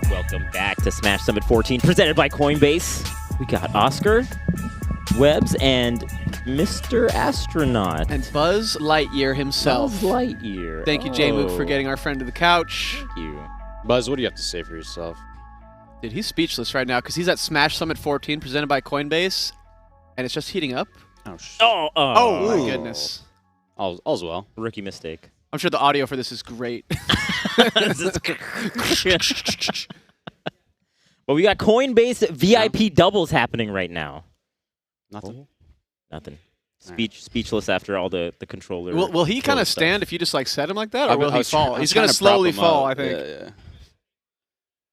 Welcome back to Smash Summit 14, presented by Coinbase. We got Oscar, Webbs, and Mr. Astronaut. And Buzz Lightyear himself. Buzz Lightyear. Thank you, J-Mook, for getting our friend to the couch. Thank you. Buzz, what do you have to say for yourself? Dude, he's speechless right now because he's at Smash Summit 14, presented by Coinbase, and it's just heating up. Oh, My goodness. All's well. Rookie mistake. I'm sure the audio for this is great. Well, we got Coinbase VIP doubles happening right now. Nothing. Nothing. Speechless after all the controller. Will he kind of stuff. stand if you just like set him like that, or will he fall? I was He's going to trying prop slowly him fall, up. I think.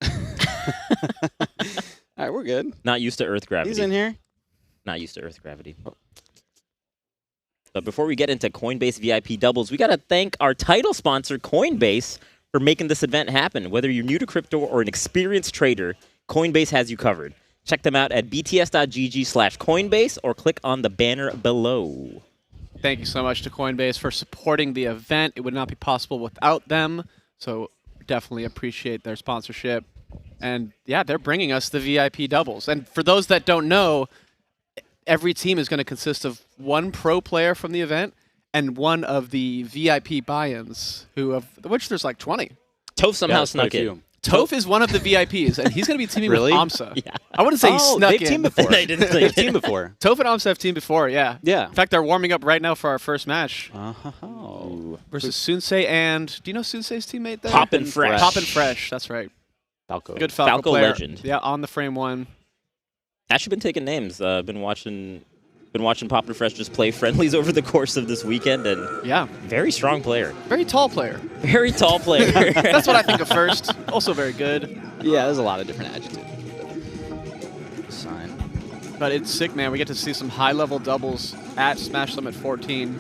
Yeah. All right, we're good. Not used to Earth gravity. He's in here. Not used to Earth gravity. But before we get into Coinbase VIP doubles, we got to thank our title sponsor, Coinbase, for making this event happen. Whether you're new to crypto or an experienced trader, Coinbase has you covered. Check them out at bts.gg/Coinbase or click on the banner below. Thank you so much to Coinbase for supporting the event. It would not be possible without them, so definitely appreciate their sponsorship. And yeah, they're bringing us the VIP doubles. And for those that don't know, every team is going to consist of one pro player from the event and one of the VIP buy-ins, which there's like 20. Toph somehow Yeah, snuck in. Toph is one of the VIPs, and he's going to be teaming Really? with AMSA. Yeah. I wouldn't say he snuck they've in. teamed before. They didn't say They've teamed before. Toph and AMSA have teamed before, yeah. Yeah. In fact, they're warming up right now for our first match Oh. versus Sunsei and, do you know Sunsei's teammate there? Poppin' Fresh. Poppin' Fresh, that's right. Falco. Good Falco Falco player. legend. Yeah, on the frame one. Actually been taking names. Been watching Poppin' Fresh just play friendlies over the course of this weekend, and Yeah, very strong player. very tall player. Very tall player. That's what I think of first. Also very good. Yeah, there's a lot of different adjectives. Sign. But it's sick, man. We get to see some high-level doubles at Smash Summit 14.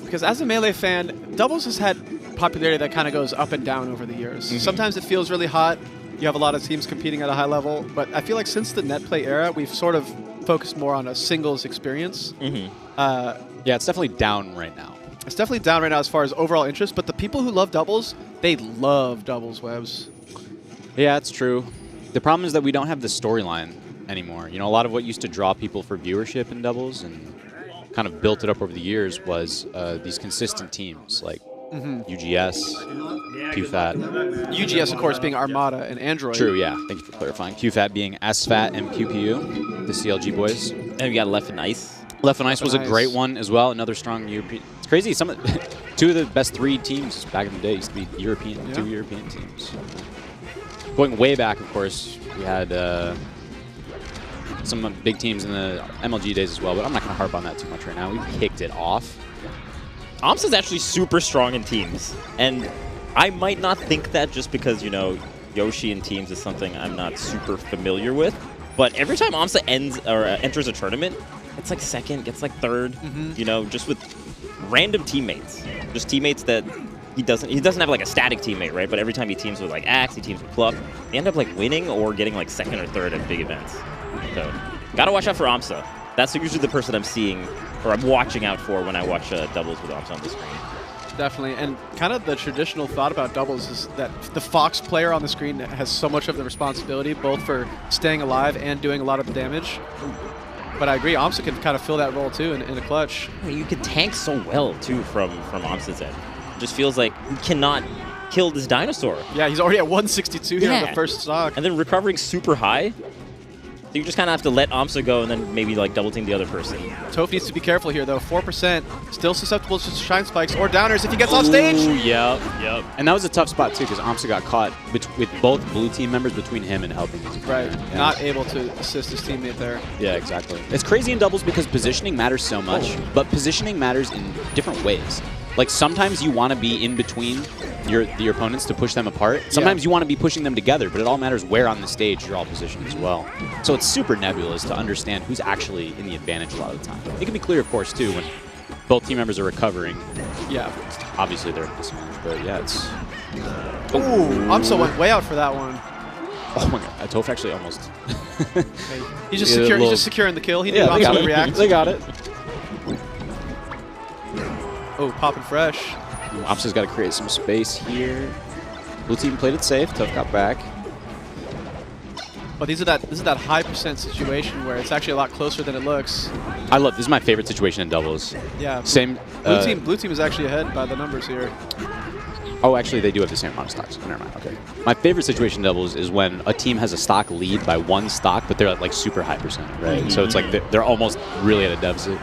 Because as a Melee fan, doubles has had popularity that kind of goes up and down over the years. Mm-hmm. Sometimes it feels really hot. You have a lot of teams competing at a high level. But I feel like since the net play era, we've sort of focused more on a singles experience. Mm-hmm. Yeah, it's definitely down right now. It's definitely down right now as far as overall interest. But the people who love doubles, they love doubles, Webbs. Yeah, it's true. The problem is that we don't have the storyline anymore. You know, a lot of what used to draw people for viewership in doubles and kind of built it up over the years was these consistent teams like UGS, QFAT. UGS, of course, being Armada and Android. True, yeah. Thank you for clarifying. QFAT being SFAT and QPU, the CLG boys. And we got Left and Ice. Left and Ice was a Ice. great one as well. Another strong European. It's crazy. Two of the best 3 teams back in the day used to be European, Yeah. 2 European teams. Going way back, of course, we had some big teams in the MLG days as well, but I'm not going to harp on that too much right now. We've kicked it off. AMSA's actually super strong in teams, and I might not think that just because, you know, Yoshi in teams is something I'm not super familiar with, but every time AMSA enters a tournament, it's like second, gets like third, you know, just with random teammates. Just teammates that he doesn't have like a static teammate, right? But every time he teams with like Axe, he teams with Pluck, they end up like winning or getting like second or third at big events. So, gotta watch out for AMSA. That's usually the person I'm seeing, or I'm watching out for when I watch doubles with AMSA on the screen. Definitely, and kind of the traditional thought about doubles is that the Fox player on the screen has so much of the responsibility, both for staying alive and doing a lot of the damage. But I agree, AMSA can kind of fill that role too in a clutch. I mean, you can tank so well too from AMSA's end. It just feels like he cannot kill this dinosaur. Yeah, he's already at 162 here on Yeah. the first stock. And then recovering super high. So you just kind of have to let AMSA go and then maybe like double team the other person. Toph needs to be careful here though. 4%, still susceptible to shine spikes or downers if he gets off stage. Ooh, yep. And that was a tough spot too because AMSA got caught with both blue team members between him and helping his Right, opponent. Yeah. not able to assist his teammate there. Yeah, exactly. It's crazy in doubles because positioning matters so much, but positioning matters in different ways. Like sometimes you want to be in between your opponents to push them apart. Sometimes you want to be pushing them together, but it all matters where on the stage you're all positioned as well. So it's super nebulous to understand who's actually in the advantage a lot of the time. It can be clear, of course, too, when both team members are recovering. Yeah. Obviously, they're at disadvantage, but yeah, it's... Ooh, AMSA went way out for that one. Oh my god, Toph actually almost... He's just Yeah, secure. little- He's just securing the kill. He knew Yeah, they AMSA got would it. react. They got it. Oh, popping fresh. AMSA's got to create some space here. Blue team played it safe. Toph got back. But this is that high percent situation where it's actually a lot closer than it looks. I love this is my favorite situation in doubles. Yeah. Same. Blue team is actually ahead by the numbers here. Oh, actually, they do have the same amount of stocks. Never mind. Okay. My favorite situation in doubles is when a team has a stock lead by 1 stock, but they're at like super high percent, right? So it's like they're almost really at a deficit.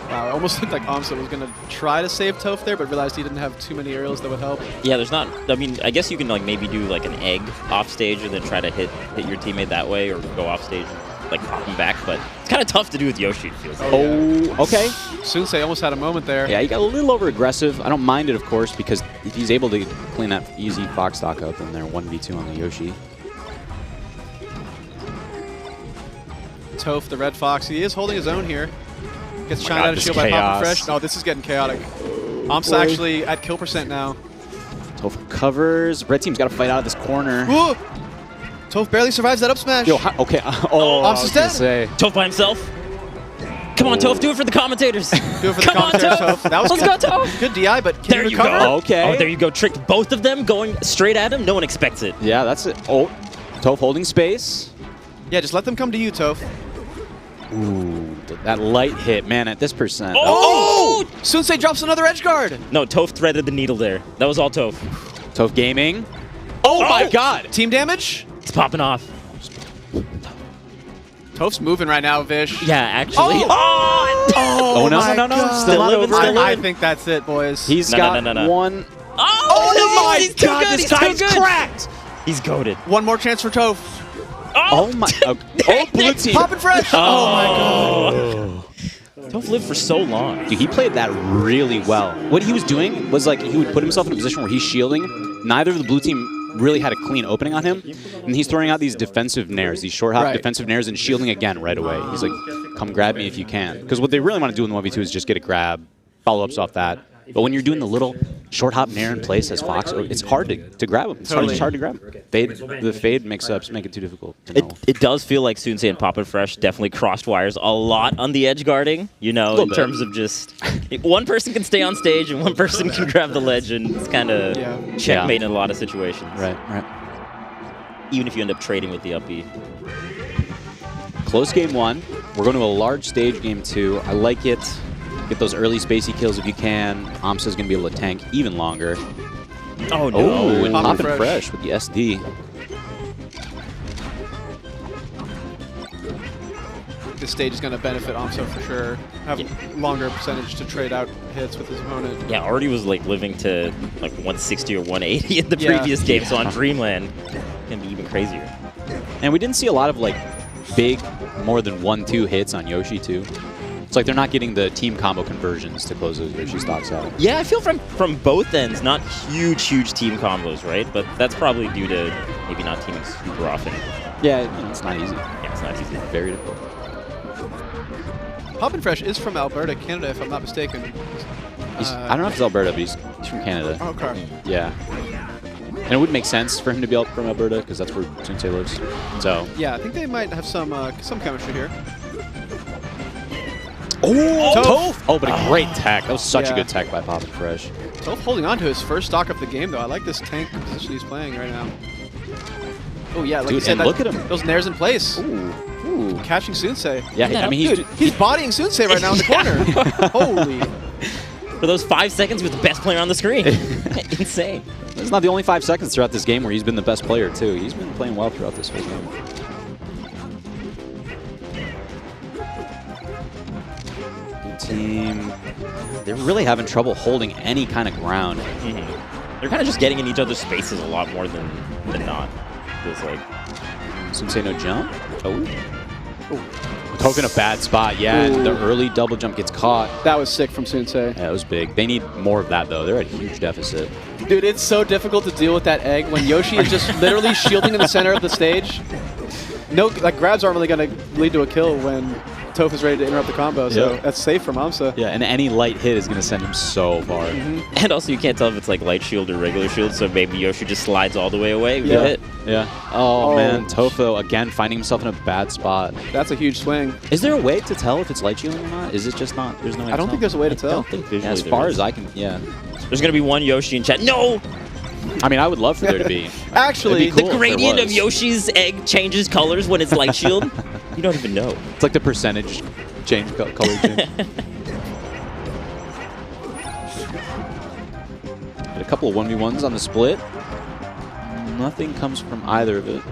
Wow, it almost looked like Amsa was going to try to save Toph there, but realized he didn't have too many aerials that would help. Yeah, there's not. I mean, I guess you can like maybe do like an egg off stage and then try to hit your teammate that way, or go off stage and like pop him back. But it's kind of tough to do with Yoshi. It feels like. Oh, okay. Sunsei almost had a moment there. Yeah, he got a little over aggressive. I don't mind it, of course, because if he's able to clean that easy Fox stock up, then they're 1v2 on the Yoshi. Toph, the Red Fox, he is holding his own here. Gets shined God, out of this shield by Papa chaos. Fresh. No, this is getting chaotic. Amsa actually at kill percent now. Toph covers. Red team's got to fight out of this corner. Whoa! Toph barely survives that up smash. Yo, okay. Oh, I was Amsa's gonna dead. say. Toph by himself. Come on, Toph, do it for the commentators. Do it for the Come on, commentators, Toph. Toph. That was Let's good. go, Toph. Good DI, but can There you you recover? go. Okay. Oh, there you go. Tricked both of them going straight at him. No one expects it. Yeah, that's it. Oh, Toph holding space. Yeah, just let them come to you, Toph. Ooh, that light hit, man, at this percent. Oh! Sunsei drops another edge guard. No, Toph threaded the needle there. That was all Toph. Toph gaming. Oh, my God. Team damage? It's popping off. Toph's moving right now, Vish. Yeah, actually. Oh, no, no, no. God. Still Still not living, over. still I living. think that's it, boys. He's No, got no. one. Oh, my he's too God, good. this He's too guy's good. cracked. He's goaded. One more chance for Toph. Oh, my. Oh, blue team. Poppin' fresh. Oh, my God. Toph lived for so long. Dude, he played that really well. What he was doing was like he would put himself in a position where he's shielding. Neither of the blue team really had a clean opening on him, and he's throwing out these defensive nairs, these short hop defensive nairs, and shielding again right away. He's like, come grab me if you can. Because what they really want to do in the 1v2 is just get a grab, follow-ups off that. But when you're doing the little short hop nair in place as Fox, it's hard to grab him. It's hard to grab him. The fade mix-ups make it too difficult to know. It does feel like Sunsei and Papa Fresh definitely crossed wires a lot on the edge guarding, you know, in terms of just one person can stay on stage and one person can grab the ledge, and it's kind of checkmate in a lot of situations. Right. Even if you end up trading with the up B. Close game 1. We're going to a large stage game 2. I like it. Get those early spacey kills if you can. Amsa's going to be able to tank even longer. Oh, no. Oh, and Poppin' Poppin' Fresh. Fresh with the SD. This stage is going to benefit Amsa for sure. Have longer percentage to trade out hits with his opponent. Yeah, already was like living to like 160 or 180 in the previous game, so on Dreamland, it's going to be even crazier. And we didn't see a lot of like big, more than 1-2 hits on Yoshi too. It's like they're not getting the team combo conversions to close those Yoshi stocks out. Yeah, I feel from both ends, not huge team combos, right? But that's probably due to maybe not teaming super often. Yeah, it's not easy. Yeah, it's not easy. Very difficult. Poppin' Fresh is from Alberta, Canada, if I'm not mistaken. I don't know if it's Alberta, but he's from Canada. Okay. Yeah. And it would make sense for him to be from Alberta because that's where Sunsei lives. So. Yeah, I think they might have some chemistry here. Oh, Toph! Oh, but a great tech. That was such a good tech by Poppin' Fresh. Toph holding on to his first stock of the game, though. I like this tank position he's playing right now. Oh, yeah, like you Dude, said, and look at him. Those nairs in place. Ooh. Catching Sunsei. Yeah, I mean, he's bodying Sunsei right now in the corner. Holy. For those 5 seconds, he was the best player on the screen. Insane. It's not the only 5 seconds throughout this game where he's been the best player, too. He's been playing well throughout this whole game. Team, they're really having trouble holding any kind of ground. They're kind of just getting in each other's spaces a lot more than not. Feels like. Sensei no jump. Token a bad spot. Yeah, and the early double jump gets caught. That was sick from Sunsei. Yeah, it was big. They need more of that, though. They're at a huge deficit. Dude, it's so difficult to deal with that egg when Yoshi is just literally shielding in the center of the stage. No, like grabs aren't really going to lead to a kill when Toph is ready to interrupt the combo, so that's safe from Amsa. Yeah, and any light hit is going to send him so far. And also, you can't tell if it's like light shield or regular shield, so maybe Yoshi just slides all the way away. Yeah. Hit. Yeah. Oh, man. Toph, again, finding himself in a bad spot. That's a huge swing. Is there a way to tell if it's light shielding or not? Is it just not? There's no way I don't think there's a way to I tell. don't think visually as there far is. as I can, yeah. There's going to be one Yoshi in chat. No! I mean, I would love for there to be. Actually, It'd be cool The if there gradient of was. Yoshi's egg changes colors when it's light shield. You don't even know. It's like the percentage change, color change. Had a couple of 1v1s on the split. Nothing comes from either of it.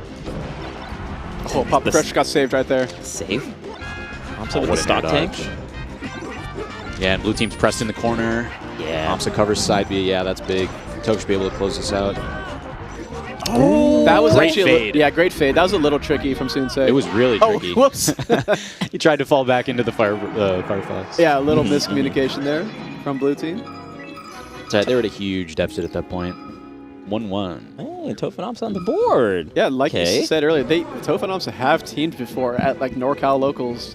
Oh, Pop Fresh got saved right there. Save. Oh, With what the a stock air tank. dodge. Yeah, and blue team's pressed in the corner. Yeah. Amsa covers side B. Yeah, that's big. Toph should be able to close this out. Oh, that was Great actually fade. yeah, great fade. That was a little tricky from Sunsei. It was really tricky. Oh, whoops. He tried to fall back into the Firefox. Yeah, a little miscommunication there from blue team. That's right, they were at a huge deficit at that point. 1-1. Hey, Toph and Amsa on the board. Yeah, like Okay. you said earlier, Toph and Amsa have teamed before at like NorCal locals.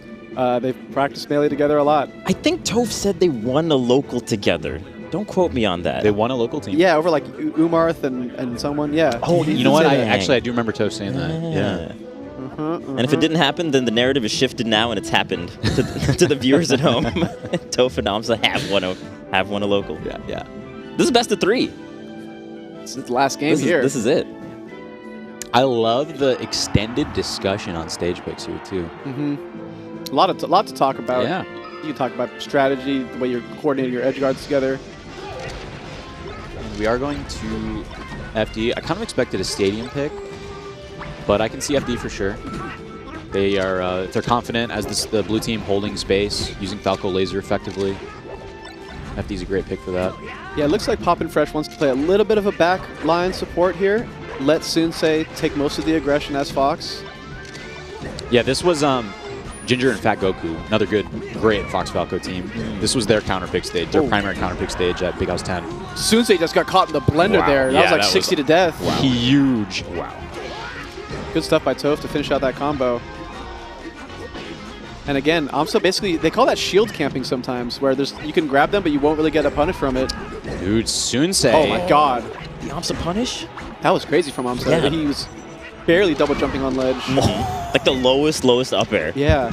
They've practiced melee together a lot. I think Toph said they won a local together. Don't quote me on that. They won a local team. Yeah, over like Umarth and someone. Yeah. Oh, You know what? Dang. I do remember Toph saying that. Yeah. And if it didn't happen, then the narrative is shifted now, and it's happened to the viewers at home. Toph and Amsa have won a local. Yeah. This is best of 3. This is the last game This here. is it. I love the extended discussion on stage picks here too. A lot to talk about. Yeah. You can talk about strategy, the way you're coordinating your edge guards together. We are going to FD. I kind of expected a stadium pick, but I can see FD for sure. They are, if they're confident as the blue team holding space, using Falco Laser effectively. FD's a great pick for that. Yeah, it looks like Poppin' Fresh wants to play a little bit of a back line support here. Let Sunsei take most of the aggression as Fox. Yeah, this was Ginger and Fat Goku, another great Fox Falco team. This was their counter pick stage, their primary counter pick stage at Big House 10. Sunsei just got caught in the blender Wow. there. That Yeah, was like that 60 to death. Wow. Huge. Wow. Good stuff by Toph to finish out that combo. And again, Amsa basically, they call that shield camping sometimes, where you can grab them, but you won't really get a punish from it. Dude, Sunsei. Oh my god. The Amsa punish? That was crazy from Amsa. Yeah. He was barely double jumping on ledge. Like the lowest up air. Yeah.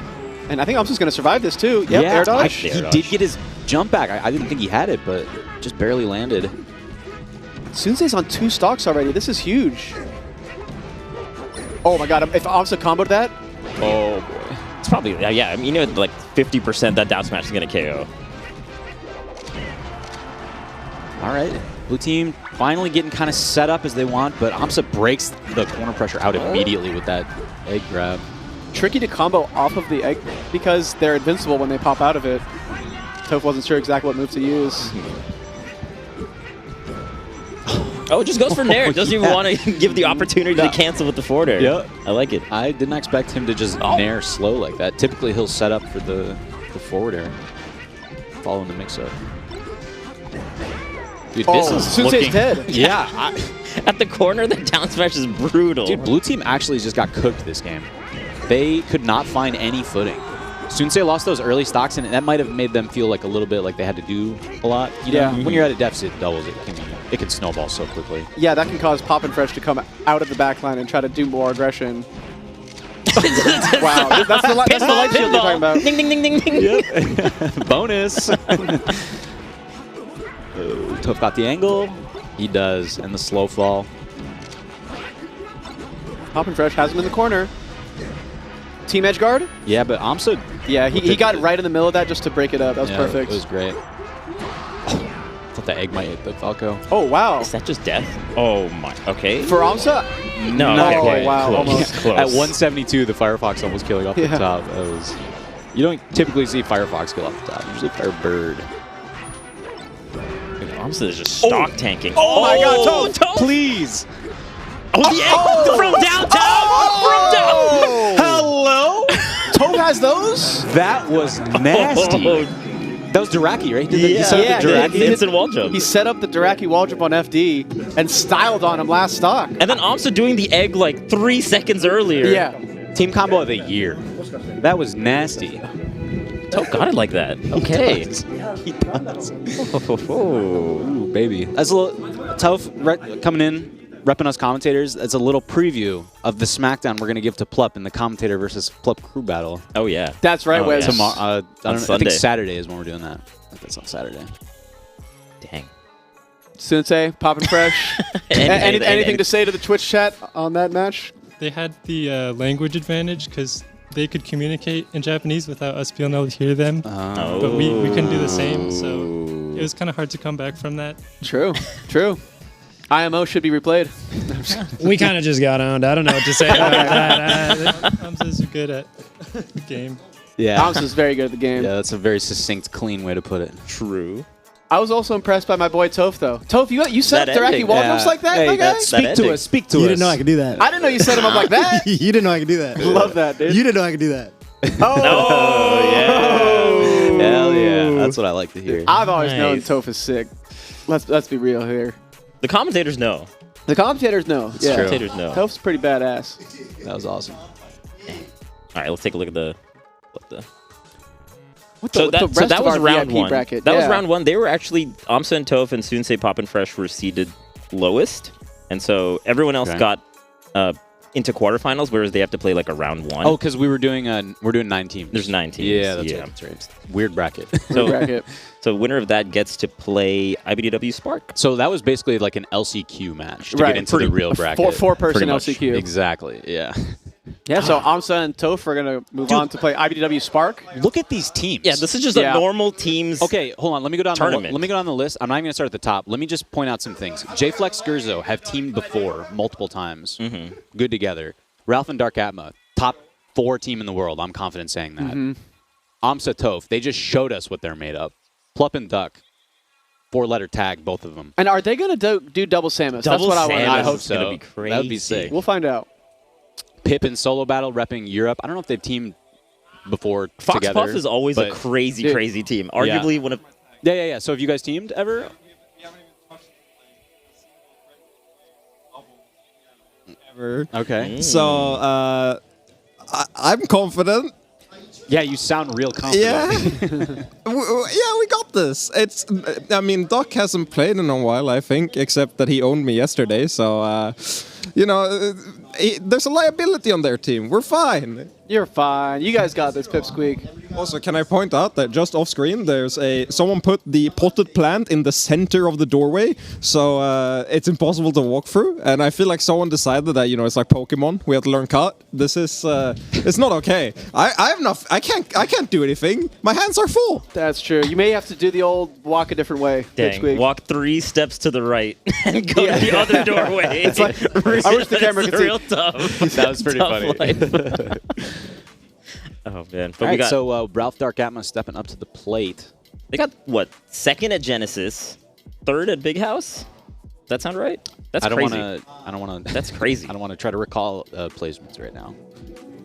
And I think Amsa's going to survive this too. Yep, air dodge. He Air dodge. did get his jump back. I didn't think he had it, but just barely landed. Sunsei's on 2 stocks already. This is huge. Oh my god, if Amsa comboed that, Oh, boy. It's probably, yeah, I mean, you know, like 50% that down smash is going to KO. All right. Blue team finally getting kind of set up as they want, but Amsa breaks the corner pressure out immediately with that egg grab. tricky to combo off of the egg because they're invincible when they pop out of it. Toph wasn't sure exactly what move to use. Oh, it just goes for Nair. It doesn't even yeah. want to give the opportunity to cancel with the forward air. Yep. I like it. I didn't expect him to just nair slow like that. Typically, he'll set up for the forward air, following the mix-up. Dude, this is Sunsei's looking... dead. Yeah. At the corner, the down smash is brutal. Dude, blue team actually just got cooked this game. They could not find any footing. Sunsei lost those early stocks, and that might have made them feel like a little bit like they had to do a lot. You know, when you're at a deficit doubles, it can snowball so quickly. Yeah, that can cause Poppin' Fresh to come out of the backline and try to do more aggression. Wow, that's the light shield you're talking about. Ding, ding, ding, ding, ding. Yep. Bonus. Toph got the angle. He does, and the slow fall. Poppin' Fresh has him in the corner. Team edge guard? Yeah, but Amsa... Yeah, he got right in the middle of that just to break it up. That was perfect. It was great. I thought the egg might hit the Falco. Oh, wow. Is that just death? Oh, my. Okay. For Amsa? No. No, okay. wow, Close. almost. Close. At 172, the Firefox almost killing off the top. That was... You don't typically see Firefox kill off the top. Usually Firebird. Amsa is just stock tanking. Oh my god, Toph! Please! Oh, the egg from downtown! From down! Hello? Toph has those? That was nasty. That was Duraki, right? He set up the Yeah, Duraki? he did. Instant wall jump. He set up the Duraki wall jump on FD and styled on him last stock. And then Amsa doing the egg like 3 seconds earlier. Yeah. Team combo of the year. That was nasty. Toph got it like that. Okay. He does. Oh. Ooh, baby. That's a little Toph coming in, repping us commentators. That's a little preview of the SmackDown we're going to give to Plup in the commentator versus Plup crew battle. Oh, yeah. That's right, Oh, Wes. yeah. Tomorrow, I don't know, I Sunday. think Saturday is when we're doing that. I think that's on Saturday. Dang. Sensei, popping fresh. Anything to say to the Twitch chat on that match? They had the language advantage because they could communicate in Japanese without us being able to hear them. But we couldn't do the same, so it was kind of hard to come back from that. True. IMO should be replayed. We kind of just got owned. I don't know what to say about that. Hamza's good at the game. Yeah. Thomas is very good at the game. Yeah, that's a very succinct, clean way to put it. True. I was also impressed by my boy Toph, though. Toph, you set up Diraki Walnuts like that, my guy? Speak to us. Speak to us. You didn't know I could do that. I didn't know you set him up like that. You didn't know I could do that. Love that, dude. You didn't know I could do that. Oh, yeah. Hell yeah. That's what I like to hear. I've always known Nice. Toph is sick. Let's be real here. The commentators know. The commentators know. true. Commentators know. Toph's pretty badass. That was awesome. All right, let's take a look at the. So that was our round VIP one. bracket. That was yeah. round one. They were actually Amsa and Toph and Sunsei Pop and Fresh were seeded lowest, and so everyone else Okay. got into quarterfinals, whereas they have to play like a round one. Oh, because we're doing 9 teams. There's 9 teams. Yeah, that's right. Weird bracket. So, bracket. so winner of that gets to play IBDW Spark. So that was basically like an LCQ match to Right. get into the real bracket. Four-person Pretty much. LCQ. Exactly. Yeah. Yeah, so Amsa and Toph are going to move on to play IBDW Spark. Look at these teams. Yeah, this is just Yeah. a normal teams. Okay, hold on. Let me go down. Tournament. Let me go down the list. I'm not even gonna start at the top. Let me just point out some things. J-Flex, Gurzo have teamed before multiple times. Good together. Ralph and Dark Atma, top 4 team in the world. I'm confident saying that. Amsa, Toph, they just showed us what they're made of. Plup and Duck, 4-letter tag, both of them. And are they going to do double Samus? That's what I want to Samus know. I hope is so. gonna be crazy. That would be sick. We'll find out. Pip in solo battle repping Europe. I don't know if they've teamed before Fox together. Puff is always a but- crazy, Dude. crazy team. Arguably one of. Yeah. So have you guys teamed ever? Okay. So I'm confident. Yeah, you sound real confident. Yeah. We got this. I mean, Doc hasn't played in a while, I think, except that he owned me yesterday. So, there's a liability on their team. We're fine. You're fine. You guys got this, Pipsqueak. Also, can I point out that just off screen, someone put the potted plant in the center of the doorway, so it's impossible to walk through. And I feel like someone decided that it's like Pokemon. We have to learn cut. This is it's not okay. I can't do anything. My hands are full. That's true. You may have to do the old walk a different way, Dang, Pipsqueak. walk 3 steps to the right and go to the other doorway. It's like- I wish the camera could see. real tough. That was pretty Tough funny. life. Oh man! But All we right, got so Ralph Dark Atma stepping up to the plate. they got what 2nd at Genesis, 3rd at Big House. That sound right? That's I don't crazy. want to. That's crazy. I don't want to try to recall placements right now.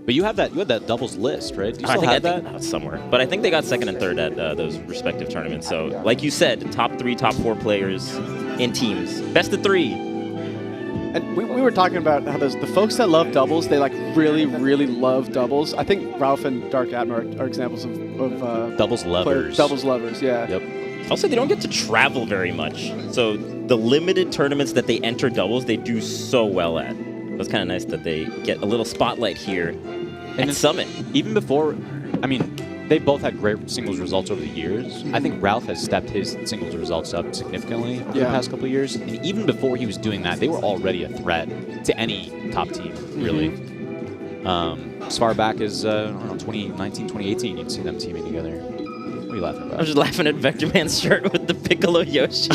But you had that doubles list, right? Do you I still think have I think that's somewhere, but I think they got 2nd and 3rd at those respective tournaments. So, like you said, top 3, top 4 players in teams, best of 3. And we were talking about how the folks that love doubles, they like really, really love doubles. I think Ralph and Dark Atma are examples of doubles lovers. doubles lovers, yeah. Yep. Also, they don't get to travel very much. So the limited tournaments that they enter doubles, they do so well at. It's kind of nice that they get a little spotlight here at then- Summit. Even before, I mean, they both had great singles results over the years. I think Ralph has stepped his singles results up significantly over the past couple of years. And even before he was doing that, they were already a threat to any top team, really. As far back as, 2019, 2018, you'd see them teaming together. What are you laughing I about? was just laughing at Vector Man's shirt with the Piccolo Yoshi.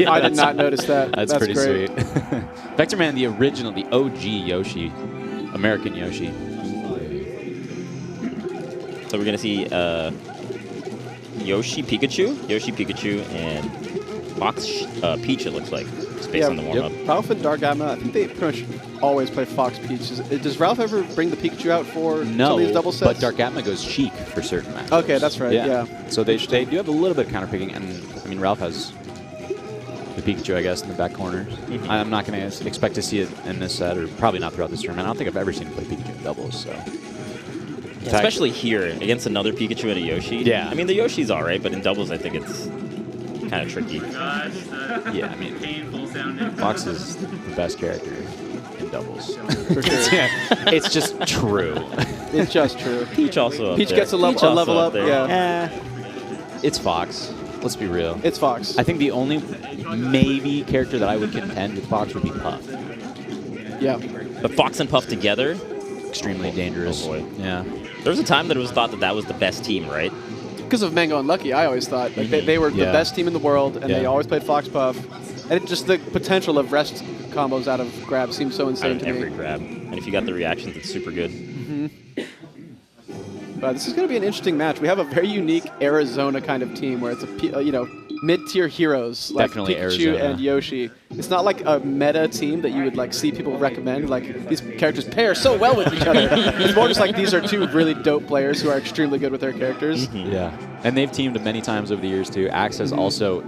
I did not notice that. That's pretty great. sweet. Vector Man, the original, the OG Yoshi, American Yoshi. So we're going to see Yoshi Pikachu, and Fox Peach, it looks like, just based on the warm-up. Ralph and Dark Atma, I think they pretty much always play Fox Peach. Does Ralph ever bring the Pikachu out for some of these double No, sets? but Dark Atma goes Sheik for certain matches. Okay, that's right, yeah. So they do have a little bit of counterpicking, and I mean, Ralph has the Pikachu, I guess, in the back corner. I'm not going to expect to see it in this set, or probably not throughout this tournament. I don't think I've ever seen him play Pikachu in doubles, so... Yeah, especially here against another Pikachu and a Yoshi. Yeah. I mean, the Yoshi's all right, but in doubles, I think it's kind of tricky. Yeah, I mean, Fox is the best character in doubles. For sure. Yeah, it's just true. It's just true. Peach also up Peach there. gets a level Peach also up, there. yeah. It's Fox. Let's be real. It's Fox. I think the only maybe character that I would contend with Fox would be Puff. Yeah. But Fox and Puff together, Extremely dangerous. Oh, boy. Yeah. there was a time that it was thought that that was the best team, right? Because of Mango and Lucky, I always thought like they were the Yeah. best team in the world, and they Yeah. always played Fox Puff. And just the potential of rest combos out of grab seems so Out insane of to every me. grab. And if you got the reactions, it's super good. But this is going to be an interesting match. We have a very unique Arizona kind of team where it's mid-tier heroes like Definitely Pikachu Arizona. and Yoshi. It's not like a meta team that you would like see people recommend. Like these characters pair so well with each other. It's more just like these are two really dope players who are extremely good with their characters. Yeah. And they've teamed many times over the years, too. Axe has also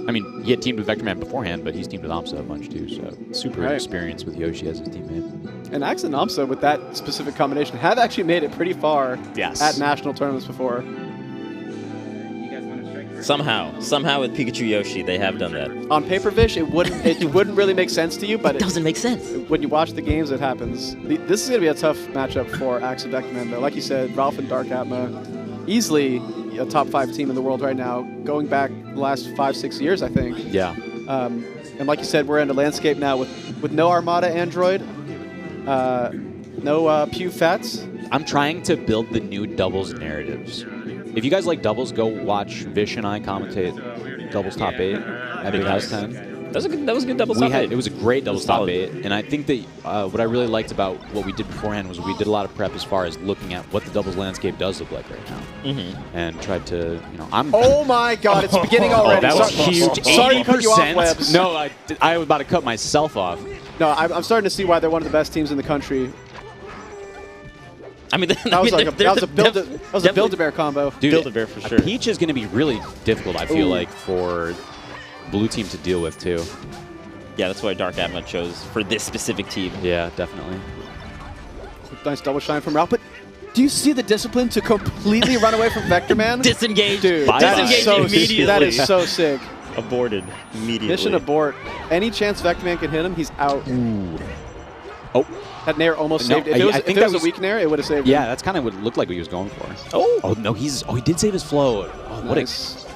I mean, he had teamed with Vector Man beforehand, but he's teamed with Amsa a bunch, too. So super Right. experienced with Yoshi as his teammate. And Axe and Namsa with that specific combination have actually made it pretty far Yes. at national tournaments before. Somehow with Pikachu Yoshi, they have done that. On paper, Vish, it wouldn't really make sense to you, but It doesn't make sense. when you watch the games, it happens. This is going to be a tough matchup for Axe and Vector Man, though. Like you said, Ralph and Dark Atma, easily a top 5 team in the world right now, going back the last 5-6 years, I think. Yeah. And like you said, we're in a landscape now with no Armada Android, no Pew Fats. I'm trying to build the new doubles narratives. If you guys like doubles, go watch Vish and I commentate doubles top 8 at Big House 10. That was a good double top eight. It was a great doubles top solid. 8, and I think that what I really liked about what we did beforehand was we did a lot of prep as far as looking at what the doubles landscape does look like right now, and tried to, I'm. Oh my God, it's beginning already. that was Sorry- huge. Sorry to cut you off, 80%. Webs. No, I was about to cut myself off. No, I'm starting to see why they're one of the best teams in the country. I mean, That was a Build-A-Bear combo. Dude, Build-A-Bear for sure. Peach is going to be really difficult, I feel Ooh. like, for blue team to deal with, too. Yeah, that's why Dark Atma chose for this specific team. Yeah, definitely. Nice double shine from Ralph, but do you see the discipline to completely run away from Vector Man? Disengage. Dude, Bye-bye. that is Disengage so immediately. That is so sick. Aborted immediately. Mission abort. Any chance Vector Man can hit him, he's out. Oh, That Nair almost No, saved it. I If think it that was a was- weak Nair, it would have saved yeah, him. that's kind of what it looked like what he was going for. Oh. Oh, no, he did save his flow. Oh, what Nice.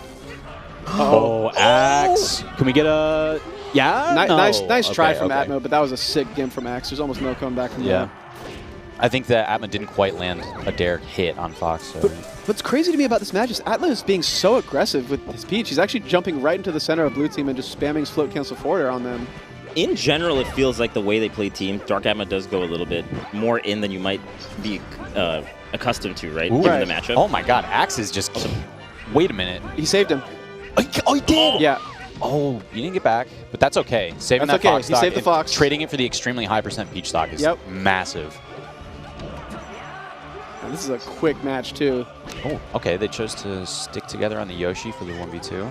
Oh, Axe. Can we get a... Yeah? No. Nice try Okay, from okay. Atmo, but that was a sick gimp from Axe. There's almost no coming back from Yeah. that. I think that Atma didn't quite land a dare hit on Fox. So. What's crazy to me about this match is Atma is being so aggressive with his Peach. He's actually jumping right into the center of blue team and just spamming his float cancel forward air on them. In general, it feels like the way they play team, Dark Atma does go a little bit more in than you might be accustomed to, right? Ooh. Given Right. the matchup. Oh, my God. Axe is just... Wait a minute. He saved him. Oh, he did? Yeah. Oh, you didn't get back, but that's okay. Saving That's that okay. Fox He stock saved the and Fox. Trading it for the extremely high percent Peach stock is massive. And this is a quick match, too. Oh, okay. They chose to stick together on the Yoshi for the 1v2.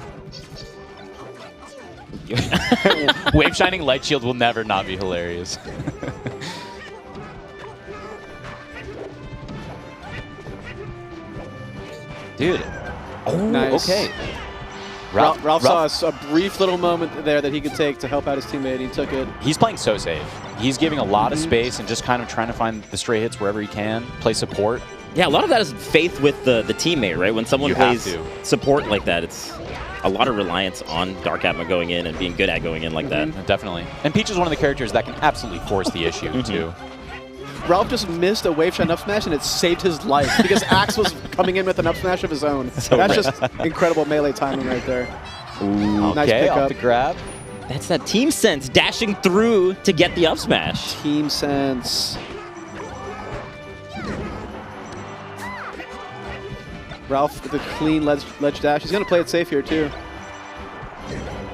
Wave Shining Light Shield will never not be hilarious. Dude. Oh, Nice. okay. Ralph saw a brief little moment there that he could take to help out his teammate. He took it. He's playing so safe. He's giving a lot of space and just kind of trying to find the stray hits wherever he can, play support. Yeah, a lot of that is faith with the teammate, right? When someone You have plays to. support like that, it's a lot of reliance on Dark Atma going in and being good at going in like that. Definitely. And Peach is one of the characters that can absolutely force the issue, too. Ralph just missed a wave shine up smash, and it saved his life because Axe was coming in with an up smash of his own. That's just incredible melee timing right there. Ooh, Nice okay, pickup. off the grab. That's that team sense dashing through to get the up smash. Team sense. Ralph with a clean ledge dash. He's going to play it safe here, too.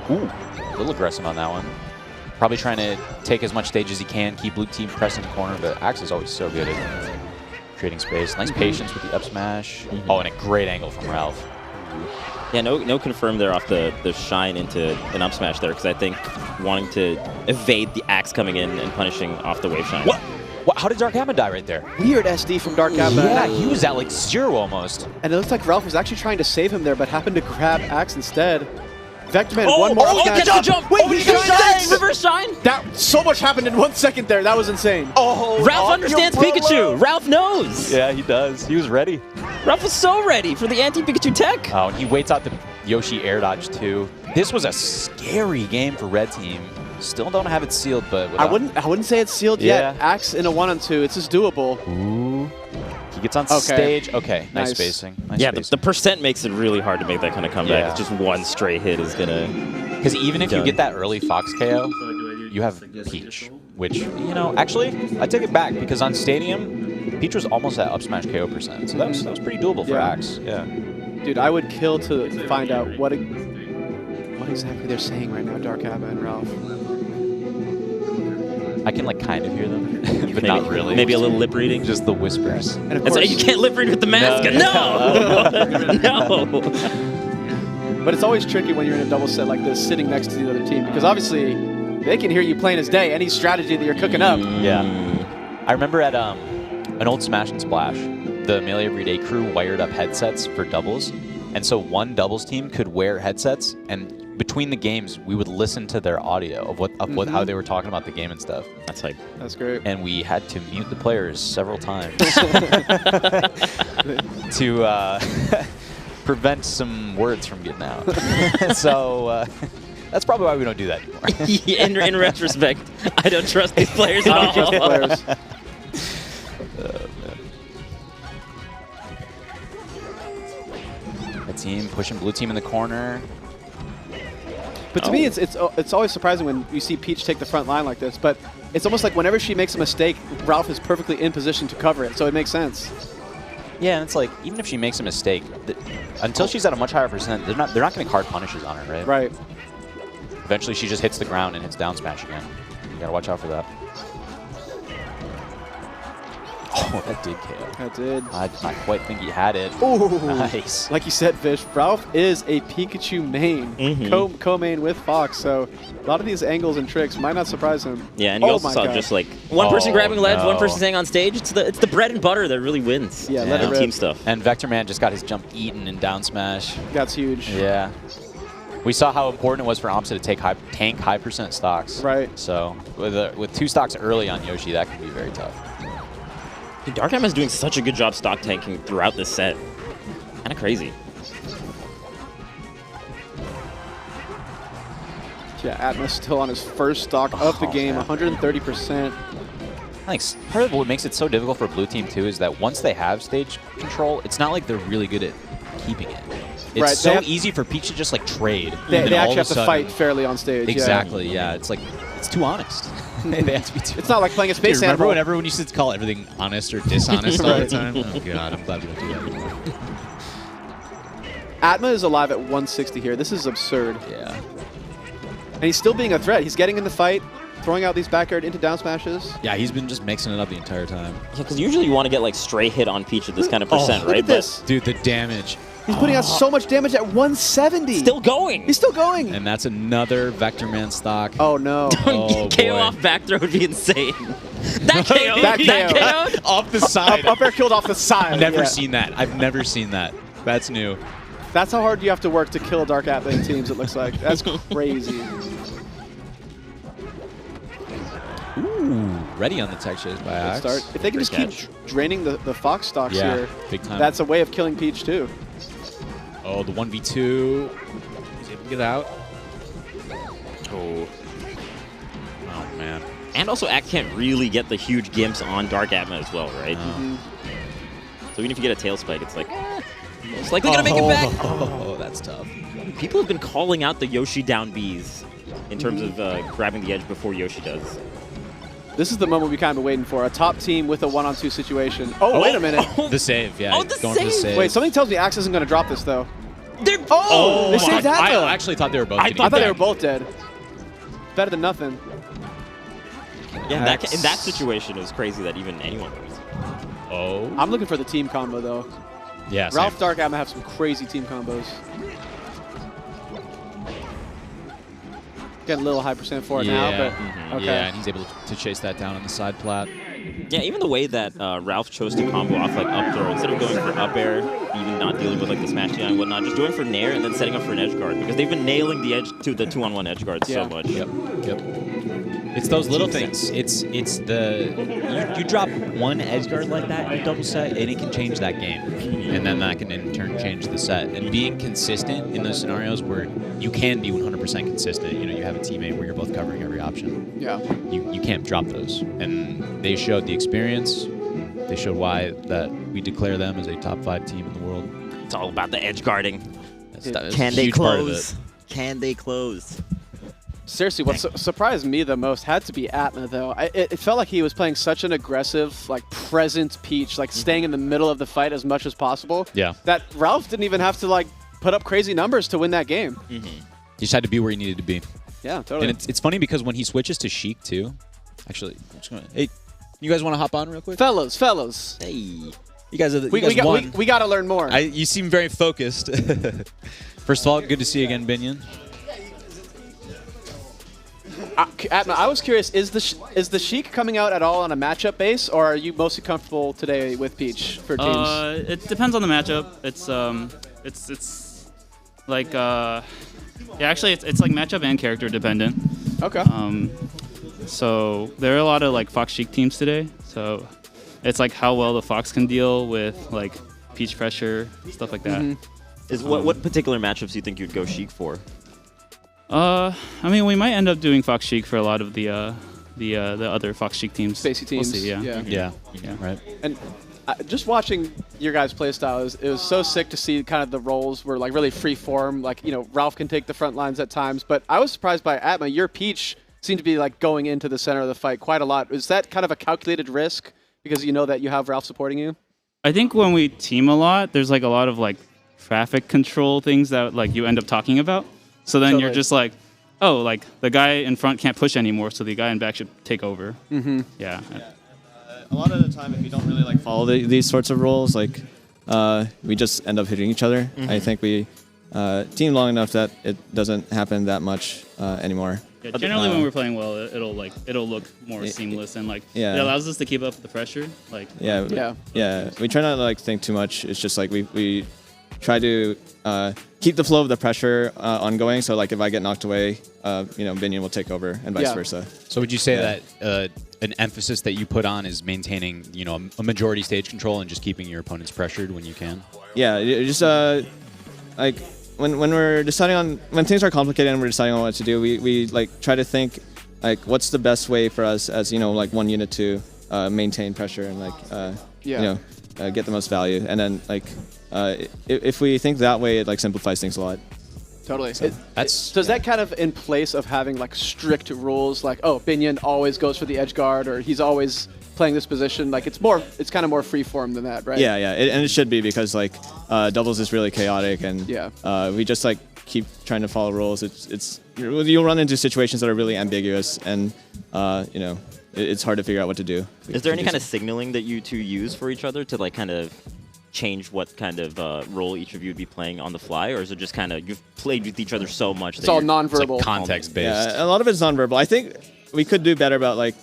Ooh, a little aggressive on that one. Probably trying to take as much stage as he can, keep blue team pressing the corner, but Axe is always so good at creating space. Nice patience with the up smash. Oh, and a great angle from Ralph. Yeah, no confirm there off the shine into an up smash there, because I think wanting to evade the Axe coming in and punishing off the wave shine. What? How did Dark Atma die right there? Weird SD from Dark Atma. Yeah, he was at like 0 almost. And it looks like Ralph was actually trying to save him there, but happened to grab Axe instead. Vector Man, one more up smash. catch the jump! Wait, he he got shine! it! Reverse shine! So much happened in 1 second there. That was insane. Oh, Ralph understands Pikachu! Ralph knows! Yeah, he does. He was ready. Ralph was so ready for the anti-Pikachu tech! Oh, and he waits out the Yoshi air dodge 2. This was a scary game for red team. Still don't have it sealed, but I wouldn't say it's sealed yet. Axe in a 1-on-2, it's just doable. Ooh. He gets on stage. Okay, nice spacing. Nice yeah, spacing. the percent makes it really hard to make that kind of comeback. Yeah. It's just one stray hit is gonna. Because even if you get that early Fox KO, you have Peach, which, you know, actually, I take it back because on Stadium, Peach was almost at up smash KO percent, so that was pretty doable for Axe. Yeah. Dude, I would kill to find out what exactly they're saying right now, Dark Abba and Ralph. I can like kind of hear them, but maybe, not really. Maybe a little lip reading. Just the whispers. And of That's course, you can't lip read with the mask. No, no. But it's always tricky when you're in a double set like this, sitting next to the other team, because obviously they can hear you plain as day, any strategy that you're cooking up. Yeah. I remember at an old Smash and Splash, the Melee Everyday crew wired up headsets for doubles, and so one doubles team could wear headsets, and between the games, we would listen to their audio of how they were talking about the game and stuff. That's hype. That's great. And we had to mute the players several times to prevent some words from getting out. So that's probably why we don't do that anymore. Yeah, in retrospect, I don't trust these players at all. Players. The team pushing blue team in the corner. But to me, it's always surprising when you see Peach take the front line like this. But it's almost like whenever she makes a mistake, Ralph is perfectly in position to cover it. So it makes sense. Yeah, and it's like even if she makes a mistake, until she's at a much higher percent, they're not going to make hard punishes on her, right? Right. Eventually, she just hits the ground and hits down smash again. You got to watch out for that. Oh, that did KO. That did. I did not quite think he had it. Ooh. Nice. Like you said, Fish, Ralph is a Pikachu main, co-main with Fox, so a lot of these angles and tricks might not surprise him. Yeah, and you also saw just like one person grabbing ledge, one person staying on stage. It's the bread and butter that really wins. Yeah, let it rip. Team stuff. And Vector Man just got his jump eaten in down smash. That's huge. Yeah. We saw how important it was for Amsa to tank high percent stocks. Right. So with 2 stocks early on Yoshi, that can be very tough. Dark Emma is doing such a good job stock tanking throughout this set. Kind of crazy. Yeah, Atmos still on his first stock of the game, 130%. I think part of what makes it so difficult for blue team too is that once they have stage control, it's not like they're really good at keeping it. It's Right, so easy for Peach to just like trade. They and actually have to fight fairly on stage. Exactly, yeah. It's like, it's too honest. They have to be too It's not like playing a space Remember animal. when everyone used to call everything honest or dishonest all the time? Oh god, I'm glad we don't do that anymore. Atma is alive at 160 here. This is absurd. Yeah. And he's still being a threat. He's getting in the fight, throwing out these backyard into down smashes. Yeah, he's been just mixing it up the entire time. Yeah, because usually you want to get like stray hit on Peach at this kind of percent, Look right? at this. Dude, the damage. He's putting out so much damage at 170. Still going. He's still going. And that's another Vector Man stock. Oh, no. Oh, KO boy. off back throw would be insane. That KO. That KO. Off the side. Up air killed off the side. Never Yeah. seen that. I've never seen that. That's new. That's how hard you have to work to kill Dark Atma in teams, it looks like. That's crazy. Ooh, ready on the tech chase by Good Axe. start. If they can just keep draining the Fox stocks here, big time. that's a way of killing Peach, too. Oh, the 1v2. He's able to get out. Oh. Oh, man. And also, Act can't really get the huge gimps on Dark Atma as well, right? So even if you get a tail spike, it's like, it's likely gonna make it back. Oh, that's tough. People have been calling out the Yoshi down Bs in terms of grabbing the edge before Yoshi does. This is the moment we kind of been waiting for. A top team with a 1-on-2 situation. Oh, wait a minute. The save, yeah. Oh, the going for the save. save. Wait, something tells me Axe isn't going to drop this, though. They're Oh, they my saved God. Atma. I actually thought they were both I getting I thought they back. were both dead. Better than nothing. Yeah, in that situation, it was crazy that even anyone was. Oh. I'm looking for the team combo, though. Yeah, Ralph same. Dark Atma have some crazy team combos. Getting a little high percent for it now, but okay. Yeah, and he's able to chase that down on the side plat. Yeah, even the way that Ralph chose to combo off like up throw instead of going for up air, even not dealing with like the smash DI and whatnot, just going for nair and then setting up for an edge guard because they've been nailing the edge to the 2-on-1 edge guard so much. Yep. It's those little things. It's the you drop one edge guard like that in a double set, and it can change that game, and then that can in turn change the set. And being consistent in those scenarios where you can be 100% consistent, you have a teammate where you're both covering every option. Yeah. You can't drop those, and they showed the experience. They showed why that we declare them as a top 5 team in the world. It's all about the edge guarding. That's Can a they huge part of close? it. Can they close? Seriously, what surprised me the most had to be Atma, though. It felt like he was playing such an aggressive, like, present Peach, like, staying in the middle of the fight as much as possible. Yeah. That Ralph didn't even have to, like, put up crazy numbers to win that game. He just had to be where he needed to be. Yeah, totally. And it's funny because when he switches to Sheik, too. Actually, I'm just gonna, hey, you guys want to hop on real quick? Fellows. Hey. You guys are the, We got to learn more. You seem very focused. First of all, good to see you again, Binion. Atma, I was curious, is the Sheik coming out at all on a matchup base, or are you mostly comfortable today with Peach for teams? It depends on the matchup. It's like actually it's like matchup and character dependent. Okay. So there are a lot of like Fox Sheik teams today. So it's like how well the Fox can deal with like Peach pressure, stuff like that. What particular matchups do you think you'd go Sheik for? I mean, we might end up doing Fox Sheik for a lot of the other Fox Sheik teams. Spacey teams. We'll see, yeah. Yeah. Right. And just watching your guys' play style, it was so sick to see kind of the roles were like really free form. Like, Ralph can take the front lines at times, but I was surprised by Atma. Your Peach seemed to be like going into the center of the fight quite a lot. Is that kind of a calculated risk because you know that you have Ralph supporting you? I think when we team a lot, there's like a lot of like traffic control things that like you end up talking about. So then you're just like, oh, like the guy in front can't push anymore, so the guy in back should take over. Yeah. A lot of the time, if you don't really like follow these sorts of roles, like we just end up hitting each other. I think we team long enough that it doesn't happen that much anymore. Yeah, generally when we're playing well, it'll look more seamless and like it allows us to keep up the pressure. Like yeah. We try not to like think too much. It's just like we try to keep the flow of the pressure ongoing. So like if I get knocked away, Binion will take over and vice versa. So would you say that an emphasis that you put on is maintaining, a majority stage control and just keeping your opponents pressured when you can? Yeah, just like when we're deciding on when things are complicated and we're deciding on what to do, we like try to think like what's the best way for us as like one unit to maintain pressure and like get the most value. And then if we think that way, it like simplifies things a lot. Totally. So is that kind of in place of having like strict rules, like Binion always goes for the edge guard, or he's always playing this position? Like it's kind of more free form than that, right? Yeah, and it should be because like doubles is really chaotic, and we just like keep trying to follow rules. You'll run into situations that are really ambiguous, and it's hard to figure out what to do. Is there any kind of signaling that you two use for each other to like kind of change what kind of role each of you would be playing on the fly, or is it just kind of you've played with each other so much it's all nonverbal, it's like context based? Yeah, a lot of it's nonverbal. I think we could do better about like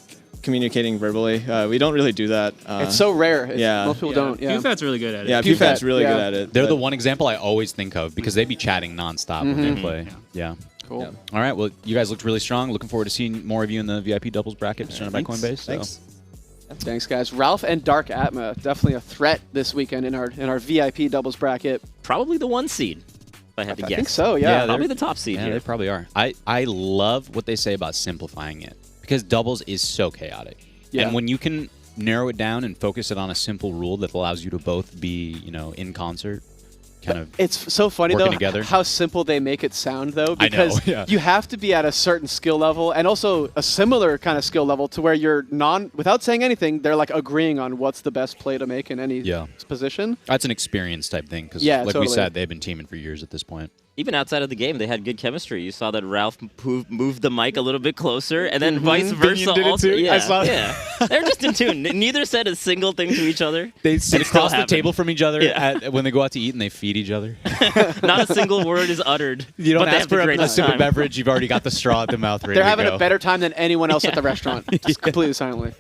communicating verbally. We don't really do that. It's so rare. Most people don't. Yeah. PewFat's really good at it. Yeah, PewFat's really good at it. They're the one example I always think of because they be chatting nonstop when they play. Yeah. Cool. Yeah. All right. Well, you guys looked really strong. Looking forward to seeing more of you in the VIP doubles bracket presented by Coinbase. Thanks. Thanks, guys. Ralph and Dark Atma, definitely a threat this weekend in our VIP doubles bracket. Probably the 1 seed, if I had to guess. I think so, yeah. Probably the top seed Yeah, here. they probably are. I love what they say about simplifying it because doubles is so chaotic. Yeah. And when you can narrow it down and focus it on a simple rule that allows you to both be, in concert, kind of it's so funny though together. How simple they make it sound though, because I know, yeah. You have to be at a certain skill level and also a similar kind of skill level to where you're without saying anything, they're like agreeing on what's the best play to make in any position. That's an experience type thing because we said, they've been teaming for years at this point. Even outside of the game, they had good chemistry. You saw that Ralph moved the mic a little bit closer, and then vice versa. Binion did also, it too. yeah, I saw they're just in tune. Neither said a single thing to each other. They sit it still across the happened. table from each other when they go out to eat, and they feed each other. Not a single word is uttered. You don't but they ask have the for a greatest sip of time. beverage. You've already got the straw at the mouth ready They're to having go. a better time than anyone else at the restaurant, just completely silently.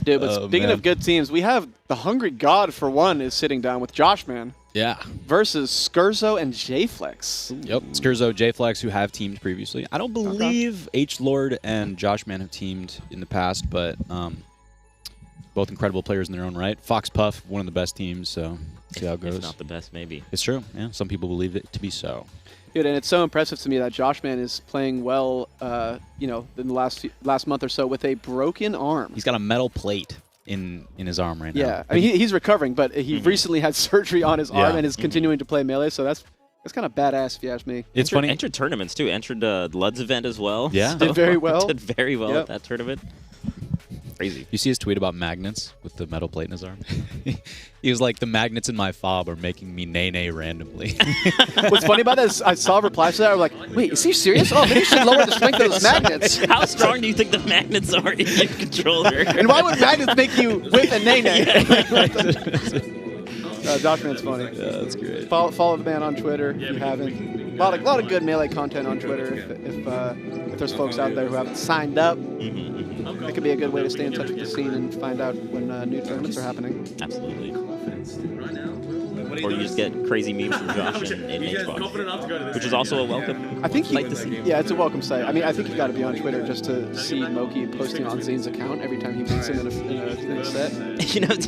Dude, but speaking of good teams, we have the Hungry God for one is sitting down with Josh, man. Yeah. versus Skurzo and J-Flex. Yep. Skurzo, J-Flex, who have teamed previously. I don't believe H-Lord and Joshman have teamed in the past, but both incredible players in their own right. Fox Puff, one of the best teams, so see how it goes. If not the best, maybe. It's true. Yeah, some people believe it to be so. Dude, and it's so impressive to me that Joshman is playing well, in the last month or so with a broken arm. He's got a metal plate in his arm right now. Yeah, I mean, he's recovering, but he recently had surgery on his arm and is continuing to play Melee, so that's kind of badass if you ask me. It's funny. Entered tournaments, too. Entered Lud's event as well. Yeah. Did very well. Did very well at that tournament. Crazy. You see his tweet about magnets with the metal plate in his arm? He was like, the magnets in my fob are making me nay-nay randomly. What's funny about that is I saw replies to that. I was like, wait, is he serious? Oh, maybe you should lower the strength of those magnets. How strong do you think the magnets are in your controller? And why would magnets make you whip and nay-nay? Joshman's funny. Yeah, that's great. Follow the man on Twitter if you haven't. A lot of good Melee content on Twitter. If there's folks out there who haven't signed up, it could be a good way to stay in touch with the scene and find out when new tournaments are happening. Absolutely. Or you just get crazy memes from Josh in HBox, which is also a welcome I think sight to see. Yeah, it's a welcome sight. I mean, I think you've got to be on Twitter just to see Moki posting on Zane's account every time he beats him in a set.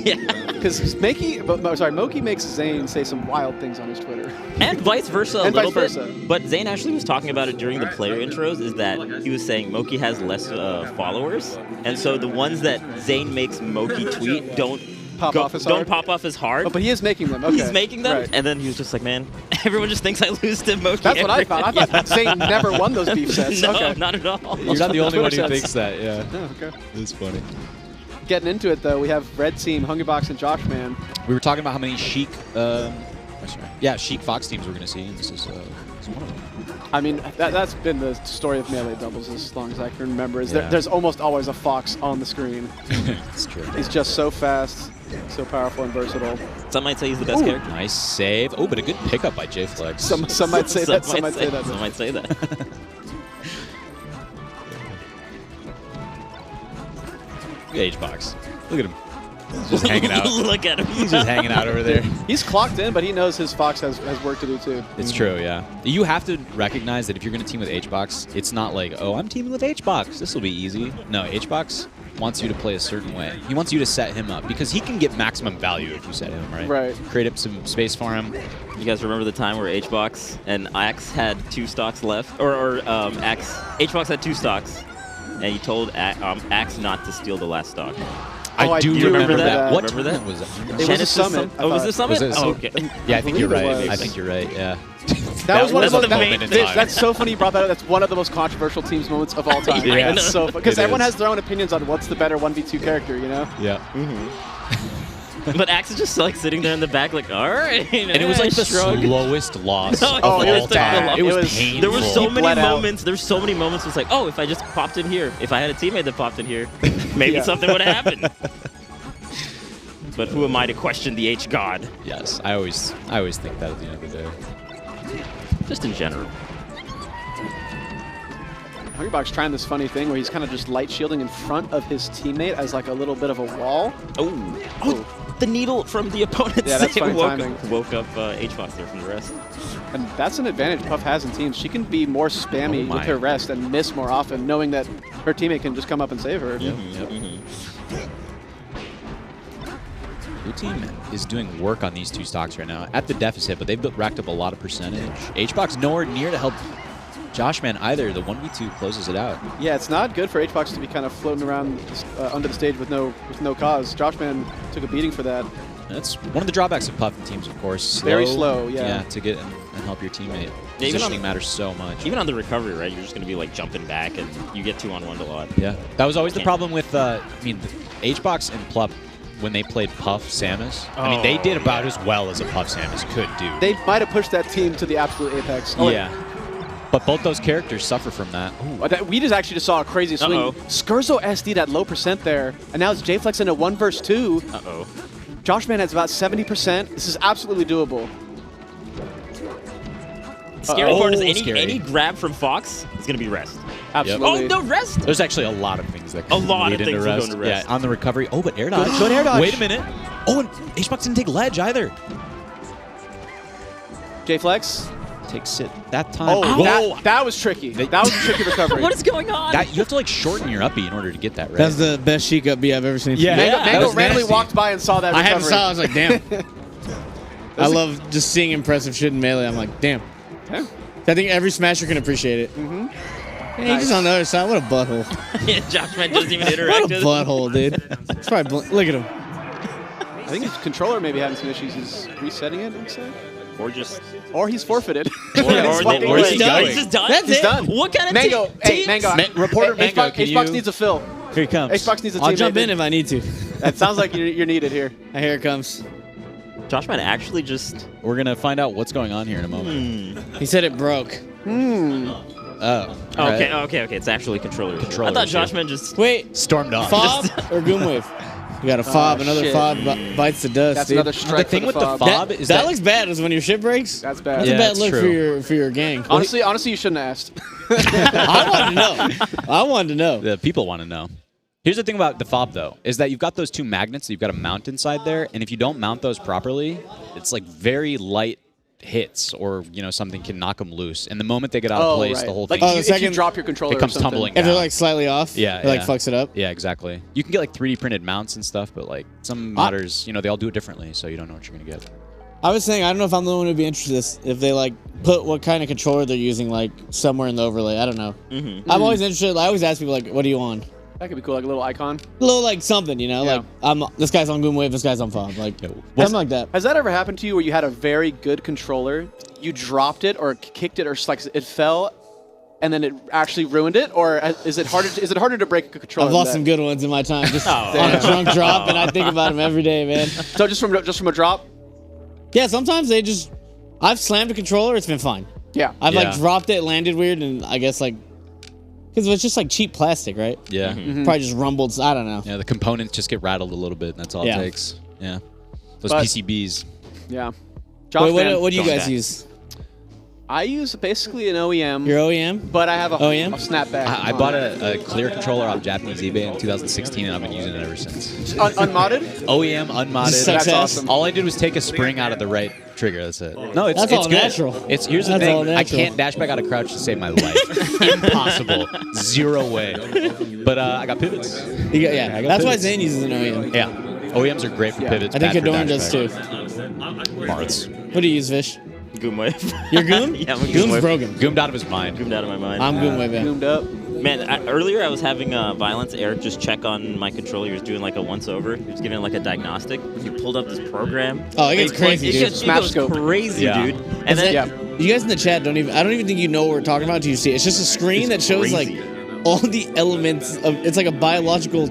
Yeah. Because Moki makes Zane say some wild things on his Twitter. And vice versa And a little vice bit. versa. But Zane actually was talking about it during the player intros, is that he was saying Moki has less followers, and so the ones that Zane makes Moki tweet don't Pop off as hard. Oh, but he is making them. Okay. He's making them, Right. and then he was just like, man, everyone just thinks I lose to Moki. That's what I every thought. I thought Zane never won those beef sets. No, Okay. not at all. You're not the only one who Twitter thinks that, yeah. Oh, okay. It's funny. Getting into it, though, we have Red Team, Hungrybox, and Joshman. We were talking about how many Sheik, Sheik Fox teams we're going to see, and this is one of them. I mean, that's been the story of Melee doubles as long as I can remember. Is Yeah. there's almost always a Fox on the screen. It's true. He's just so fast, so powerful and versatile. Some might say he's the best character. Nice save. Oh, but a good pickup by J-Flex. Some might say that. Some might say that. Some might say that. H-Box. Look at him. He's just hanging out. Look at him. He's just hanging out over there. He's clocked in, but he knows his Fox has work to do too. It's true, yeah. You have to recognize that if you're going to team with H-Box, it's not like, oh, I'm teaming with H-Box. This will be easy. No, H-Box wants you to play a certain way. He wants you to set him up because he can get maximum value if you set him, right? Right. Create up some space for him. You guys remember the time where HBox and Axe had 2 stocks left? Or HBox had 2 stocks, and he told Axe not to steal the last stock. I do remember that. What Remember that? tournament was that? It was a summit. Oh, was it Summit? Was it Oh, Summit? okay. Yeah, I think you're believe it right. was. I think you're right, yeah. That was one of was the the moment in time. That's so funny you brought that up. That's one of the most controversial teams moments of all time. Yeah. That's so because It everyone is. has their own opinions on what's the better 1v2 character, you know? Yeah. But Axe is just like sitting there in the back, like, all right. And it was like the slowest loss of it all was time. the- It it was was- painful. There were so He many bled out. moments. There's so many moments. It's like, oh, if I just popped in here, if I had a teammate that popped in here, maybe Yeah. something would have happened. But who am I to question the H God? Yes, I always think that at the end of the day. Just in general. Hungrybox trying this funny thing where he's kind of just light shielding in front of his teammate as like a little bit of a wall. Oh, the needle from the opponent's Yeah, that's funny woke timing. woke up H-Fox there from the rest. And that's an advantage Puff has in teams. She can be more spammy Oh my. with her rest and miss more often, knowing that her teammate can just come up and save her. Blue team is doing work on these 2 stocks right now at the deficit, but they've racked up a lot of percentage. H-Box nowhere near to help Joshman either. The 1v2 closes it out. Yeah, it's not good for H-Box to be kind of floating around under the stage with no cause. Joshman took a beating for that. That's one of the drawbacks of Puff and teams, of course. Very slow, yeah. Yeah, to get and help your teammate. Yeah, even Positioning on- matters so much. Even on the recovery, right? You're just going to be like jumping back, and you get 2-on-1 a lot. Yeah, that was always the Can't- problem with, H-Box and Plup when they played Puff Samus. I mean, they Oh, did about as well as a Puff Samus could do. They might have pushed that team to the absolute apex. yeah. But both those characters suffer from that. We just actually just saw a crazy swing. Uh-oh. Skurzo SD'd at low percent there, and now it's J-Flex in a 1 vs 2. Uh-oh. Joshman has about 70%. This is absolutely doable. Scary part is scary. any grab from Fox is going to be rest. Absolutely. Oh, no, rest! There's actually a lot of things that A can lot lead of into things that go rest. into rest. Yeah, on the recovery. Oh, but air dodge. Good air dodge. Wait a minute. Oh, and H-Box didn't take ledge either. J-Flex. Takes it that time. Oh, Whoa! that was tricky. That was a tricky recovery. What is going on? You have to like shorten your uppy in order to get that right. That's the best Sheik up B I've ever seen. Yeah. Mango, that Mango was randomly nasty. walked by and saw that I recovery. hadn't saw. I was like, damn. I love just seeing impressive shit in Melee. I'm like, damn. Yeah. I think every Smasher can appreciate it. Mm-hmm. Hey, he's just on the other side. What a butthole. Yeah, Josh Man doesn't even interact What a with it. butthole, dude. It's probably look at him. I think his controller maybe having some issues. He's resetting it, I'd say. Or He's forfeited. Or Where's he going? He's just done. That's He's it. done. What kind of Mango, hey, teams? Mango. Reporter Mango, Xbox, can Xbox you- needs a fill. Here he comes. Xbox needs a I'll teammate. jump in if I need to. That sounds like you're needed here. Here it comes. Josh Man actually just. We're gonna find out what's going on here in a moment. He said it broke. Oh. Okay, right. okay. It's actually controller. Controller I thought issue. Josh Man just. Wait, Stormed off. fob or Goomwave? You got a fob. Another shit. fob bites the dust. That's dude. another strike. The thing for with the fob. fob is that looks bad. Is when your shit breaks. That's bad. That's Yeah, a bad that's look true. for your gang. Honestly, you shouldn't have asked. I wanted to know. I wanted to know. The people want to know. Here's the thing about the fob, though, is that you've got those two magnets that you've got to mount inside there, and if you don't mount those properly, it's like very light hits, or something can knock them loose. And the moment they get out of place, right. the whole Like thing Oh, the if you second- drop your controller, it comes or something. tumbling If down. they're like slightly off, Yeah, it like yeah. fucks it up. Yeah, exactly. You can get like 3D printed mounts and stuff, but like some modders, they all do it differently, so you don't know what you're gonna get. I was saying, I don't know if I'm the one who'd be interested in this, if they like put what kind of controller they're using like somewhere in the overlay. I don't know. I'm always interested. I always ask people like, what are you on? That could be cool, like a little icon. A little like something, Yeah. like this guy's on Goomwave, this guy's on Fob, like something like that. Has that ever happened to you where you had a very good controller, you dropped it or kicked it, or just like it fell, and then it actually ruined it? Or is it harder to break a controller? I've lost than some good ones in my time, just on a damn. drunk drop, and I think about them every day, man. that? So just from a drop? Yeah, sometimes I've slammed a controller, it's been fine. Yeah. I've Yeah. like dropped it, landed weird, and I guess like, because it's just like cheap plastic, right? Yeah. Probably just rumbled. I don't know. Yeah, the components just get rattled a little bit, and that's all Yeah. it takes. Yeah. Those But- PCBs. Yeah. Wait, Josh, what do you Don't guys die. use? I use basically an OEM, Your OEM? but I have a OEM? snapback. I bought a clear controller off Japanese eBay in 2016, and I've been using it ever since. Unmodded? OEM, unmodded. Sucks That's ass. awesome. All I did was take a spring out of the right trigger. That's it. No, it's That's it's all good. natural. Here's the That's all thing. I natural. can't dash back out of crouch to save my life. Impossible. Zero way. But I got pivots. Yeah, I got that's why pivots. Zane uses an OEM. Yeah. OEMs are great for pivots. I think bad for Adorn dash does back. too. Marths. What do you use, Vish? Goomwave. Your Goom? Yeah, I'm a Goom's Goomwave. broken. Goomed out of his mind. Goomed out of my mind. I'm Goomwave, yeah. Zoomed up. Man, earlier I was having Violence Eric just check on my controller. He was doing like a once-over. He was giving like a diagnostic. He pulled up this program. Oh, it gets crazy, It dude. gets Smash goes scope. crazy, Yeah. dude. And then Yeah. You guys in the chat I don't even think you know what we're talking about until you see it. It's just a screen that shows crazy. like all the elements of, it's like a biological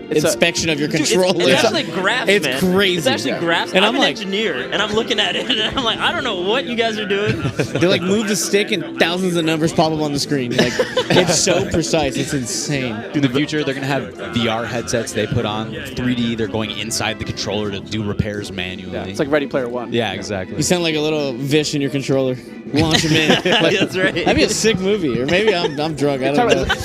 inspection of your Dude, controller. it's actually graphs, It's man. crazy. It's actually Yeah. graphs. And I'm I'm an like- engineer, and I'm looking at it, and I'm like, I don't know what you guys are doing. They like move the stick and thousands of numbers pop up on the screen. Like it's so precise. It's insane. In the future, they're going to have VR headsets they put on. 3D, they're going inside the controller to do repairs manually. Yeah, it's like Ready Player One. Yeah, exactly. You sound like a little Vish in your controller. Launch him in. Like, That's right. that'd be a sick movie. Or maybe I'm drunk. I don't know. Not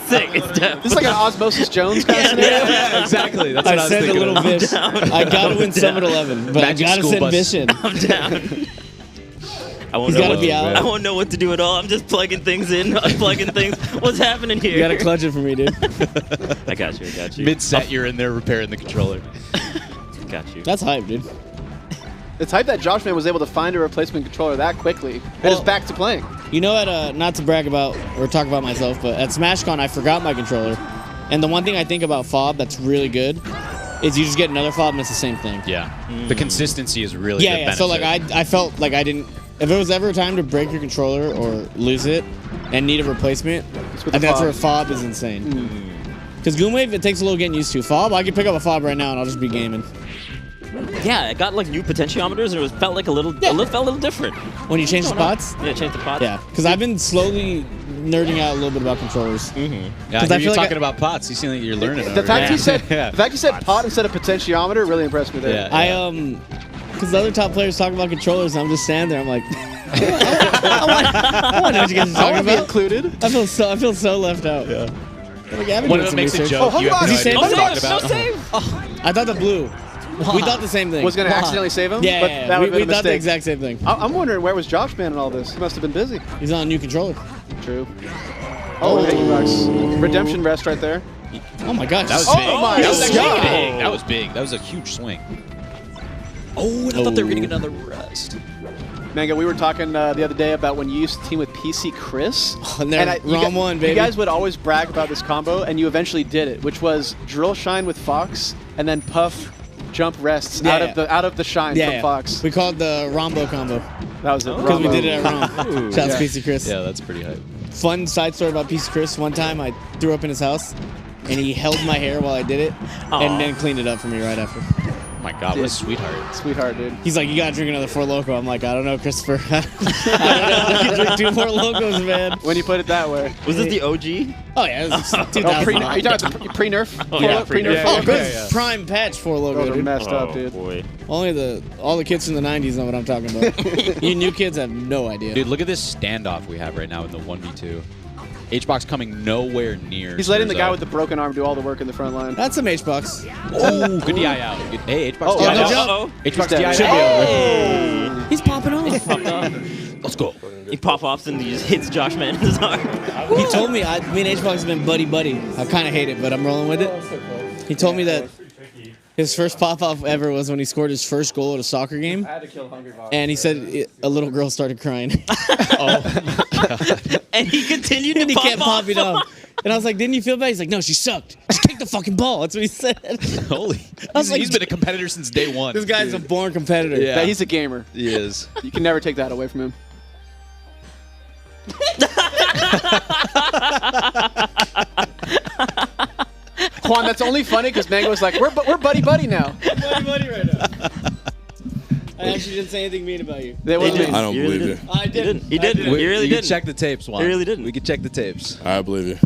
sick. It's definitely. This is like an Osmosis Jones kind of scenario. Yeah, exactly. That's what I I was said a thinking little of. Vish. I gotta win Summit 11, but Magic I gotta School send Bus. Vish in. I'm down. I won't He's know gotta what- be out. I won't know what to do at all. I'm just plugging things in, unplugging things. What's happening here? You gotta clutch it for me, dude. I got you. I got you. Mid-set, you're in there repairing the controller. Got you. That's hype, dude. It's hype that Josh Man was able to find a replacement controller that quickly and is back to playing. You know, not to brag about or talk about myself, but at SmashCon I forgot my controller, and the one thing I think about Fob that's really good is you just get another Fob and it's the same thing. Yeah. The consistency is really the Yeah. So like I felt like I didn't. If it was ever a time to break your controller or lose it and need a replacement, with and the that's fob. where a Fob is insane. Because Goomwave, it takes a little getting used to. Fob, I could pick up a Fob right now and I'll just be gaming. Yeah, it got like new potentiometers, and it felt like a little different. When you change the spots? Yeah, change the pots. Yeah. Because I've been slowly nerding out a little bit about controllers. Yeah, I I feel you're like talking about pots. You seem like you're learning The over fact here. he said pot instead of potentiometer really impressed me there. Yeah. Because the other top players talk about controllers, and I'm just standing there. I'm like, I want to know what you guys are I talking want to be about. included. I feel so left out. Yeah. Like, One of them makes a joke. Oh, hold you have on. no He idea said- what hold he's on, talking about. I thought the blue. We thought the same thing. Was going to accidentally save him? Yeah, but yeah, that we, would have we been a thought the mistake. exact same thing. I'm wondering, where was Josh Man in all this? He must have been busy. He's on a new controller. True. Oh, thank you, Bucks. Redemption rest right there. Oh my God. That was Oh big. my That was actually God. big. That was big. That was a huge swing. Oh, and I thought they were getting another rest. Mango, we were talking the other day about when you used to team with PC Chris. And they're wrong one, baby. You guys would always brag about this combo, and you eventually did it, which was drill shine with Fox, and then puff jump rests Yeah, out of the shine from Fox. We called it the Rombo combo That was it. because we did it at Rom. Shouts Yeah. PC Chris. Yeah, that's pretty hype. Fun side story about PC Chris. One time I threw up in his house, and he held my hair while I did it, and then cleaned it up for me right after. Oh my God, what a sweetheart. Sweetheart, dude. He's like, you gotta drink another 4 Loko. I'm like, I don't know, Christopher. I don't know. You can drink 2 more Locos, man. When you put it that way. Was this the OG? Oh yeah, this is Oh, 2000. are you talking about the pre-nerf? Oh, yeah, pre-nerf. Oh, good prime patch 4 Those Loko, are dude. messed up, Oh, dude. boy. Only all the kids from the 90s know what I'm talking about. You new kids have no idea. Dude, look at this standoff we have right now in the 1v2. HBox coming nowhere near. He's letting the guy Sturzo. with the broken arm do all the work in the front line. That's some H-Box. Oh, good DI out. Good, hey, HBox Oh, DI no out. jump. HBox dead. DI Should be out. Hey! He's popping off. Let's go. He pop-offs and he just hits Josh Man in his arm. He told me, me and H-Box have been buddy-buddy. I kind of hate it, but I'm rolling with it. He told me that his first pop-off ever was when he scored his first goal at a soccer game. I had to kill Hungry Bob. And he said a little girl started crying. And he continued And to he kept pop popping off. off. And I was like, didn't you feel bad? He's like, no, she sucked. Just kick the fucking ball. That's what he said. Holy. was like, He's been a competitor since day one. This guy's a born competitor. Yeah. He's a gamer. He is. You can never take that away from him. Juan, that's only funny because Mango's like, we're buddy now. Buddy right now. I actually didn't say anything mean about you. That was didn't. me. I don't He really believe you. didn't. I He didn't. didn't. He didn't. He really You didn't. check the tapes, Juan. He really didn't. We can check the tapes. I believe you.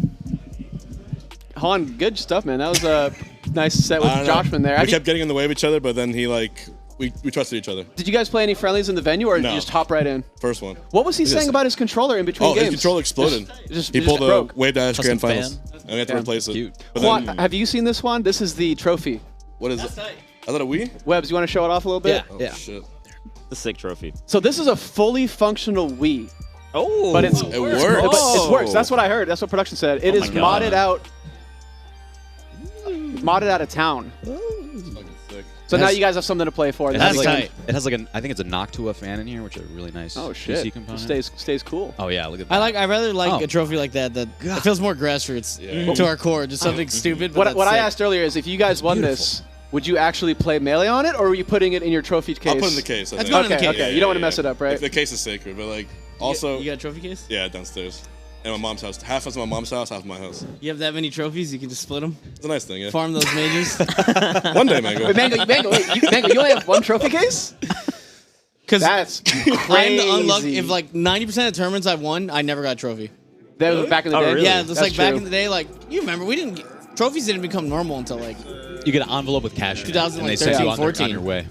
Juan, good stuff, man. That was a nice set with I don't know. Joshman there. We kept getting in the way of each other, but then we trusted each other. Did you guys play any friendlies in the venue, or did No. you just hop right in? First one. What was he Just- saying about his controller in between Oh, games? his controller exploded. He He pulled a broke. wave dash Custom grand finals, fan? and we had to Yeah. replace it. Cute. But Juan, then, have you seen this one? This is the trophy. what is it? I thought a Wii? Webbs, you want to show it off a little bit? Oh, shit. The sick trophy. So this is a fully functional Wii, Oh. but it's It works. But Oh. it works. That's what I heard. That's what production said. It Oh is my God. modded out. Modded out of town. It's fucking sick. So now you guys have something to play for. It This has, is like like a, it has like an, I think it's a Noctua fan in here, which is a really nice oh shit, PC component. stays cool. Oh yeah, look at that. I rather like Oh. a trophy like that it feels more grassroots Yeah. to our core. Just something stupid. But What I sick. asked earlier is if you guys won this, would you actually play Melee on it, or were you putting it in your trophy case? I'll put it in the case. I That's think. going in the Okay, case. okay. You don't want to mess it up, right? The case is sacred, but like also, You got a trophy case? yeah, downstairs. And my mom's house. Half is my mom's house, half my house. You have that many trophies, you can just split them, It's a nice thing, yeah. farm those majors. One day, Mango. Wait, Mango, you only have one trophy case? Because That's I'm crazy. the unlucky. If like 90% of tournaments I've won, I never got a trophy. That was back in the Oh, day. really? Yeah, it's That's like back true. in the day. Like you remember, trophies didn't become normal until like you get an envelope with cash in it, and they 2013, send you on 14. your way.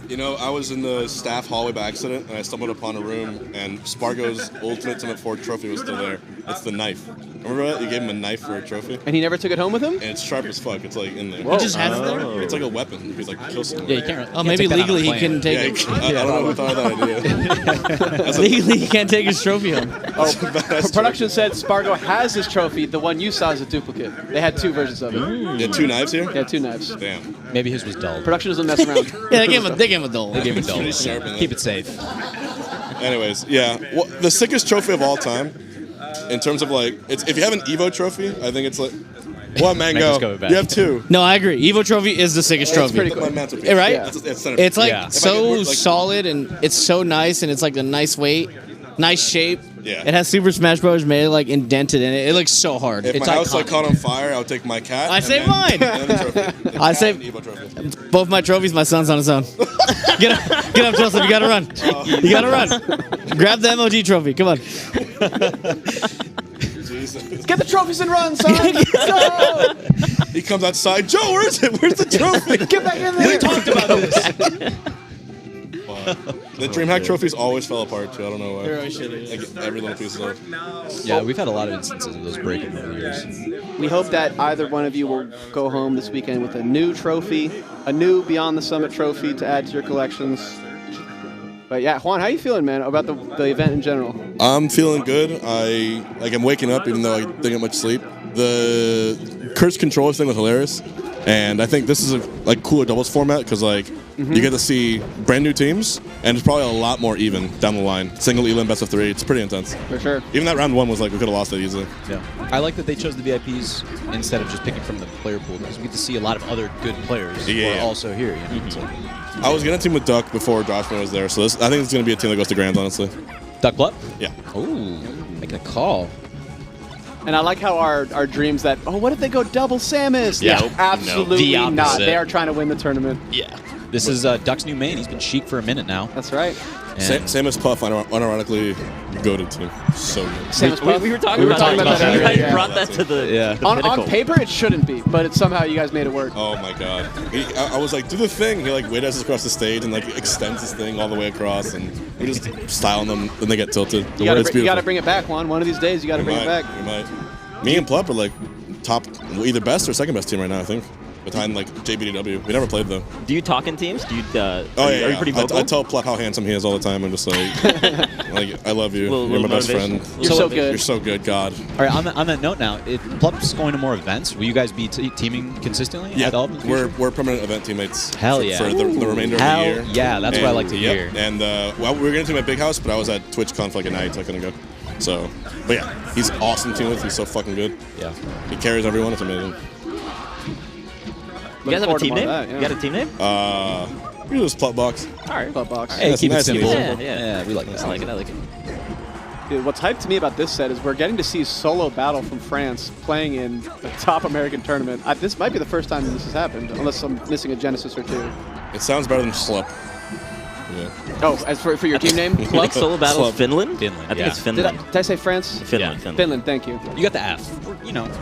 You know, I was in the staff hallway by accident, and I stumbled upon a room, and Spargo's Ultimate Summit 4 trophy was still there. It's the knife. Remember that? You gave him a knife for a trophy? And he never took it home with him? And it's sharp as fuck. It's like in there. He just has it there. It's like a weapon. He's like, kill someone. Yeah, you can't. Oh, maybe legally he couldn't take Yeah, it. I don't know who thought of that idea. That's a Legally, he can't take his trophy home. badass Production said Spargo has his trophy. The one you saw is a duplicate. They had two versions of it. trophy. You had two knives here? They had two knives. Damn. Maybe his was dull. Production doesn't mess around. Yeah, they gave him a dole. They gave it dull. Pretty sharp in Keep there. it safe. Anyways, yeah. Well, the sickest trophy of all time, in terms of like, if you have an Evo trophy, I think it's like, what, Mango's Mango? coming back. You have two. No, I agree. Evo Trophy is the sickest That's trophy. pretty Put cool. my mantelpiece. Yeah, right? Yeah. That's center. It's like Yeah. so If I could, solid and it's so nice and it's like a nice weight, nice shape. Yeah. It has Super Smash Bros. Melee like indented in it. It looks so hard. If It's my house like iconic. caught on fire, I would take my cat. I and saved then- mine. and then the trophy. The I cat saved- and Evo trophy. Both my trophies, my son's on his own. Get up, Joseph. You gotta run. You gotta run. Grab the MOG trophy. Come on. Jesus. Get the trophies and run, son! Go! He comes outside. Joe, where is it? Where's the trophy? Get back in there! We talked about this. The DreamHack trophies always fell apart too. I don't know why. Like every little piece of it. Yeah, we've had a lot of instances of those breaking over the years. we hope that either one of you will go home this weekend with a new trophy, a new Beyond the Summit trophy to add to your collections. But yeah, Juan, how you feeling, man, about the event in general? I'm feeling good. I'm waking up even though I didn't get much sleep. The curse controller thing was hilarious, and I think this is a cooler doubles format because you get to see brand new teams, and it's probably a lot more even down the line. Single elim best of 3. It's pretty intense. For sure. Even that round 1 was we could have lost it easily. Yeah. I like that they chose the VIPs instead of just picking from the player pool because we get to see a lot of other good players who are also here. You know? So. I was going to team with Duck before Joshua was there, so I think it's going to be a team that goes to Grands, honestly. Duck Plup? Yeah. Ooh, making a call. And I like how our dreams that, what if they go double Samus? Yeah. Absolutely The not. opposite. They are trying to win the tournament. Yeah. This is Duck's new main. He's been Sheik for a minute now. That's right. Samus Puff, unironically, goated team. So good. Samus Puff? We were talking about that. You guys brought that to the on paper, it shouldn't be, but somehow you guys made it work. Oh my god. I was like, do the thing. He wait us across the stage and extends his thing all the way across, and we're just styling them, then they get tilted. You got to bring it back, Juan. One of these days, you got to bring it back. We might. Me and Plup are top, either best or second best team right now, I think. Behind JBDW. We never played though. Do you talk in teams? Do you? Are you pretty vocal? I tell Plup how handsome he is all the time. I'm just I love you. You're my best friend. You're so good. You're so good, God. All right, on that note now, if Plup's going to more events, will you guys be teaming consistently? Yeah, at all in the future? we're permanent event teammates. Hell yeah. For the remainder of the year. Yeah, that's what I like to hear. And we were going to team at Big House, but I was at TwitchCon for a night, so I couldn't go. So, but yeah, he's awesome to team with. He's so fucking good. Yeah. He carries everyone. It's amazing. You guys have a team name? You got a team name? We just Plup Box. All right. Plup Box. Hey, keep it simple. Yeah, we like that. I like it. Dude, what's hyped to me about this set is we're getting to see Solo Battle from France playing in the top American tournament. This might be the first time this has happened, unless I'm missing a Genesis or two. It sounds better than Schlup. Yeah. Oh, as for your team name? I think Solo Battle is Finland? Finland, I think it's Finland. Did I say France? Finland. Finland, thank you. You got the F.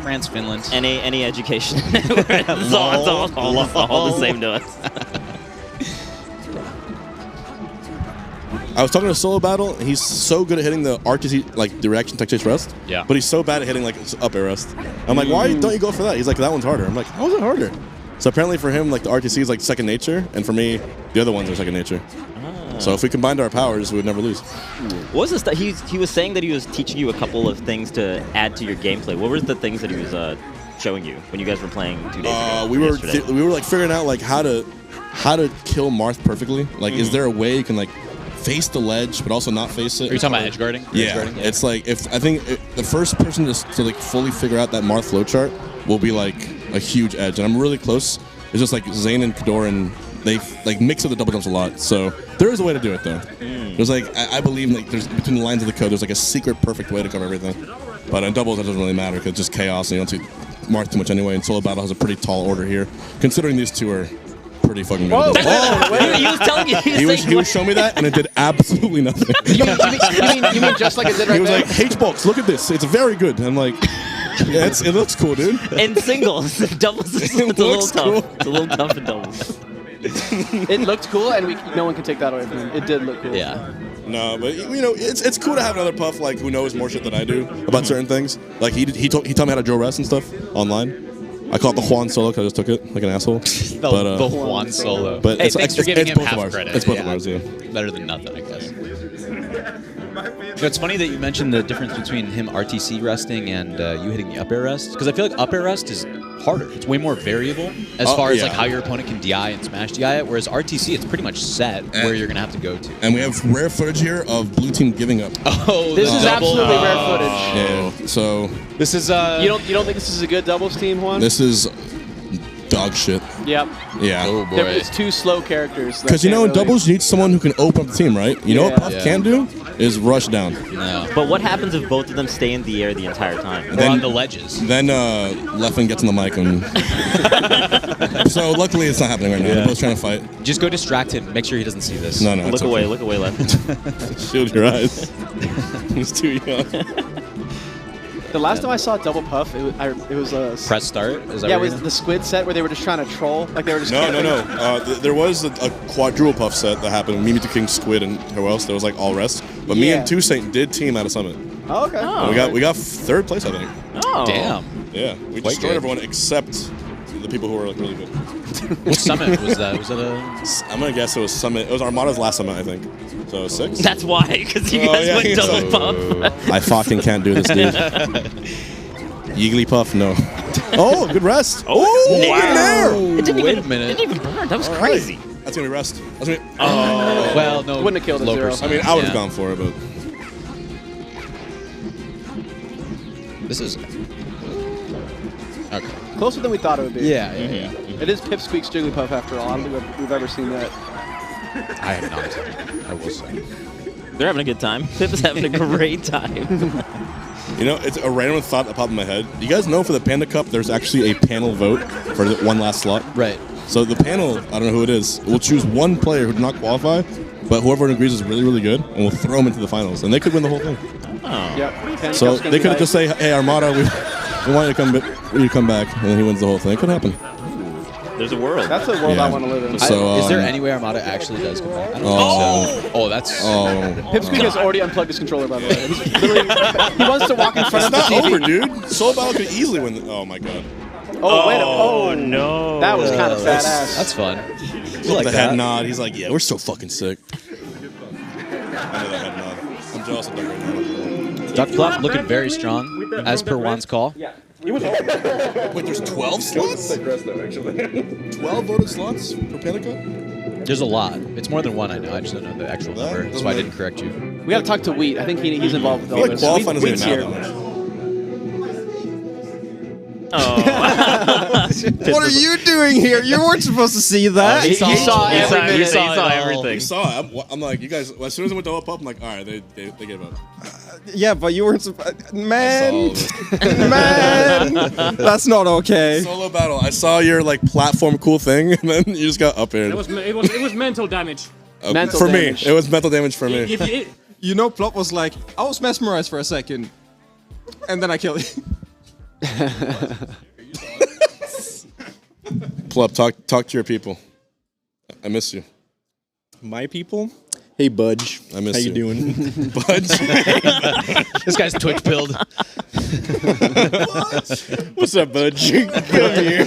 France, Finland. Any education. It's all the same to us. I was talking to Solo Battle, and he's so good at hitting the RTC, the reaction tech chase rest. Yeah. But he's so bad at hitting, up air rest. I'm like, why don't you go for that? He's like, that one's harder. I'm like, how is it harder? So apparently for him, the RTC is second nature, and for me, the other ones are second nature. So if we combined our powers, we would never lose. What was this? He was saying that he was teaching you a couple of things to add to your gameplay. What were the things that he was showing you when you guys were playing 2 days ago? We were figuring out how to kill Marth perfectly. Is there a way you can face the ledge but also not face it? Are you talking about edge guarding? Yeah. Edge guarding? It's the first person to fully figure out that Marth flowchart will be a huge edge, and I'm really close. It's just Zane and Kador, and they mix up the double jumps a lot. So there is a way to do it though. There's I believe there's between the lines of the code there's a secret perfect way to cover everything. But in doubles that doesn't really matter because it's just chaos and you don't see Marth too much anyway. And Solo Battle has a pretty tall order here, considering these two are pretty fucking good. Whoa, he was telling you. He was showing me that, and it did absolutely nothing. you mean just like it did right He was there? like, H-Box, look at this. It's very good. And I'm like, yeah, it looks cool, dude. In singles, doubles is a little tough. It's a little tough in doubles. It looked cool, and no one can take that away from him. It did look cool. Yeah. No, but it's cool to have another Puff who knows more shit than I do about certain things. He taught me how to drill rest and stuff online. I call it the Juan Solo because I just took it like an asshole. The Juan Solo. But hey, thanks for giving him both half of ours. credit. It's both of ours, yeah. Better than nothing, I guess. It's funny that you mentioned the difference between him RTC resting and you hitting the up air rest, because I feel like up air rest is harder. It's way more variable as far as how your opponent can DI and smash DI it, whereas RTC it's pretty much set where you're gonna have to go to. And we have rare footage here of blue team giving up. Oh, this is absolutely rare footage. Yeah. So this is you don't think this is a good doubles team, Juan? This is dog shit. Yep. Yeah. Oh boy. It's two slow characters. Because in doubles you need someone who can open up the team, right? You know what Puff can do is rush down. No. But what happens if both of them stay in the air the entire time? Or on the ledges. Then Leffen gets on the mic and. So luckily it's not happening right now. They're both trying to fight. Just go distract him. Make sure he doesn't see this. No. Look away, Leffen. Shield your eyes. He's too young. The last time I saw Double Puff, it was a press start. Is that it was the Squid set where they were just trying to troll, they were just. No. There was a quadruple Puff set that happened. Mimi to King, Squid, and who else? There was all rest. But me and Two Saint did team out of Summit. Oh, okay. We got third place, I think. Oh, damn. Yeah, we Quite destroyed good. everyone except the people who were like really good. What summit was that? Was that a... I'm gonna guess it was Summit. It was Armada's last Summit, I think. So 6? That's why, because you Oh, guys yeah, went yeah. double pump. I fucking can't do this, dude. Yigglypuff, no. Oh, good rest. Oh, wow. It didn't Wait even, a minute. It didn't even burn. That was All crazy. right. That's gonna be rest. That's gonna be, Well, no. Wouldn't have killed a low 0. percent. I mean, I would have Yeah. gone for it, but This is... Okay. Closer than we thought it would be. Yeah. It is Pipsqueak Jigglypuff after all. I don't think we've ever seen that. I have not. I will say. They're having a good time. Pip is having a great time. you know, it's a random thought that popped in my head. You guys know for the Panda Cup, there's actually a panel vote for the one last slot. Right. So the panel, I don't know who it is, will choose one player who did not qualify, but whoever agrees is really, really good, and we'll throw them into the finals, and they could win the whole thing. Yep. So they could just say, "Hey, Armada, we want you to come back," and then he wins the whole thing. It could happen. There's a world. That's a world Yeah. I want to live in. So, Is there any way Armada actually does come back? I don't think so. Oh, that's... Pipsqueak has already unplugged his controller, by the way. He's literally, he wants to walk in front It's of the not TV. over, dude. Soul Battle could easily win. Oh my god. Oh, wait a Oh, no. That was kind of badass. That's fun. Look like the that. head nod. He's like, "Yeah, we're so fucking sick." I know the head nod. I'm jealous of Duck right now. Duck Plup looking very strong, as per Juan's call. Wait, there's 12 slots? 12 voted slots for Panda Cup? There's a lot. It's more than one, I know. I just don't know the actual number. That's why I didn't correct you. We got to talk to Wheat. I think he's involved with I all feel like this. qualifying doesn't Wheat's even here. matter that much. What are you doing here? You weren't supposed to see that. He saw every minute. He saw everything. You saw it. I'm like, you guys, as soon as I went to up, I'm like, all right, they gave up. Yeah, but you weren't supposed. Man, I saw man, that's not okay. Solo battle. I saw your like platform cool thing, and then you just got up there. It was mental damage. Mental for damage. me, it was mental damage for me. You know, Plop was like, I was mesmerized for a second, and then I killed you. Plup, talk to your people. I miss you. My people? Hey, Budge. I miss How you you. doing? Budge. This guy's Twitch pilled. What's up, Budge? Come here.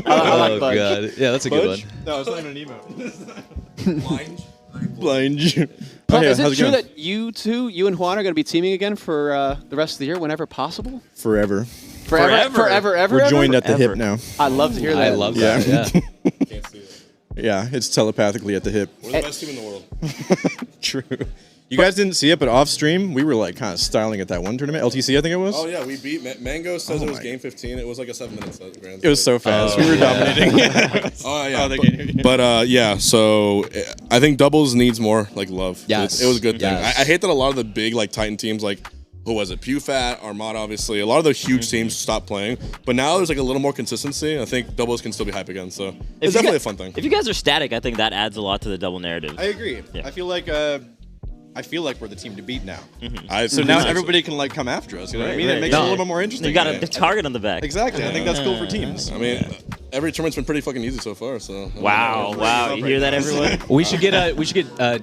I like Budge. God. Yeah, that's a good one. No, it's not even an emote. Blind. Plop, is how's it true going? that you and Juan are going to be teaming again for the rest of the year whenever possible? Forever. Forever, ever? We're joined at the Ever. hip now. I love to hear that. I love that. Yeah. Yeah, it's telepathically at the hip. We're the best team in the world. True. You guys didn't see it, but off stream, we were like kind of styling at that one tournament. LTC, I think it was. Oh yeah, we beat Mango. Says Oh it was my. game 15. It was like a 7-minute set. Grand It was so fast. We were dominating. Oh yeah, they can't hear you. but yeah. So I think doubles needs more like love. Yes. It was a good thing. Yes. I hate that a lot of the big like Titan teams like. Who was it? PewFat, Armada, obviously. A lot of the huge teams stopped playing, but now there's like a little more consistency. I think doubles can still be hype again, so it's definitely a fun thing. If you guys are static, I think that adds a lot to the double narrative. I agree. Yeah. I feel like we're the team to beat now. So Now everybody can like come after us. You know what I mean? It makes it a little bit more interesting. You got a target on the back. Exactly. I think that's cool for teams. I mean, every tournament's been pretty fucking easy so far. So Wow. You hear that, everyone? We should get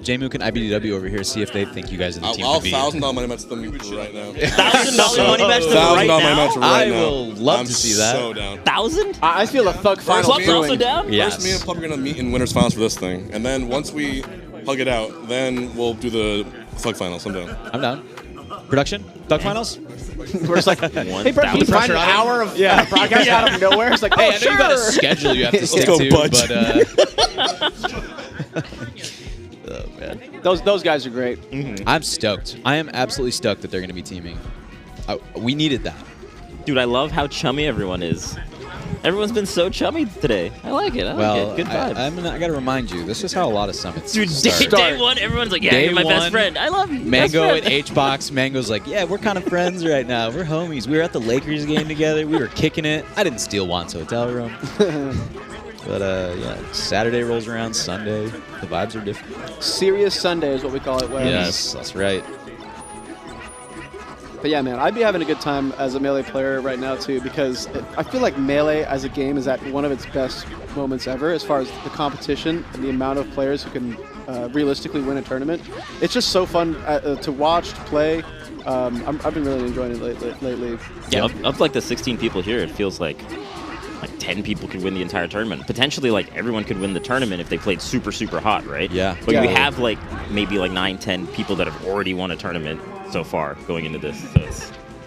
J-Mook and IBDW over here, see if they think you guys are the team I'll to beat. $1,000 money match them right now. $1,000 money match them right $1,000 money now? match right I now. will love I'm to see that. So down. 1,000? I feel a thug final Club's also brewing. down? First, me and Plum are gonna meet in winners finals for this thing, and then once we hug it out, then we'll do the Thug finals. I'm down. I'm down. Production? Duck finals? We're just like, hey, Brett, can you find an hour of broadcast out of nowhere? It's like, Hey, oh, I know sure. you got a schedule you have to stick go, to, Budge. but oh man, Those guys are great. I'm stoked. I am absolutely stoked that they're going to be teaming. We needed that. Dude, I love how chummy everyone is. Everyone's been so chummy today. I like it. I like it. Good vibes. I got to remind you, this is how a lot of summits Dude, start. day one, everyone's like, yeah, Day you're my best one, friend. I love you. Mango best and friend. H-Box. Mango's like, yeah, we're kind of friends right now. We're homies. We were at the Lakers game together. We were kicking it. I didn't steal Juan's hotel room. But, yeah, Saturday rolls around, Sunday. The vibes are different. Serious Sunday is what we call it. Where Yes, that's right. But yeah, man, I'd be having a good time as a Melee player right now, too, because I feel like Melee as a game is at one of its best moments ever as far as the competition and the amount of players who can realistically win a tournament. It's just so fun to watch, to play. I've been really enjoying it lately. Yeah, of like the 16 people here, it feels like 10 people could win the entire tournament. Potentially, like, everyone could win the tournament if they played super, super hot, right? Yeah. But Yeah. we have, like, maybe, like, 9, 10 people that have already won a tournament so far going into this. So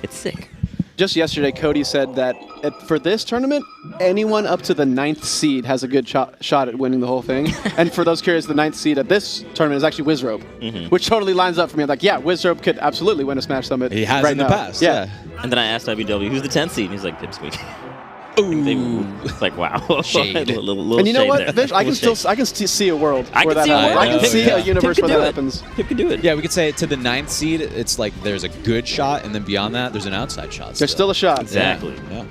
it's sick. Just yesterday, Cody said that for this tournament, anyone up to the 9th seed has a good shot at winning the whole thing. And for those curious, the 9th seed at this tournament is actually Wizrobe, which totally lines up for me. I'm like, yeah, Wizrobe could absolutely win a Smash Summit. He has right in the now. past. Yeah. And then I asked IBW, who's the 10th seed? And he's like, Dipsqueak. Ooh. It's like, wow. Shade. little And you know shade what? there. Vish, I can Little see a world I where can that see a happens. world. I can see Yeah. a universe Pip where could that do it. happens. Pip could do it. Yeah, we could say to the 9th seed, it's like there's a good shot, and then beyond that, there's an outside shot. There's still a shot. Exactly. Yeah.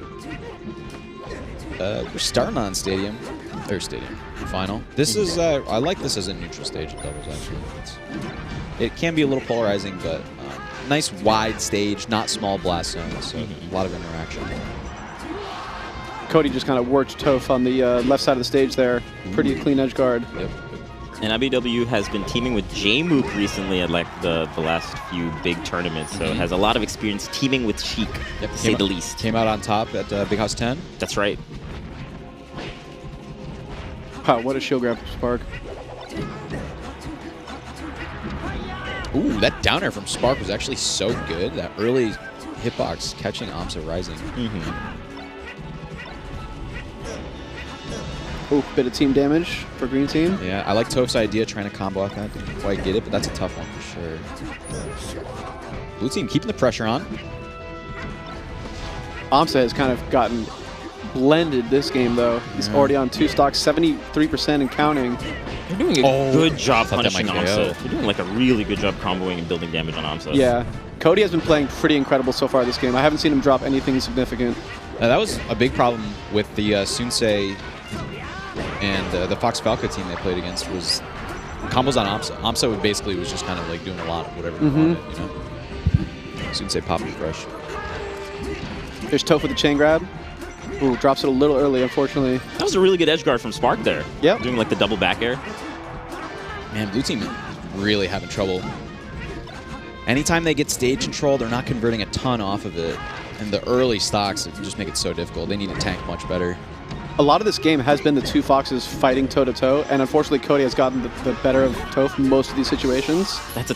We're starting on Stadium Final. This is, I like this as a neutral stage of doubles, actually. It can be a little polarizing, but nice wide stage, not small blast zones, so a lot of interaction. Cody just kind of worked Toph on the left side of the stage there. Pretty clean edge guard. Yep. And IBW has been teaming with J-Mook recently at like the last few big tournaments, so has a lot of experience teaming with Sheik, to say the least. Came out on top at Big House 10. That's right. Wow, what a shield grab from Spark. Ooh, that downer from Spark was actually so good. That early hitbox catching Amsa rising. Ooh, bit of team damage for green team. Yeah, I like Toph's idea trying to combo out that. Didn't quite get it, but that's a tough one for sure. Blue team keeping the pressure on. Amsa has kind of gotten blended this game, though. He's already on 2 stocks, 73% and counting. You're doing a good job thought that punishing might KO. Amsa. You're doing like a really good job comboing and building damage on Amsa. Yeah. Cody has been playing pretty incredible so far this game. I haven't seen him drop anything significant. Now, that was a big problem with the Sunsei and the Fox Falco team they played against was combos on Amsa. Amsa was just kind of like doing a lot of whatever he wanted, you know? Sunsei popping fresh. There's Toph with the chain grab. Ooh, drops it a little early, unfortunately. That was a really good edge guard from Spark there. Yep. Doing like the double back air. Man, blue team really having trouble. Anytime they get stage control, they're not converting a ton off of it. And the early stocks just make it so difficult. They need to tank much better. A lot of this game has been the two Foxes fighting toe-to-toe, and unfortunately Cody has gotten the better of Toph in most of these situations. That's a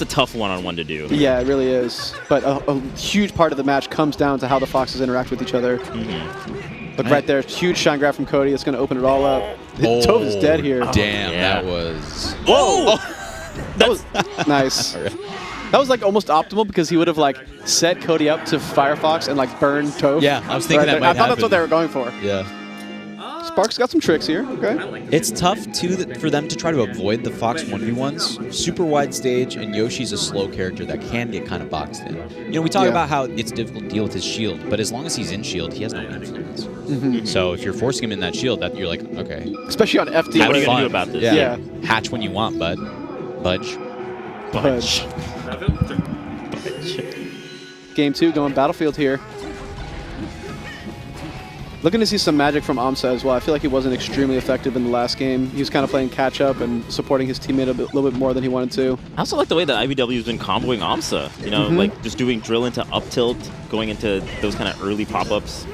tough one-on-one to do. Yeah, it really is. But a huge part of the match comes down to how the Foxes interact with each other. Look right there, huge shine grab from Cody. It's going to open it all up. Toph is dead here. Damn, yeah. that was... Whoa! That was nice. That was like almost optimal because he would have like set Cody up to Firefox and like burn Toph. Yeah, I was thinking that might I thought that's what happen. they were going for. Yeah. Spark's got some tricks here. Okay. It's tough, too, for them to try to avoid the Fox 1v1s. Super wide stage, and Yoshi's a slow character that can get kind of boxed in. You know, we talk about how it's difficult to deal with his shield, but as long as he's in shield, he has no influence. So if you're forcing him in that shield, that you're like, okay. Especially on FD. What are where- you going to do about this? Yeah. Hatch when you want, bud. Budge. Budge. Game 2 going Battlefield here. Looking to see some magic from Amsa as well. I feel like he wasn't extremely effective in the last game. He was kind of playing catch-up and supporting his teammate a little bit more than he wanted to. I also like the way that IBW has been comboing Amsa. You know, like just doing drill into up tilt, going into those kind of early pop-ups.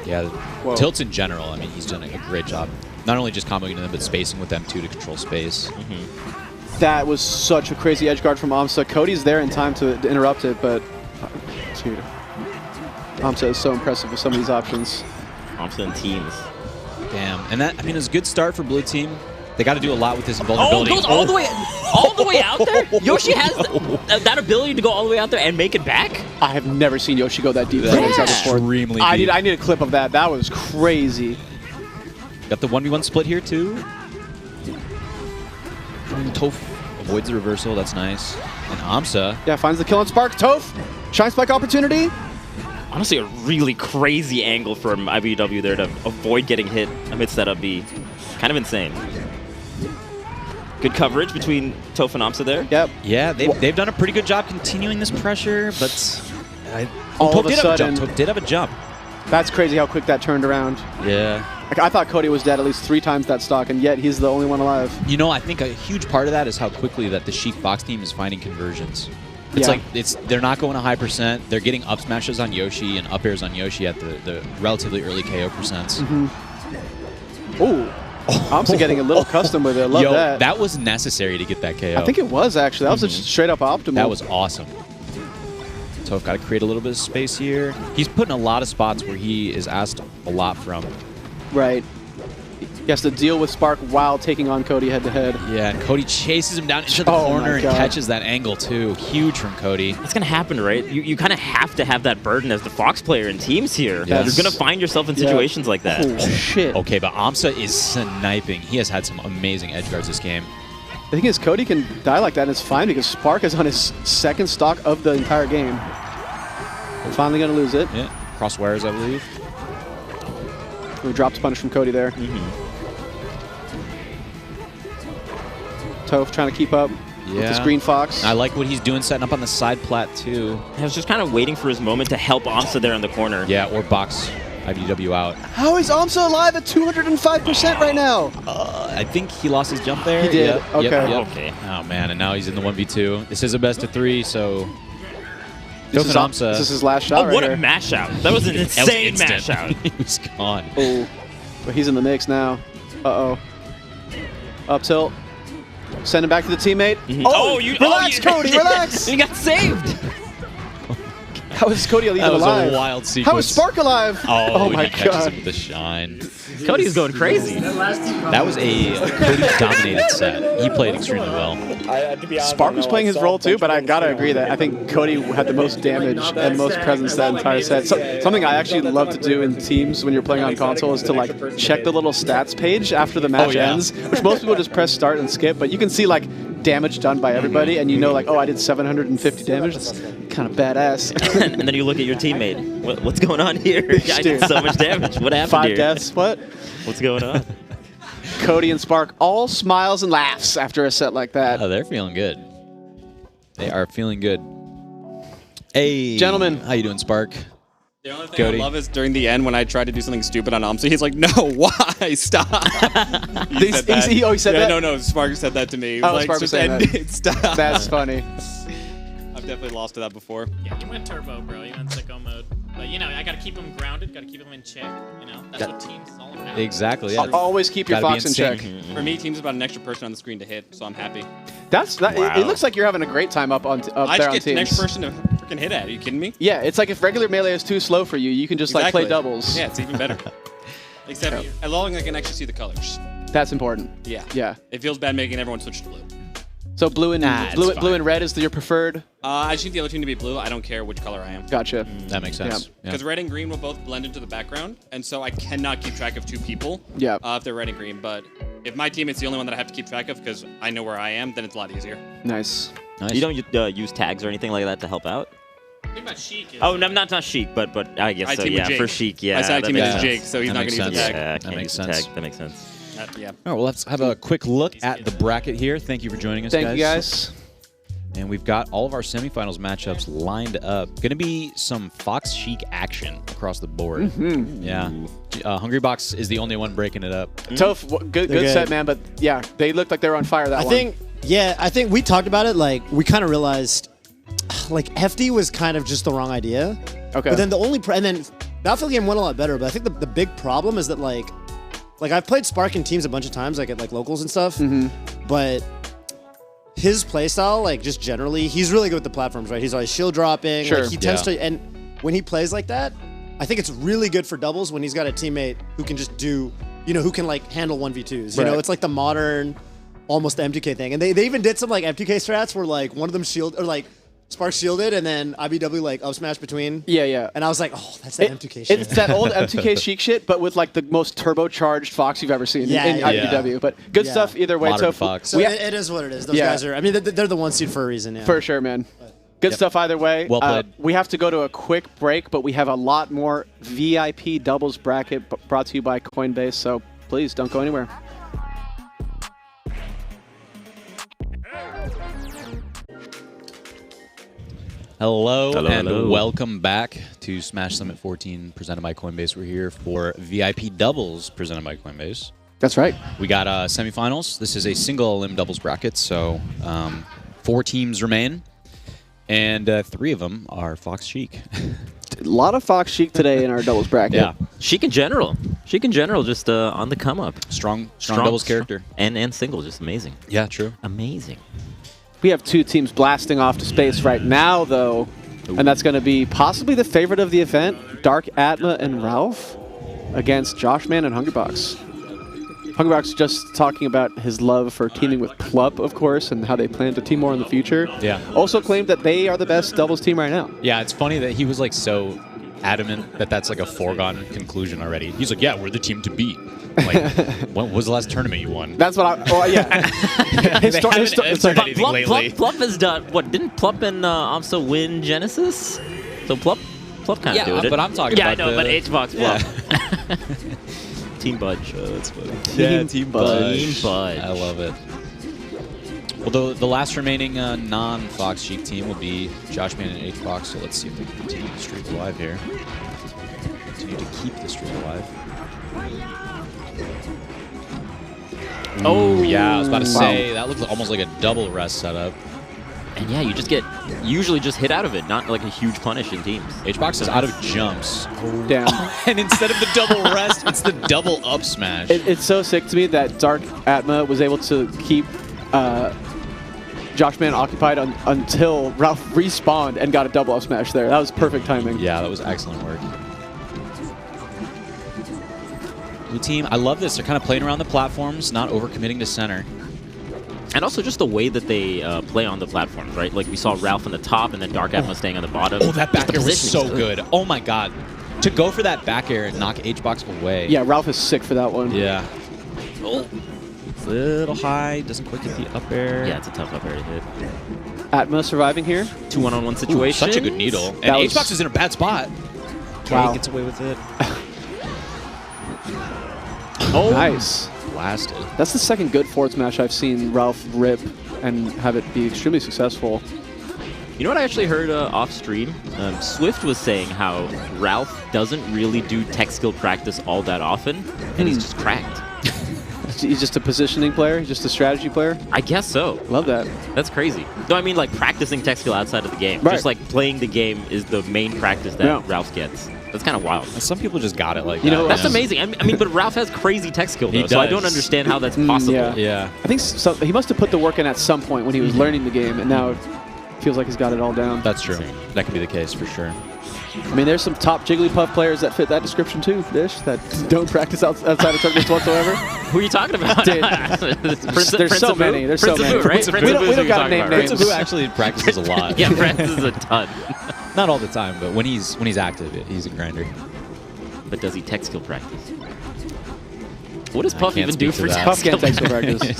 Yeah, Whoa. tilts in general, I mean, he's done a great job. Not only just comboing into them, but spacing with them, too, to control space. That was such a crazy edge guard from Amsa. Cody's there in time to interrupt it, but dude, Amsa is so impressive with some of these options. Amsa and teams. Damn. And that, I mean, it was a good start for blue team. They got to do a lot with this invulnerability. Oh, it goes all the way out there? Yoshi has that ability to go all the way out there and make it back? I have never seen Yoshi go that deep. That like was that before. extremely I deep. need a clip of that. That was crazy. Got the 1v1 split here, too. Toph avoids the reversal. That's nice. And Amsa. Yeah, finds the kill on Spark. Toph, shine spike opportunity. Honestly, a really crazy angle from IBW there to avoid getting hit amidst that up B. Kind of insane. Good coverage between Toph and Amsa there. Yep. Yeah, they've done a pretty good job continuing this pressure, but All of a did have a jump. sudden- Toph did have a jump. That's crazy how quick that turned around. Yeah. Like, I thought Cody was dead at least 3 times that stock, and yet he's the only one alive. You know, I think a huge part of that is how quickly that the Sheik Fox team is finding conversions. It's like they're not going a high percent. They're getting up smashes on Yoshi and up airs on Yoshi at the relatively early KO percents. Oh, AMSA getting a little custom with it. I love Yo, that. that was necessary to get that KO. I think it was actually. That was just straight up optimal. That was awesome. So I've got to create a little bit of space here. He's put in a lot of spots where he is asked a lot from. Right. He has to deal with Spark while taking on Cody head-to-head. Yeah, and Cody chases him down into the corner and catches that angle, too. Huge from Cody. It's going to happen, right? You kind of have to have that burden as the Fox player in teams here. Yes. You're going to find yourself in situations like that. Oh, shit. Okay, but AMSA is sniping. He has had some amazing edge guards this game. The thing is, Cody can die like that, and it's fine because Spark is on his second stock of the entire game. Finally going to lose it. Yeah, crosswires, I believe. We dropped a punish from Cody there. Toph trying to keep up with this Green Fox. I like what he's doing, setting up on the side plat, too. I was just kind of waiting for his moment to help AMSA there in the corner. Yeah, or box IBW out. How is AMSA alive at 205% right now? I think he lost his jump there. He did. Yep, Okay. Yep. Okay. Oh, man, and now he's in the 1v2. This is a best of 3, so... This is AMSA. his last shot right what here. a mash out. That was an insane mash out. He was gone. Oh, but he's in the mix now. Uh-oh. Up tilt. Send him back to the teammate. Oh, relax, Cody, relax. You got saved. How is Cody even That was alive? a wild sequence. How is Spark alive? Oh, my he catches God. him with the shine. Cody's going crazy. That was a Cody-dominated set. He played extremely well. Spark was playing his role too, but I gotta agree that I think Cody had the most damage and most presence that entire set. So, something I actually love to do in teams when you're playing on console is to like check the little stats page after the match ends, which most people just press start and skip, but you can see like damage done by everybody, and you know like, oh, I did 750 damage. That's kind of badass. And then you look at your teammate. What's going on here? I did so much damage. What happened 5 here? deaths. What? What's going on? Cody and Spark all smiles and laughs after a set like that. Oh, they're feeling good. They are feeling good. Hey, gentlemen, how you doing, Spark? The only thing Cody. I love is during the end when I tried to do something stupid on AMSA, he's like, "No, why? Stop." He said that. He said that? No, Spark said that to me. He was Oh, like, Spark was just saying end that. it. Stop. That's funny. I've definitely lost to that before. Yeah, you went turbo, bro. You went sicko mode. But, you know, I got to keep him grounded, got to keep him in check. You know, that's what teams is all about. Exactly. Yeah. Always keep your Gotta be Fox in sync. check. For me, teams about an extra person on the screen to hit, so I'm happy. It looks like you're having a great time up I there just on get the teams. next person to freaking hit at. Are you kidding me? Yeah, it's like if regular melee is too slow for you, you can just like play doubles. Yeah, it's even better. Except as long as I can actually see the colors. That's important. Yeah. Yeah. It feels bad making everyone switch to blue. So blue and blue and red is your preferred. I just need the other team to be blue. I don't care which color I am. Gotcha. That makes sense. Yeah. Because red and green will both blend into the background, and so I cannot keep track of two people. Yeah. If they're red and green, but if my teammate's the only one that I have to keep track of because I know where I am, then it's a lot easier. Nice. You don't use tags or anything like that to help out? Think about Sheik. Oh, no, not Sheik, but I guess I so. team with Yeah, Jake. for Sheik, yeah. I side that team makes with sense. Jake, so he's That not makes going to use the sense. tag. Yeah, I That can't makes use the sense. tag. That makes sense. Yeah. All right, well, let's have a quick look at the bracket here. Thank you for joining us, Thank you guys. And we've got all of our semifinals matchups lined up. Going to be some Fox Sheik action across the board. Yeah. Hungry Box is the only one breaking it up. Toph, good set, man. But yeah, they looked like they were on fire that one. I think we talked about it. Like, we kind of realized, like, FD was kind of just the wrong idea. Okay. But then the only, and then Battlefield game went a lot better. But I think the big problem is that, like I've played Spark in teams a bunch of times, like at like locals and stuff. But his playstyle, like just generally, he's really good with the platforms, right? He's always shield dropping. Sure. Like, he tends to, and when he plays like that, I think it's really good for doubles when he's got a teammate who can just do, who can like handle 1v2s. You know, it's like the modern, almost MTK thing. And they even did some like MTK strats where like one of them Spark shielded and then IBW like up smash between. Yeah. And I was like, oh, that's that MTK shit. It's that old MTK Sheik shit, but with like the most turbocharged Fox you've ever seen in IBW. But good stuff either way. Modern So Fox. So it is what it is. Those guys are, I mean, they're the one seed for a reason. Yeah. For sure, man. Good stuff either way. Well played. We have to go to a quick break, but we have a lot more VIP doubles bracket brought to you by Coinbase, so please don't go anywhere. Hello and welcome back to Smash Summit 14 presented by Coinbase. We're here for VIP doubles presented by Coinbase. That's right. We got semifinals. This is a single elim doubles bracket, so 4 teams remain. And 3 of them are Fox Sheik. A lot of Fox Sheik today in our doubles bracket. Yeah. Sheik in general. Sheik in general, just on the come up. Strong doubles character. And singles, just amazing. Yeah, true. Amazing. We have 2 teams blasting off to space right now, though. Ooh. And that's going to be possibly the favorite of the event, Dark Atma and Ralph, against Joshman and Hungrybox. Hungrybox just talking about his love for teaming with Plup, of course, and how they plan to team more in the future. Yeah. Also claimed that they are the best doubles team right now. Yeah, it's funny that he was like so adamant that that's like a foregone conclusion already. He's like, yeah, we're the team to beat. Like, when was the last tournament you won? That's what I. Oh yeah. Plup has done what? Didn't Plup and AMSA win Genesis? So Plup kind of doing it. But I'm talking about. Yeah, I know, but HBox Plup. Yeah. Team Budge. That's funny. Team Budge. Team Budge. I love it. Well, the last remaining non-Fox Sheik team will be Joshman and HBox, so let's see if they can continue the streak alive here. Continue to keep the streak alive. Oh, yeah, I was about to say, that looks almost like a double rest setup. And yeah, you just get usually just hit out of it, not like a huge punish in teams. HBox is out of jumps. Oh. Damn. And instead of the double rest, it's the double up smash. It's so sick to me that Dark Atma was able to keep Joshman occupied until Ralph respawned and got a double up smash there. That was perfect timing. Yeah, that was excellent work. Blue team, I love this. They're kind of playing around the platforms, not overcommitting to center. And also just the way that they play on the platforms, right? Like we saw Ralph on the top and then Dark Atma staying on the bottom. Oh, that back air was so good. Oh my god. To go for that back air and knock HBox away. Yeah, Ralph is sick for that one. Yeah. Oh. It's a little high. Doesn't quite get the up air. Yeah, it's a tough up air to hit. Atma surviving here. 2 1-on-1 situation. Ooh, such a good needle. And HBox is in a bad spot. Wow. He gets away with it. Oh, nice. Blasted. That's the second good forward smash I've seen Ralph rip and have it be extremely successful. You know what I actually heard off stream? Swift was saying how Ralph doesn't really do tech skill practice all that often, and he's just cracked. He's just a positioning player? He's just a strategy player? I guess so. Love that. That's crazy. No, I mean like practicing tech skill outside of the game. Right. Just like playing the game is the main practice that Ralph gets. That's kind of wild. Some people just got it like you know, that's amazing. I mean, but Ralph has crazy tech skill though, so I don't understand how that's possible. Yeah. I think he must have put the work in at some point when he was learning the game, and now it feels like he's got it all down. That's true. That could be the case for sure. I mean, there's some top Jigglypuff players that fit that description too, Dish, that don't practice outside of tournaments whatsoever. Who are you talking about? There's so many. There's so many. Right? We don't got to name names. Prince of Boo actually practices a lot. Yeah, practices a ton. Not all the time, but when he's active, he's a grinder. But does he tech skill practice? What does Puff even do for Puff can't tech skill practice.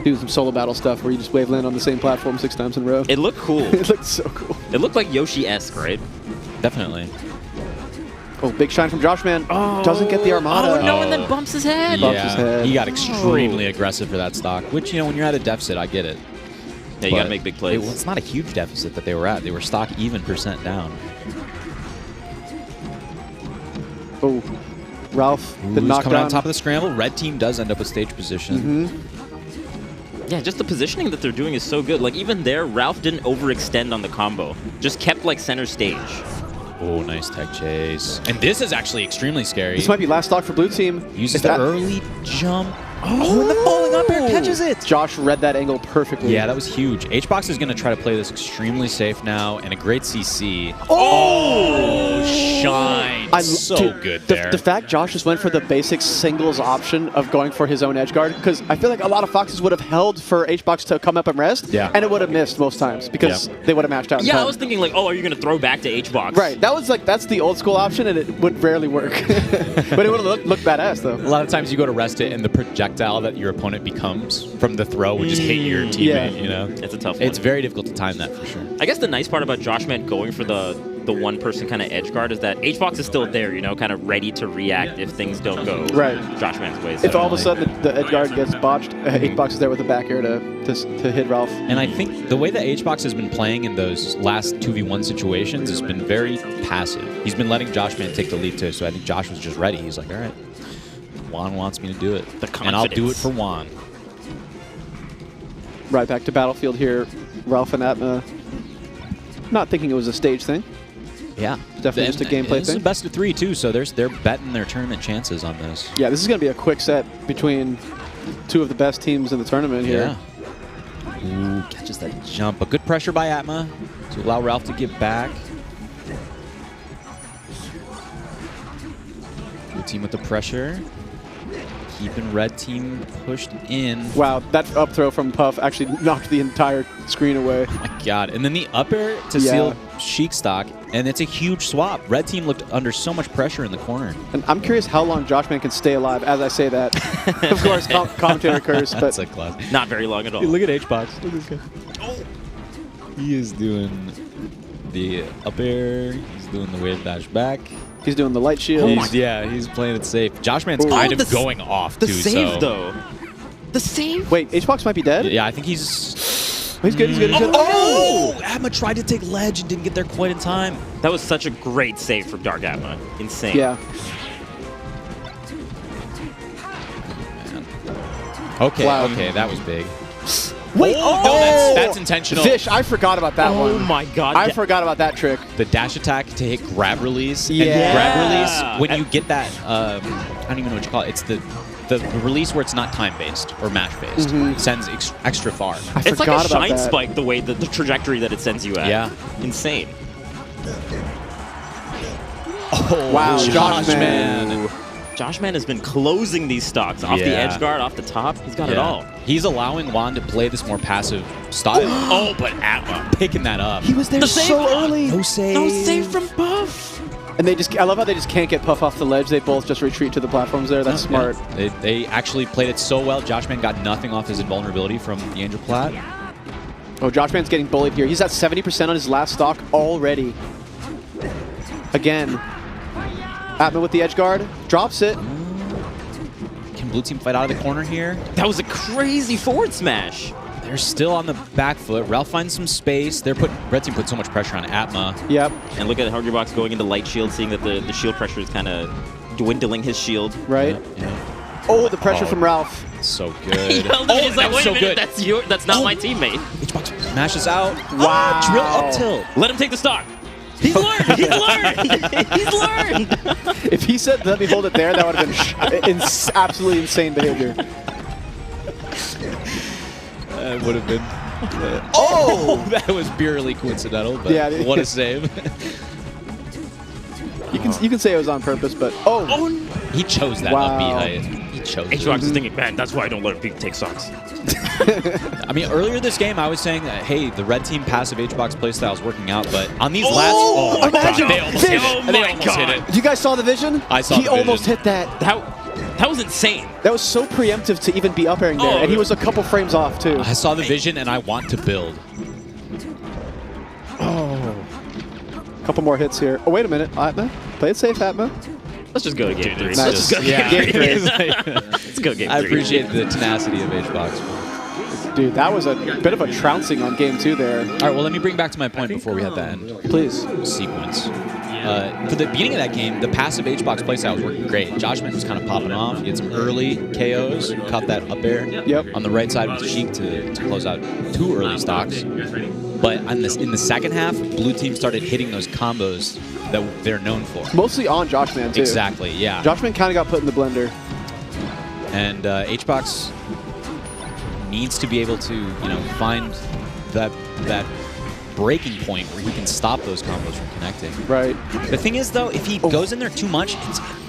Do some solo battle stuff where you just wave land on the same platform 6 times in a row. It looked cool. It looked so cool. It looked like Yoshi-esque, right? Definitely. Oh, big shine from Joshman. Oh. Doesn't get the Armada. Oh, no, and then bumps his head. Bumps his head. He got extremely aggressive for that stock, which, you know, when you're at a deficit, I get it. Yeah, you got to make big plays. It's not a huge deficit that they were at. They were stock even % down. Oh, Ralph, the knockdown. Coming on top of the scramble. Red team does end up with stage position. Yeah, just the positioning that they're doing is so good. Like, even there, Ralph didn't overextend on the combo. Just kept, like, center stage. Oh, nice tech chase. And this is actually extremely scary. This might be last stock for blue team. Uses the early jump. Oh, and the falling up air catches it. Josh read that angle perfectly. Yeah, that was huge. HBox is going to try to play this extremely safe now, and a great CC. Oh, shine. So good there. The fact Josh just went for the basic singles option of going for his own edge guard, because I feel like a lot of Foxes would have held for HBox to come up and rest, and it would have missed most times because they would have matched out. Yeah, I was thinking like, oh, are you going to throw back to HBox? Right. That was like, that's the old school option, and it would rarely work. But it would have looked badass, though. A lot of times you go to rest it, and the projectile that your opponent becomes from the throw would just hit your teammate, you know? It's a tough one. It's very difficult to time that for sure. I guess the nice part about Joshman going for the one-person kind of edge guard is that HBox is still there, you know, kind of ready to react if things don't go Joshman's way. If all of a sudden the edge guard gets botched, HBox is there with the back air to hit Ralph. And I think the way that HBox has been playing in those last 2v1 situations has been very passive. He's been letting Joshman take the lead too, so I think Josh was just ready. He's like, all right, Juan wants me to do it, and I'll do it for Juan. Right back to Battlefield here. Ralph and Atma not thinking it was a stage thing. Yeah. Definitely just a gameplay This is thing. a best of 3, too, so they're betting their tournament chances on this. Yeah, this is going to be a quick set between two of the best teams in the tournament here. Yeah. Ooh, catches that jump. A good pressure by Atma to allow Ralph to get back. Blue team with the pressure. Keeping red team pushed in. Wow, that up throw from Puff actually knocked the entire screen away. Oh my god. And then the up air to seal Sheik stock, and it's a huge swap. Red team looked under so much pressure in the corner. And I'm curious how long Joshman can stay alive as I say that. Of course, commentator curse, but That's a class. Not very long at all. Look at H-Box. Look at this guy. He is doing the up air. He's doing the wave dash back. He's doing the light shield. He's playing it safe. Joshman's kind of going off, the too. save, though. The save? Wait, H-Box might be dead? Yeah, I think he's... He's good, he's good, he's good. Oh! Atma tried to take ledge and didn't get there quite in time. That was such a great save from Dark Atma. Insane. Yeah. Okay, Wow. okay, that was big. Wait, no, that's intentional. Fish, I forgot about that one. Oh my god. I forgot about that trick. The dash attack to hit grab release. Yeah. And grab release, when you get that, I don't even know what you call it. It's the release where it's not time-based or match-based. Sends extra far. It's like a forgot about shine that. spike, the way the trajectory that it sends you at. Yeah. Insane. Oh, Wow, Joshman. Joshman has been closing these stocks off the edge guard, off the top. He's got it all. He's allowing Juan to play this more passive style. Oh, but Atma picking that up. He was there so early. No save. No save from Puff. And I love how they just can't get Puff off the ledge. They both just retreat to the platforms there. That's smart. They actually played it so well. Joshman got nothing off his invulnerability from the Angel Plat. Oh, Joshman's getting bullied here. He's at 70% on his last stock already. Again. Atma with the edge guard. Drops it. Can blue team fight out of the corner here? That was a crazy forward smash. They're still on the back foot. Ralph finds some space. Red team put so much pressure on Atma. Yep. And look at Hungrybox going into light shield, seeing that the shield pressure is kind of dwindling his shield. Right. Yeah. Oh, the pressure from Ralph. So good. He's like, wait a minute, good. that's not my teammate. H-Box smashes out. Wow. Drill up tilt. Let him take the stock. He's learned. He's learned. He's learned. If he said, let me hold it there, that would have been absolutely insane behavior. That would have been... oh! That was purely coincidental, but Yeah. what a save. You can say it was on purpose, but... Oh! He chose that Wow. up B. He chose it. H-Box is thinking, man, that's why I don't let people take stocks. I mean, earlier this game, I was saying that, hey, the red team passive H-Box playstyle is working out, but on these last... Oh, my God. imagine- They almost hit it. Oh, They my almost God. hit it. You guys saw the vision? I saw He the vision. almost hit that. That was insane. That was so preemptive to even be up airing there, and he was a couple frames off, too. I saw the vision, and I want to build. Couple more hits here. Oh, wait a minute. Atma? Play it safe, Atma. Let's just go to game 3. Nice. Let's just go to Yeah. game 3. Game Let's go game 3. I appreciate the tenacity of H-Box. Dude, that was a bit of a trouncing on game 2 there. All right, well, let me bring back to my point before we head that end. Please. Sequence. For the beginning of that game, the passive H-Box playstyle was working great. Joshman was kind of popping off. He had some early KOs, caught that up air on the right side with Sheik to close out 2 early stocks. But in the second half, blue team started hitting those combos that they're known for. Mostly on Joshman, too. Exactly, yeah. Joshman kind of got put in the blender. And H-Box needs to be able to, find that breaking point where he can stop those combos from connecting. Right. The thing is, though, if he goes in there too much,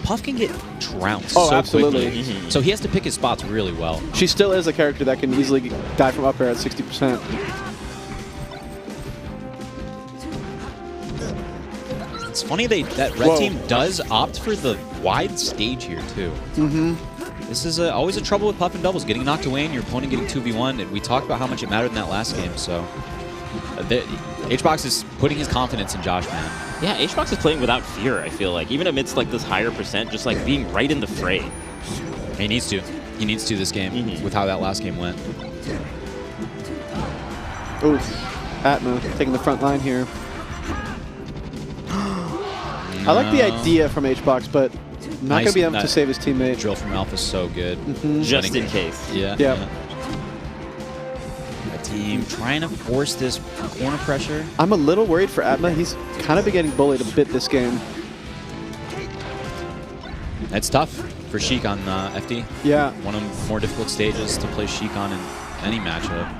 Puff can get trounced Oh, so absolutely. quickly. So he has to pick his spots really well. She still is a character that can easily die from up air at 60%. It's funny that red team does opt for the wide stage here, too. This is always a trouble with Puff and doubles, getting knocked away and your opponent getting 2v1. And we talked about how much it mattered in that last game, so... H-Box is putting his confidence in Joshman. Yeah, H-Box is playing without fear, I feel like. Even amidst this higher percent, just being right in the fray. He needs to. He needs to this game with how that last game went. Oof. Atma taking the front line here. I like the idea from H-Box, but not going to be able to save his teammate. Drill from Alpha is so good. Just in case. Yeah. Yeah. team trying to force this corner pressure. I'm a little worried for Atma. He's kind of been getting bullied a bit this game. It's tough for Sheik on FD. Yeah. One of the more difficult stages to play Sheik on in any matchup.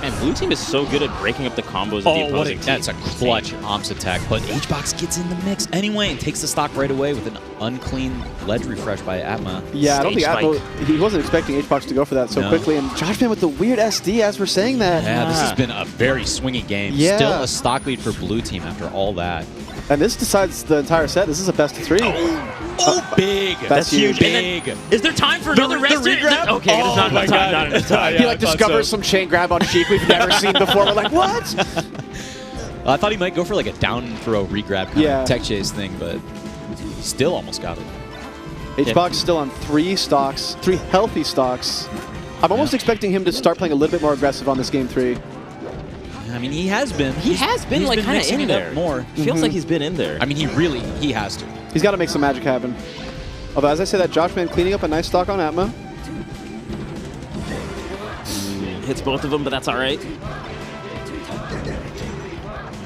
And blue team is so good at breaking up the combos of the opposing team. That's a clutch Omps attack, but HBox gets in the mix anyway and takes the stock right away with an unclean ledge refresh by Atma. Yeah, I don't think Atma, he wasn't expecting HBox to go for that so quickly, and Joshman with the weird SD as we're saying that. Yeah, this has been a very swingy game. Yeah. Still a stock lead for blue team after all that. And this decides the entire set. This is a best of 3. Oh, big. That's huge. Big. Is there time for another rest? Okay, it's not enough time. Not enough time. He like discovers some chain grab on Sheik we've never seen before. We're like, what? I thought he might go for like a down throw regrab kind of tech chase thing, but still almost got it. HBox still on 3 stocks, 3 healthy stocks. I'm almost expecting him to start playing a little bit more aggressive on this game 3. I mean, he has been. He's like kind of in there more. Feels like he's been in there. I mean, he has to. He's got to make some magic happen. Although, as I say that, Joshman cleaning up a nice stock on Atma. Hits both of them, but that's all right.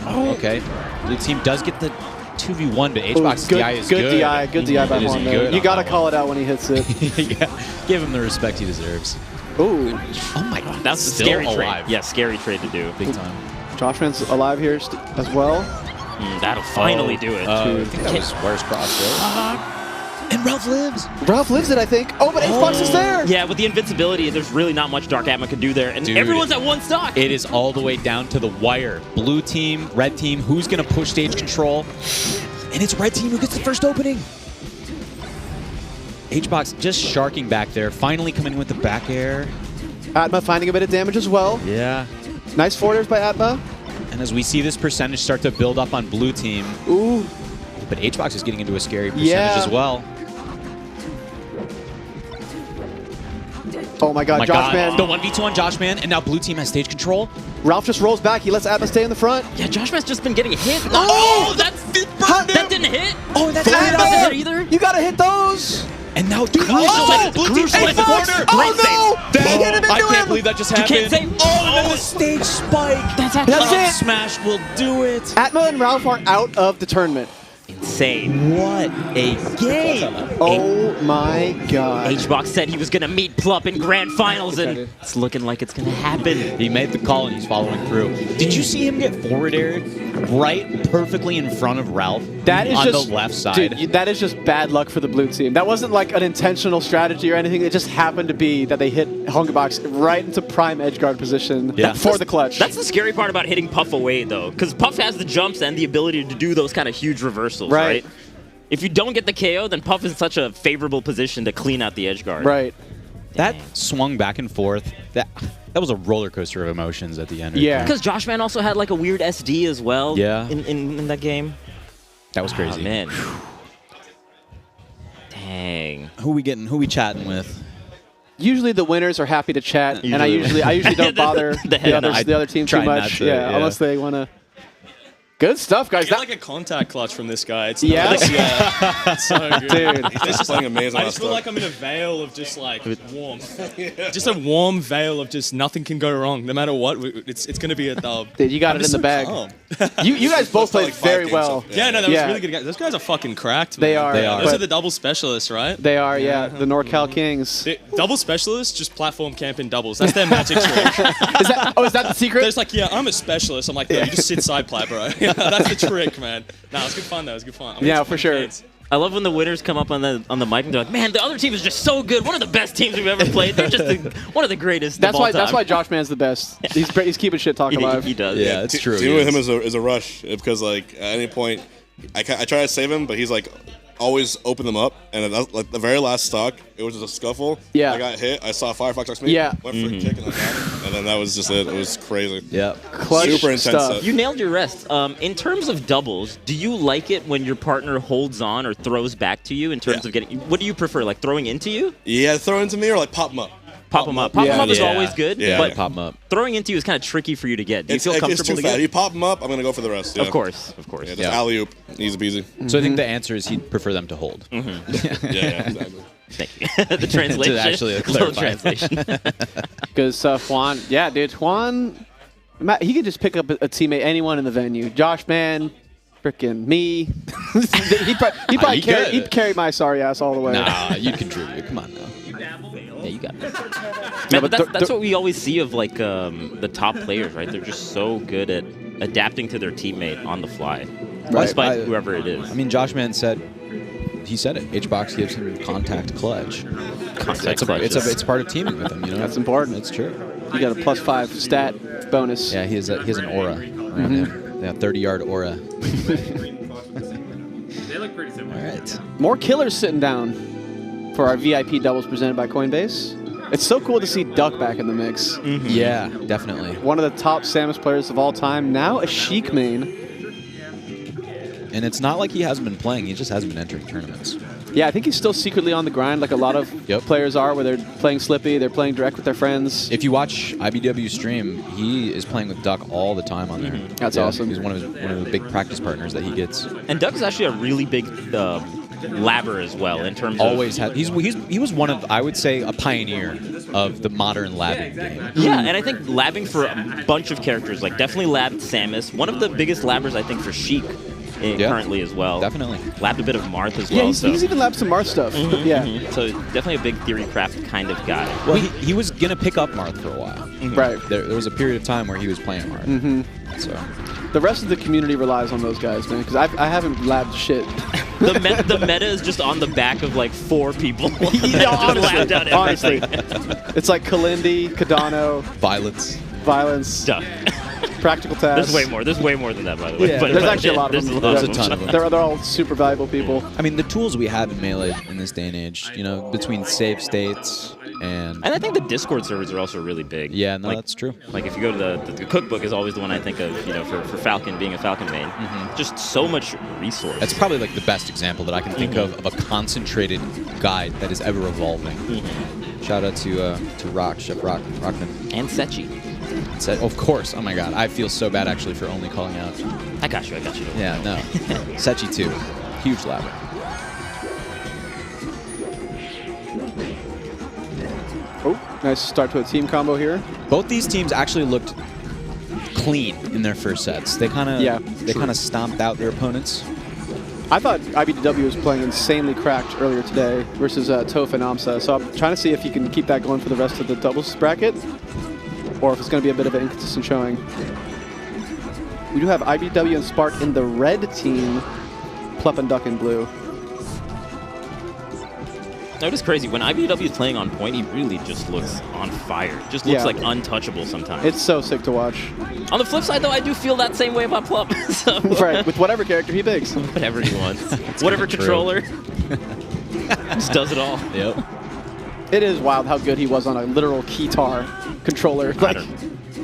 Oh. Okay. Blue team does get the 2v1, but HBox's DI is good. Good DI by Juan. You got to call it out when he hits it. Yeah. Give him the respect he deserves. Ooh. Oh my god. That's a scary trade. Yeah, scary trade to do. Big time. Joshman's alive here as well. That'll finally do it. I think that was Where's Cross, right? And Ralph lives. Ralph lives it, I think. Oh, but HBox is there. Yeah, with the invincibility, there's really not much Dark Atma can do there. And everyone's at 1 stock. It is all the way down to the wire. Blue team, red team, who's going to push stage control? And it's red team who gets the first opening. HBox just sharking back there, finally coming in with the back air. Atma finding a bit of damage as well. Yeah. Nice forwarders by Atma. And as we see this percentage start to build up on blue team. Ooh. But HBox is getting into a scary percentage as well. Oh my god, Joshman. The 1v2 on Joshman, and now blue team has stage control. Ralph just rolls back. He lets Atma stay in the front. Yeah, Joshman's just been getting hit. Oh! That didn't hit. Oh, that didn't hit either. You gotta hit those. And now blue team slides the corner. Oh no! He hit it into I can't him. believe that just happened. You can't say. Oh, the stage spike. That's it. Smash will do it. Atma and Ralph are out of the tournament. Insane. What a game. Oh my god. HBox said he was going to meet Plup in grand finals, and it's looking like it's going to happen. He made the call, and he's following through. Did you see him get forward aired right perfectly in front of Ralph that is on just, the left side? Dude, that is just bad luck for the blue team. That wasn't like an intentional strategy or anything. It just happened to be that they hit Hungrybox right into prime edgeguard position for the clutch. That's the scary part about hitting Puff away, though, because Puff has the jumps and the ability to do those kind of huge reversals, right? If you don't get the KO, then Puff is in such a favorable position to clean out the edgeguard. Right. That swung back and forth. That was a roller coaster of emotions at the end. Yeah. Because Joshman also had like a weird SD as well. Yeah. In that game. That was crazy. Oh, man. Dang. Who we chatting with? Usually the winners are happy to chat, and I usually don't bother the other team too much. Unless they want to. Good stuff, guys. I get like a contact clutch from this guy. It's nice. It's so good. Dude. He's just playing amazing. I just feel like I'm in a veil of just like warmth. Just a warm veil of just nothing can go wrong. No matter what, it's going to be a dub. Dude, you got it in the bag. You guys both played very well. Yeah, no, that was really good. Those guys are fucking cracked, man. They are. Those are the double specialists, right? They are, yeah. The NorCal Kings. Double specialists just platform camp in doubles. That's their magic trick. Is that the secret? There's like, yeah, I'm a specialist. I'm like, no, you just sit side plat, bro. That's the trick, man. Nah, it was good fun though. It was good fun. Yeah, for sure. I love when the winners come up on the mic and they're like, "Man, the other team is just so good. One of the best teams we've ever played. They're just one of the greatest." That's why Joshman's the best. He's keeping shit talk alive. He does. Yeah, it's true. Teaming with him is a rush because like at any point, I try to save him, but he's like always open them up, and like the very last stock, it was just a scuffle. Yeah. I got hit. I saw Firefox next to me. Yeah. Went for a kick and I got it. And then that was just it. It was crazy. Yeah. Clutch super intense stuff. set. You nailed your rest. In terms of doubles, do you like it when your partner holds on or throws back to you in terms of getting? What do you prefer, like throwing into you? Yeah, throw into me or like pop him up. Pop them up. Pop them up is always good, but pop them up. Throwing into you is kind of tricky for you to get. Do you feel It's comfortable too to fast. get? If you pop him up, I'm gonna go for the rest. Yeah. Of course. Yeah, just alley-oop, easy peasy. So I think the answer is he'd prefer them to hold. Yeah, exactly. Thank you. The translation. To actually Little clarify. translation. Because Juan, yeah, dude, Juan He could just pick up a teammate, anyone in the venue. Josh Mann, frickin' me. He'd carry my sorry ass all the way. Nah, you contribute. Come on now. Yeah, you got it. Man, but that's what we always see of like the top players, right? They're just so good at adapting to their teammate on the fly, despite whoever it is. I mean, Josh Mann said it. HBox gives him contact clutch. It's part of teaming with him. You know, that's important. It's true. You got a +5 stat bonus. Yeah, he has an aura around him. Yeah, 30-yard aura. They look pretty similar. All right. More killers sitting down for our VIP doubles presented by Coinbase. It's so cool to see Duck back in the mix. Yeah, definitely. One of the top Samus players of all time. Now a Sheik main. And it's not like he hasn't been playing. He just hasn't been entering tournaments. Yeah, I think he's still secretly on the grind like a lot of players are, where they're playing Slippy, they're playing direct with their friends. If you watch IBW stream, he is playing with Duck all the time on there. That's awesome. He's one of the big practice partners that he gets. And Duck is actually a really big labber as well in terms Always had. He was one of, I would say, a pioneer of the modern labbing game. Yeah, and I think labbing for a bunch of characters, like definitely labbed Samus. One of the biggest labbers, I think, for Sheik currently as well. Definitely. Labbed a bit of Marth as well. Yeah, he's even labbed some Marth stuff. Yeah. So definitely a big theory craft kind of guy. Well, he was going to pick up Marth for a while. Right. There was a period of time where he was playing Marth. So the rest of the community relies on those guys, man, because I haven't labbed shit. The meta is just on the back of like 4 people. Honestly. It's like Kalindi, Cardano, Violence, Duck. Practical Tasks. There's way more than that, by the way. Yeah, there's actually a lot of them. There's a ton of them. They're all super valuable people. I mean, the tools we have in Melee in this day and age, you know, between save states and I think the Discord servers are also really big. Yeah, no, that's true. Like if you go to the cookbook is always the one I think of, you know, for Falcon being a Falcon main. Just so much resource. That's probably like the best example that I can think of a concentrated guide that is ever evolving. Shout out to Chef Rockman. And Sechi. Of course. Oh my god. I feel so bad actually for only calling out. I got you. Yeah, no. Sechi too. Huge labber. Oh, nice start to a team combo here. Both these teams actually looked clean in their first sets. They kind of stomped out their opponents. I thought IBW was playing insanely cracked earlier today versus Toph and Amsa, so I'm trying to see if he can keep that going for the rest of the doubles bracket, or if it's going to be a bit of an inconsistent showing. We do have IBW and Spark in the red team, Plup and Duck in blue. That is crazy. When IBW is playing on point, he really just looks on fire. Just looks like untouchable sometimes. It's so sick to watch. On the flip side, though, I do feel that same way about Plup. So right, with whatever character he picks. Whatever he wants. Whatever controller. Just does it all. Yep. It is wild how good he was on a literal keytar controller.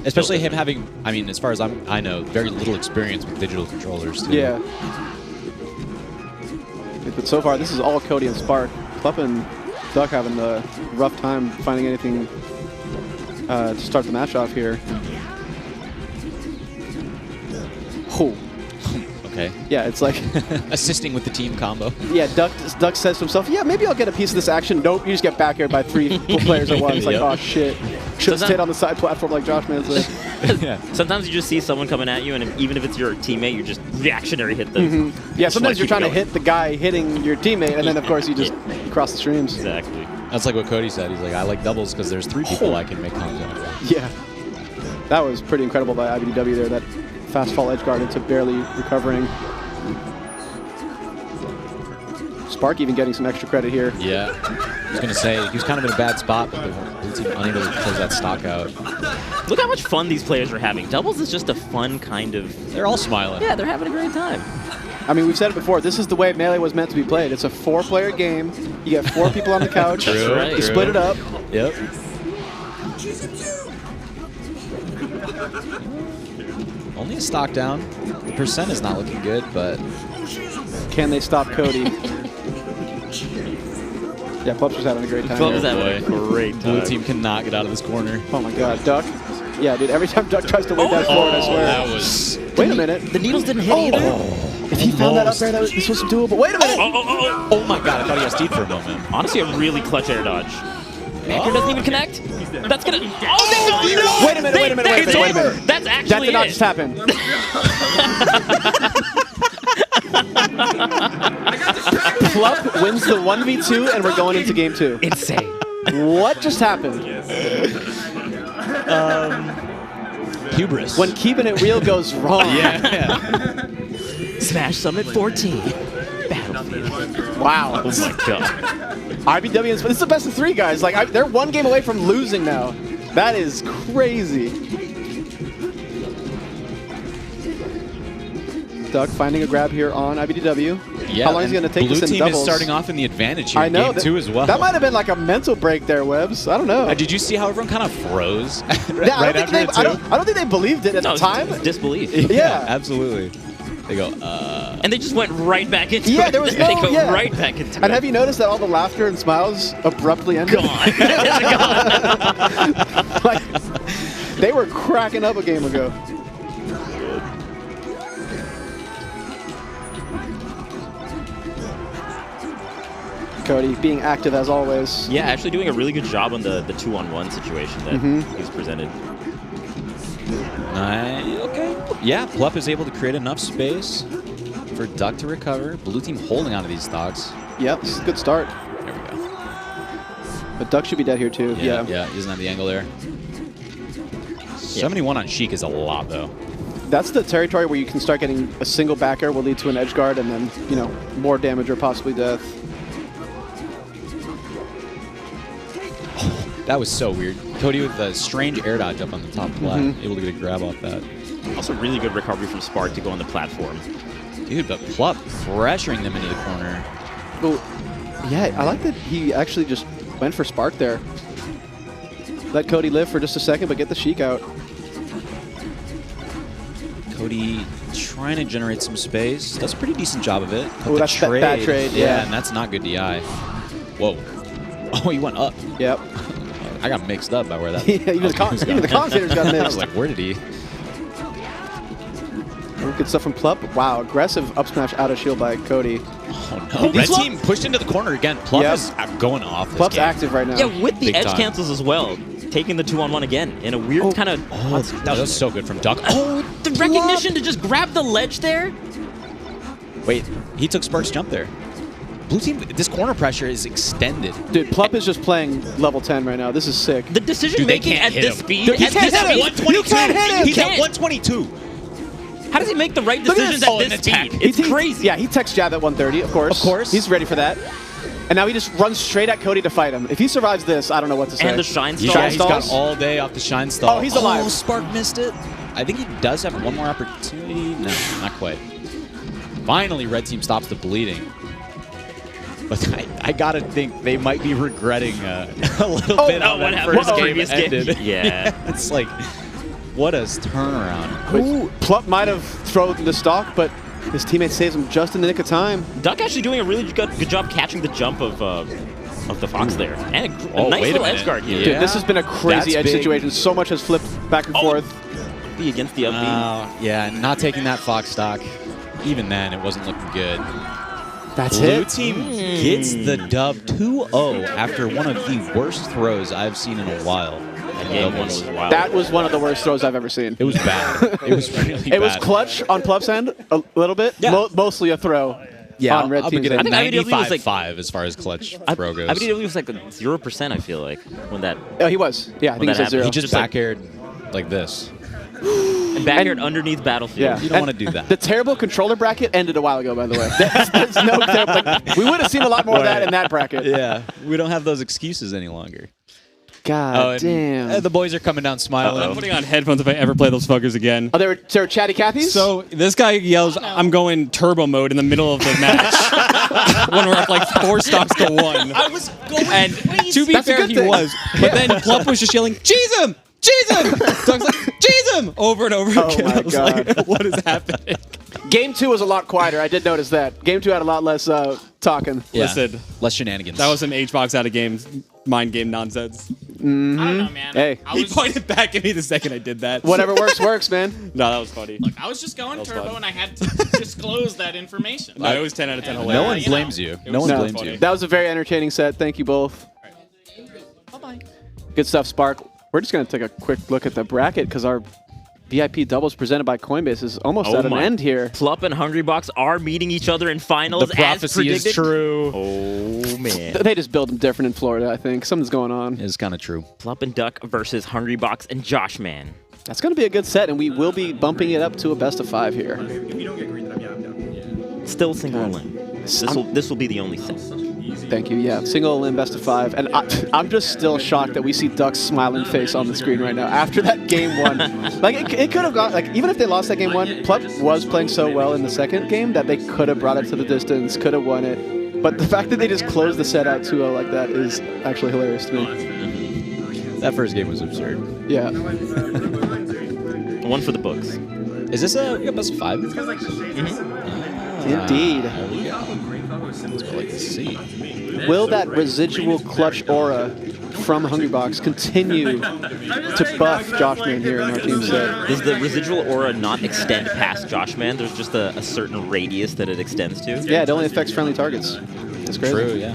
Especially him having, I mean, as far as I know, very little experience with digital controllers, too. Yeah. But so far, this is all Cody and Spark. Plup and Duck having a rough time finding anything to start the match off here. Oh. Okay. Yeah, it's like assisting with the team combo. Yeah, Duck says to himself, "Yeah, maybe I'll get a piece of this action." Nope, you just get back here by 3 players at once. Like, oh shit, should have stayed on the side platform like Josh Man said. Yeah. Sometimes you just see someone coming at you, and even if it's your teammate, you just reactionary hit them. Yeah, sometimes you're trying to hit the guy hitting your teammate, and then of course you just cross the streams. Exactly. That's like what Cody said. He's like, I like doubles because there's 3 people I can make contact with. Yeah, that was pretty incredible by IBDW there. That fast fall edge guard into barely recovering. Spark even getting some extra credit here. Yeah. I was going to say, he was kind of in a bad spot, but the blue team unable to close that stock out. Look how much fun these players are having. Doubles is just a fun kind of... They're all smiling. Yeah, they're having a great time. I mean, we've said it before. This is the way Melee was meant to be played. It's a 4-player game. You get 4 people on the couch. True, right. You split it up. Yep. Only a stock down. The percent is not looking good, but... Can they stop Cody? Yeah, Plup's was having a great time. Plup was having a great time. Blue team cannot get out of this corner. Oh my god, Duck. Yeah, dude, every time Duck tries to win that forward, I swear. That was... Wait a minute. The needles didn't hit either. If he found that up there, this was doable. Wait a minute. Oh my god, I thought he got Steed for a moment. Honestly, a really clutch air dodge. Backer doesn't even connect. That's gonna. Oh, no! Wait a minute. It's over. That's actually That did not it. just happen. Plup wins the 1v2, and we're going into game 2. Insane. What just happened? Hubris. When keeping it real goes wrong. Yeah. Smash Summit 14. Battlefield. Wow. Oh my god. IBW is. This is the best of 3, guys. Like they're 1 game away from losing now. That is crazy. Doug finding a grab here on IBDW. Yeah, How long is he going to take Blue this in team doubles? is starting off in the advantage here I in know. game 2 as well. That might have been like a mental break there, Webbs. I don't know. Did you see how everyone kind of froze Yeah, right I after don't, it think too? I don't think they believed it at the time. Disbelief. Yeah. Absolutely. They go, And they just went right back into it. Yeah, there was They no. go Yeah. right back into And it. have you noticed that all the laughter and smiles abruptly ended? Gone. Like, they were cracking up a game ago. Cody being active as always. Yeah, actually doing a really good job on the 2-on-1 situation that he's presented. okay. Yeah, Plup is able to create enough space for Duck to recover. Blue team holding onto these stocks. Yep, this is a good start. There we go. But Duck should be dead here too. Yeah, he doesn't have the angle there. 71 on Sheik is a lot, though. That's the territory where you can start getting a single backer will lead to an edge guard and then, you know, more damage or possibly death. That was so weird. Cody with a strange air dodge up on the top flat, able to get a grab off that. Also really good recovery from Spark to go on the platform. Dude, but Plup pressuring them into the corner. Well, yeah, I like that he actually just went for Spark there. Let Cody live for just a second, but get the Sheik out. Cody trying to generate some space. Does a pretty decent job of it. Oh, that's bad trade. Yeah, and that's not good DI. Whoa. Oh, he went up. Yep. I got mixed up by where that Yeah, even the commentators got I was mixed. like, where did he? Good stuff from Plup. Wow, aggressive up smash out of shield by Cody. Oh no. Red team pushed into the corner again. Plup is going off this Plup's game. active right now. Yeah, with the Big edge time. cancels as well. Taking the 2-on-1 again in a weird kind of... Oh, that was so good from Duck. Oh, the recognition to just grab the ledge there? Wait, he took Spark's jump there. Blue team, this corner pressure is extended. Dude, Plup is just playing level 10 right now. This is sick. The decision making at this speed... He can't hit him. 122. You can't hit him. He's at 122. How does he make the right Look at decisions this. at this speed? It's crazy. Yeah, he techs jab at 130, of course. Of course. He's ready for that. And now he just runs straight at Cody to fight him. If he survives this, I don't know what to say. And the shine Yeah, stall. he's got all day off the shine stall. Oh, he's alive. Oh, Spark missed it. I think he does have one more opportunity. No, not quite. Finally, red team stops the bleeding. But I gotta think they might be regretting a little bit on what that happened first in the game previous game? ended. Yeah. It's like, what a turnaround. Ooh, Plup might have thrown the stock, but his teammate saves him just in the nick of time. Duck actually doing a really good job catching the jump of the Fox there. And a Oh, nice wait a little minute. edge guard here. Dude, this has been a crazy That's edge big. situation. So much has flipped back and forth. Be against the up B. Yeah, not taking that Fox stock. Even then, it wasn't looking good. That's Blue it. team gets the dub 2-0 after one of the worst throws I've seen in a while. That game one was wild. That was one of the worst throws I've ever seen. It was bad. It was really bad. It was clutch on Plup's end, a little bit. Yeah. Mostly a throw. Yeah, on red I'll team's give it a end. I think IBW was like 95.5 as far as clutch throw goes. IBW was like 0%, I feel like, when that... Oh, he was. Yeah, I think that he said 0. He just like- back-aired like this. And backyard underneath Battlefield. Yeah. You don't And want to do that. The terrible controller bracket ended a while ago, by the way. There's no terrible. Like, we would have seen a lot more of that in that bracket. Yeah, we don't have those excuses any longer. God damn. The boys are coming down smiling. I'm putting on headphones if I ever play those fuckers again. Oh, there were chatty Cathy's? So this guy yells, "I'm going turbo mode" in the middle of the match when we're up like 4 stocks to 1. I was going And to be That's a fair, good he thing. was. But then Plup was just yelling, "Cheese him! Cheese him!" Doug's like, "Cheese him!" over and over Oh again. my I was God. like, what is happening? Game 2 was a lot quieter. I did notice that. Game 2 had a lot less talking. Yeah, Listen, less shenanigans. that was some H-box out of game, mind game nonsense. I don't know, man. Hey. I He was, pointed back at me the second I did that. Whatever works, works, man. No, that was funny. look, I was just going was turbo fun. and I had to disclose that information. No, it was 10 out of 10 No hilarious. no one you know, blames you. it No was one No, blames you. that was a very entertaining set. Thank you both. Good stuff, Spark. We're just going to take a quick look at the bracket because our VIP doubles presented by Coinbase is almost at an end here. Plup and Hungrybox are meeting each other in finals. The prophecy is true. Oh, man. They just build them different in Florida, I think. Something's going on. It's kind of true. Plup and Duck versus Hungrybox and Joshman. That's going to be a good set, and we will be bumping it up to a best of 5 here. Still single limb. This will be the only set. Thank you. Yeah, single limb best of 5, and I'm just still shocked that we see Duck's smiling face on the screen right now after that game 1. Like it could have gone. Like even if they lost that game 1, Plup was playing so well in the second game that they could have brought it to the distance, could have won it. But the fact that they just closed the set out 2-0 like that is actually hilarious to me. That first game was absurd. Yeah. One for the books. Is this we got best of 5? Indeed. There we go. That's what I like to see. Will that residual clutch aura from Hungrybox continue to buff Joshman here in our team set? Does the residual aura not extend past Joshman? There's just a certain radius that it extends to? Yeah, it only affects friendly targets. It's crazy. True, yeah.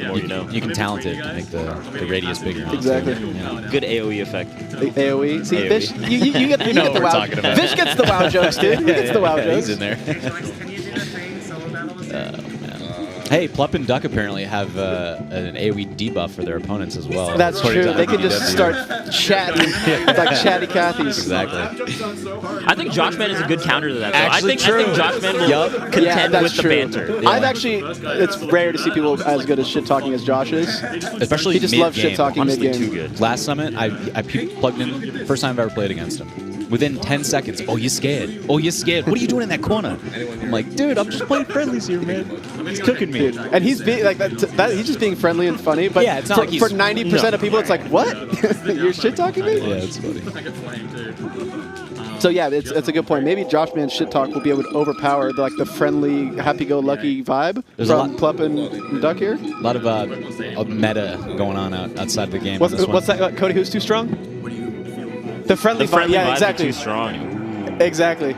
More you know. You can talent it to make the radius bigger. Exactly. Yeah. Good AoE effect. AoE? See, AoE. Fish, you get the what we're wow. talking about. Fish gets the wow jokes, dude. He gets the wow jokes. He's in there. Hey, Plup and Duck apparently have an AoE debuff for their opponents as well. That's true. They can just start chatting like chatty Cathy's. Exactly. I think Joshman is a good counter to that. So Actually, I think Joshman will contend that's with the true. banter. I've actually, it's rare to see people as good at shit talking as Josh is. Especially he just loves shit talking Honestly, mid-game. too good. Last summit, I plugged in. First time I've ever played against him. Within 10 seconds, oh, you scared. Oh, you scared. What are you doing in that corner? I'm like, dude, I'm just playing friendlies here, man. He's cooking me. Dude. And he's being like that. He's just being friendly and funny. But yeah, it's not for, like he's, for 90% of people, it's like, what? You're shit talking me? Yeah, it's funny. So yeah, it's a good point. Maybe Joshman's shit talk will be able to overpower the friendly, happy-go-lucky vibe from Plup and Duck here. A lot of meta going on outside the game. What's that, Cody? Who's too strong? The friendly vibe. Yeah, exactly. Too strong. Exactly.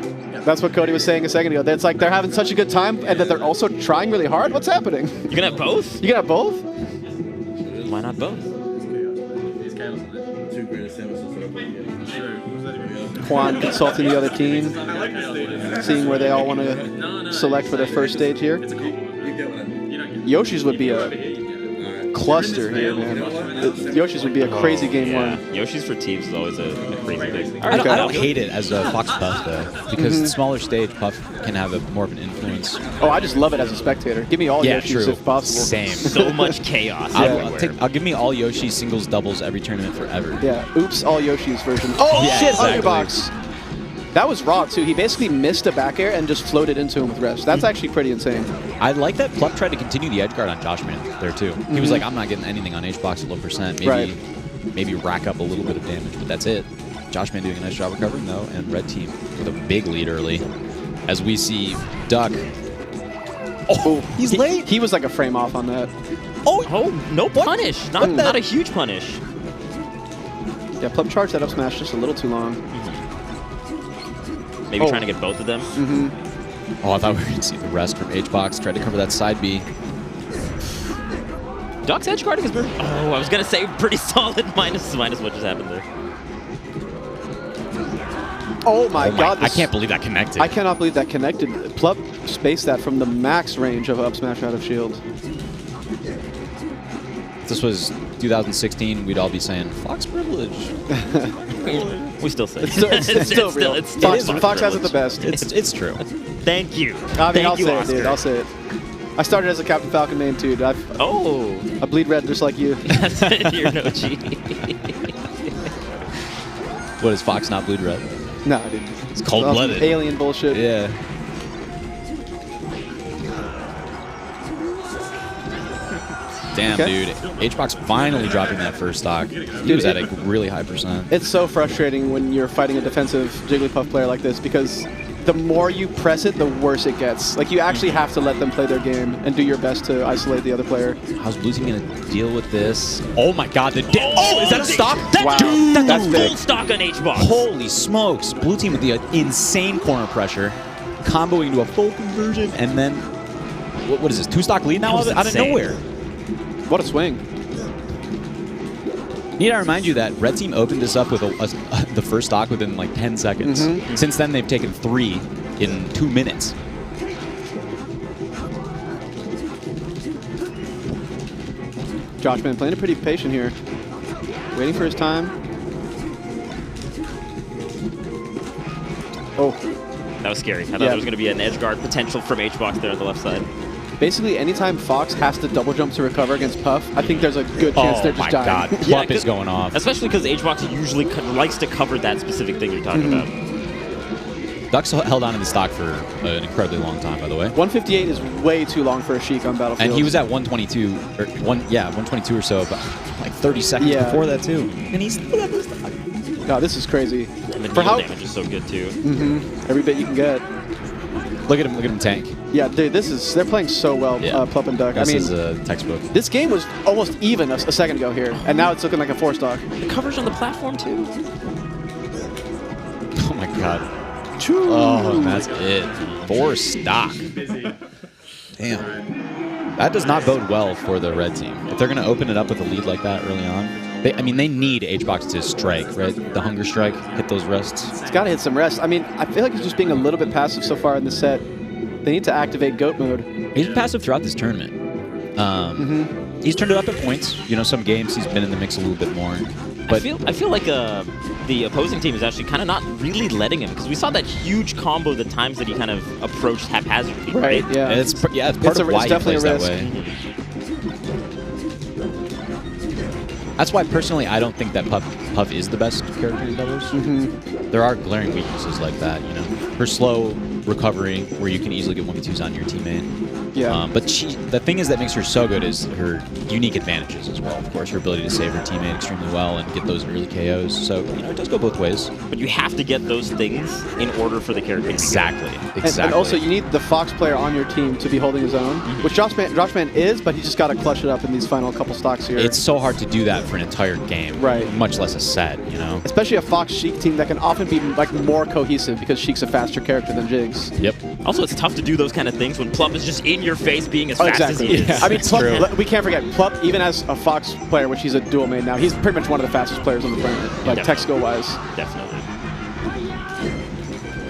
That's what Cody was saying a second ago. It's like they're having such a good time, and that they're also trying really hard. What's happening? You can have both? You can have both? Why not both? Quan consulting the other team, seeing where they all want to select for their first stage here. Yoshi's would be a cluster here, man. Yoshi's would be a crazy game 1. Yoshi's for teams is always a crazy thing. I don't hate it as a Fox Puff, though, because the smaller stage, Puff can have more of an influence. Oh, I just love it as a spectator. Give me all Yoshi's true. if possible. Same. So much chaos. I'll give me all Yoshi singles, doubles every tournament forever. Yeah, oops, all Yoshi's version. Oh, yeah, shit, exactly. Hungrybox. That was raw, too. He basically missed a back air and just floated into him with rest. That's actually pretty insane. I like that Plup tried to continue the edge guard on Joshman there, too. He was like, I'm not getting anything on H-Box at low percent. Maybe rack up a little bit of damage, but that's it. Joshman doing a nice job recovering, though, and Red Team with a big lead early. As we see Duck. Oh, he's late. He was like a frame off on that. Oh, no punish. Not a huge punish. Yeah, Plup charged that up smash just a little too long. Maybe trying to get both of them. Oh, I thought we were going to see the rest from H-Box. Tried to cover that side B. Duck's edge guarding has been, I was going to say pretty solid minus what just happened there. Oh my god. I can't believe that connected. I cannot believe that connected. Plup spaced that from the max range of up smash out of shield. If this was 2016, we'd all be saying, Fox privilege. We still say it's still real. Fox has it the best. It's true. Thank you. I mean, I'll say it, dude. I'll say it. I started as a Captain Falcon main, too. I bleed red just like you. You're no G. What, is Fox not bleed red? No, dude. It's cold-blooded. Alien bullshit. Yeah. Damn, dude. H-Box finally dropping that first stock. He was at a really high percent. It's so frustrating when you're fighting a defensive Jigglypuff player like this because the more you press it, the worse it gets. Like, you actually have to let them play their game and do your best to isolate the other player. How's Blue Team going to deal with this? Oh my god, is that a stock? That's a big. full stock on H-Box. Holy smokes. Blue Team with the insane corner pressure, comboing to a full conversion, and then, what is this, 2-stock lead now out of nowhere? What a swing. Need to remind you that Red Team opened this up with the first stock within like 10 seconds. Since then, they've taken 3 in 2 minutes. Joshman playing it pretty patient here. Waiting for his time. Oh. That was scary. I thought there was going to be an edge guard potential from HBox there on the left side. Basically, anytime Fox has to double jump to recover against Puff, I think there's a good chance they're just dying. Oh my God, Puff is going off. Especially because HBox usually likes to cover that specific thing you're talking about. Duck's held on in the stock for an incredibly long time, by the way. 158 is way too long for a Sheik on Battlefield. And he was at 122, or 122 or so, but like 30 seconds before that too. And he's still at the stock. God, this is crazy. And the needle damage is so good too. Every bit you can get. Look at him tank. Yeah, dude, they're playing so well, Plup and Duck. This I mean, is a textbook. This game was almost even a second ago here, and now it's looking like a 4-stock. The coverage on the platform too. Oh my God. Oh, and that's it. 4 stock. Damn. That does not bode well for the red team. If they're going to open it up with a lead like that early on, they need HBox to strike, right? The hunger strike, hit those rests. It's got to hit some rests. I mean, I feel like he's just being a little bit passive so far in the set. They need to activate GOAT mode. He's been passive throughout this tournament. He's turned it up at points. You know, some games he's been in the mix a little bit more. But I feel like the opposing team is actually kind of not really letting him, because we saw that huge combo the times that he kind of approached haphazardly, right? Yeah. It's part of why he plays that way. That's why, personally, I don't think that Puff is the best character in doubles. There are glaring weaknesses like that, you know. Her slow recovery, where you can easily get 1v2s on your teammate. Yeah. But the thing is that makes her so good is her unique advantages as well. Of course, her ability to save her teammate extremely well and get those early KOs. So, you know, it does go both ways. But you have to get those things in order for the character. Exactly. And also, you need the Fox player on your team to be holding his own, which Joshman is, but he just got to clutch it up in these final couple stocks here. It's so hard to do that for an entire game. Right. Much less a set, you know? Especially a Fox Sheik team that can often be like more cohesive because Sheik's a faster character than Jigs. Yep. Also, it's tough to do those kind of things when Plup is just in your face being as fast as he is. Yeah, I mean, Plup, we can't forget, Plup, even as a Fox player, which he's a dual main now, he's pretty much one of the fastest players on the planet, like tech skill-wise. Definitely.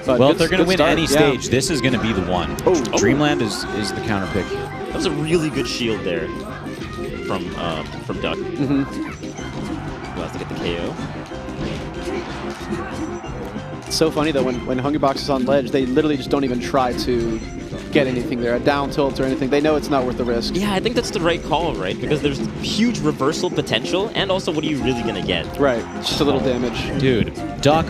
But well, if they're going to win any stage, this is going to be the one. Dreamland is the counter pick. That was a really good shield there from Duck. Who has to get the KO? It's so funny though, when Hungrybox is on ledge, they literally just don't even try to get anything there, a down tilt or anything. They know it's not worth the risk. Yeah, I think that's the right call, right? Because there's huge reversal potential, and also what are you really going to get? Right, just a little damage. Dude, Duck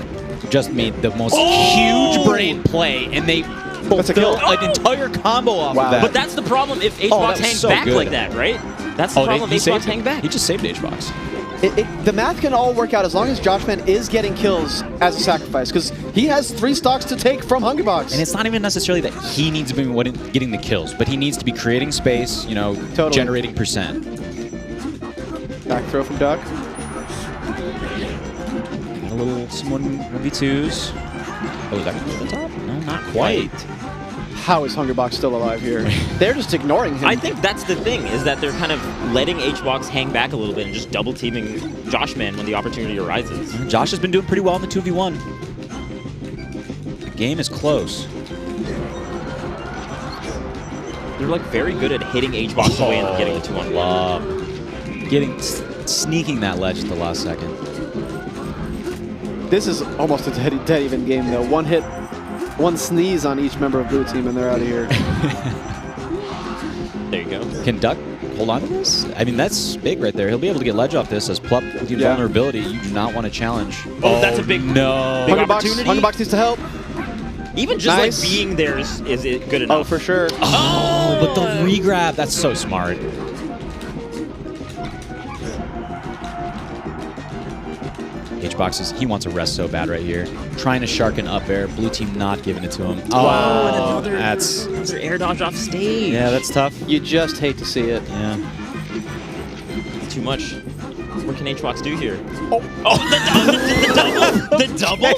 just made the most huge brain play, and they fulfilled an entire combo off of that. But that's the problem if HBox hangs back like that, right? That's the problem if HBox hang back. He just saved HBox. The math can all work out as long as Joshman is getting kills as a sacrifice, because he has 3 stocks to take from Hungrybox. And it's not even necessarily that he needs to be getting the kills, but he needs to be creating space, you know, generating percent. Back throw from Duck. A little 1v2s. Oh, is that going to be the top? No, not quite. How is Hungrybox still alive here? They're just ignoring him. I think that's the thing, is that they're kind of letting HBox hang back a little bit and just double teaming Joshman when the opportunity arises. Josh has been doing pretty well in the 2v1. The game is close. They're like very good at hitting HBox away and getting the 2-on-1. Sneaking that ledge at the last second. This is almost a dead even game though. One hit, one sneeze on each member of blue team and they're out of here. There you go. Can Duck hold on to this? I mean, that's big right there. He'll be able to get ledge off this as Plup with your vulnerability. You do not want to challenge. Oh, that's a big opportunity. Hungrybox needs to help. Even just like being there is it good enough? Oh, for sure. Oh, but the regrab, that's so smart. HBox he wants a rest so bad right here. Trying to shark an up air. Blue team not giving it to him. Wow, that's another air dodge off stage. Yeah, that's tough. You just hate to see it. Yeah. It's too much. What can HBox do here? The double?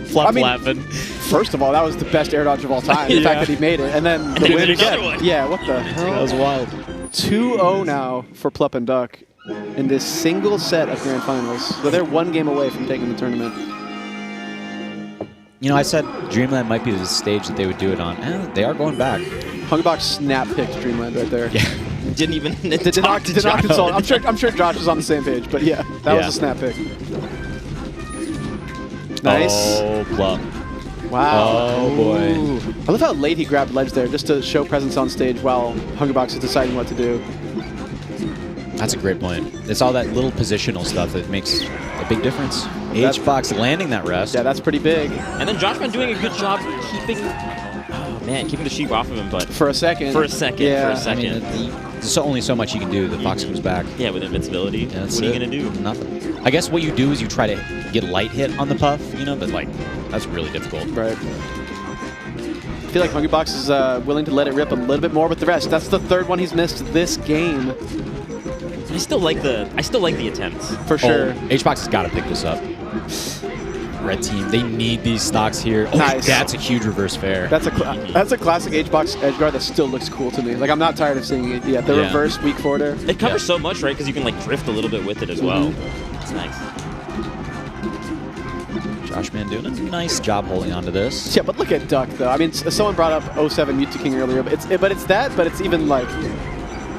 Flop laughing. First of all, that was the best air dodge of all time. The fact that he made it. And then the win again. Yeah, what the hell? That was wild. 2-0 now for Plup and Duck. in this single set of Grand Finals. So they're one game away from taking the tournament. You know, I said Dreamland might be the stage that they would do it on. They are going back. Hungrybox snap picked Dreamland right there. Yeah. Didn't even did not consult. I'm sure Josh is on the same page, but yeah, that was a snap pick. Nice. Oh, Plum. Wow. Oh, boy. Ooh. I love how late he grabbed ledge there just to show presence on stage while Hungrybox is deciding what to do. That's a great point. It's all that little positional stuff that makes a big difference. H-Box landing that rest. Yeah, that's pretty big. And then Joshman doing a good job keeping the sheep off of him, but for a second. Yeah. For a second. I mean, there's only so much you can do. The Fox comes back. Yeah, with invincibility. Yeah, what are you going to do? Nothing. I guess what you do is you try to get light hit on the puff, you know, but like, that's really difficult. Right. I feel like Hungrybox is willing to let it rip a little bit more with the rest. That's the third one he's missed this game. I still like the attempts. For sure. Oh, H-Box has got to pick this up. Red team, they need these stocks here. Oh, nice. That's a huge reverse fair. That's a classic H-Box edge guard that still looks cool to me. Like, I'm not tired of seeing it yet. The reverse weak forwarder. It covers so much, right? Because you can like drift a little bit with it as well. It's nice. Joshman doing a nice job holding onto this. Yeah, but look at Duck though. I mean, someone brought up 07 Mewtwo King earlier, but it's even like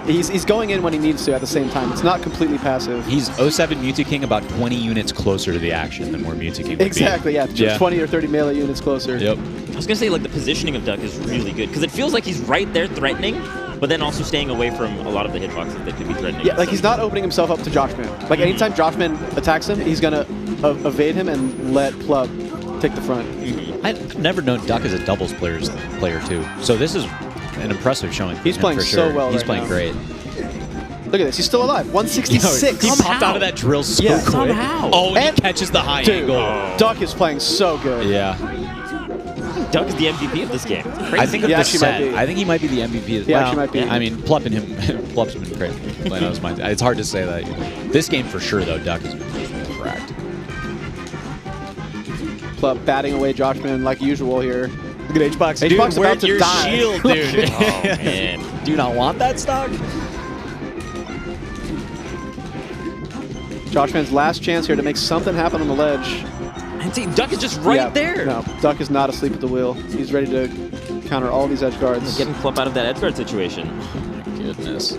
he's going in when he needs to at the same time. It's not completely passive. He's 07 Mewtwo King about 20 units closer to the action than where Mewtwo King would exactly, be. yeah. Just 20 or 30 melee units closer. Yep. I was going to say, like, the positioning of Duck is really good because it feels like he's right there threatening, but then also staying away from a lot of the hitboxes that could be threatening. Yeah, like he's not opening himself up to Joshman. Like anytime Joshman attacks him, he's going to evade him and let Plub take the front. I've never known Duck as a doubles player too. So this is an impressive showing. He's playing for so sure. well. He's right playing now. great. Look at this. He's still alive. 166. He popped out of that drill so quick. Somehow. Oh, and he catches the high angle. Duck is playing so good. Yeah. Duck is the MVP of this game. I think of the set. I think he might be the MVP. He actually might be. I mean, Plup and him. Plup's been great. Playing on his mind. It's hard to say that. This game for sure, though, Duck has been cracked. Plup batting away Joshman like usual here. Look at H-Box. Dude, H-Box about to your die. shield, dude. Oh, man. Do you not want that stock? Joshman's last chance here to make something happen on the ledge. And see, Duck is just right there. No, Duck is not asleep at the wheel. He's ready to counter all these edge guards. Getting Plump out of that edge guard situation. Oh my goodness.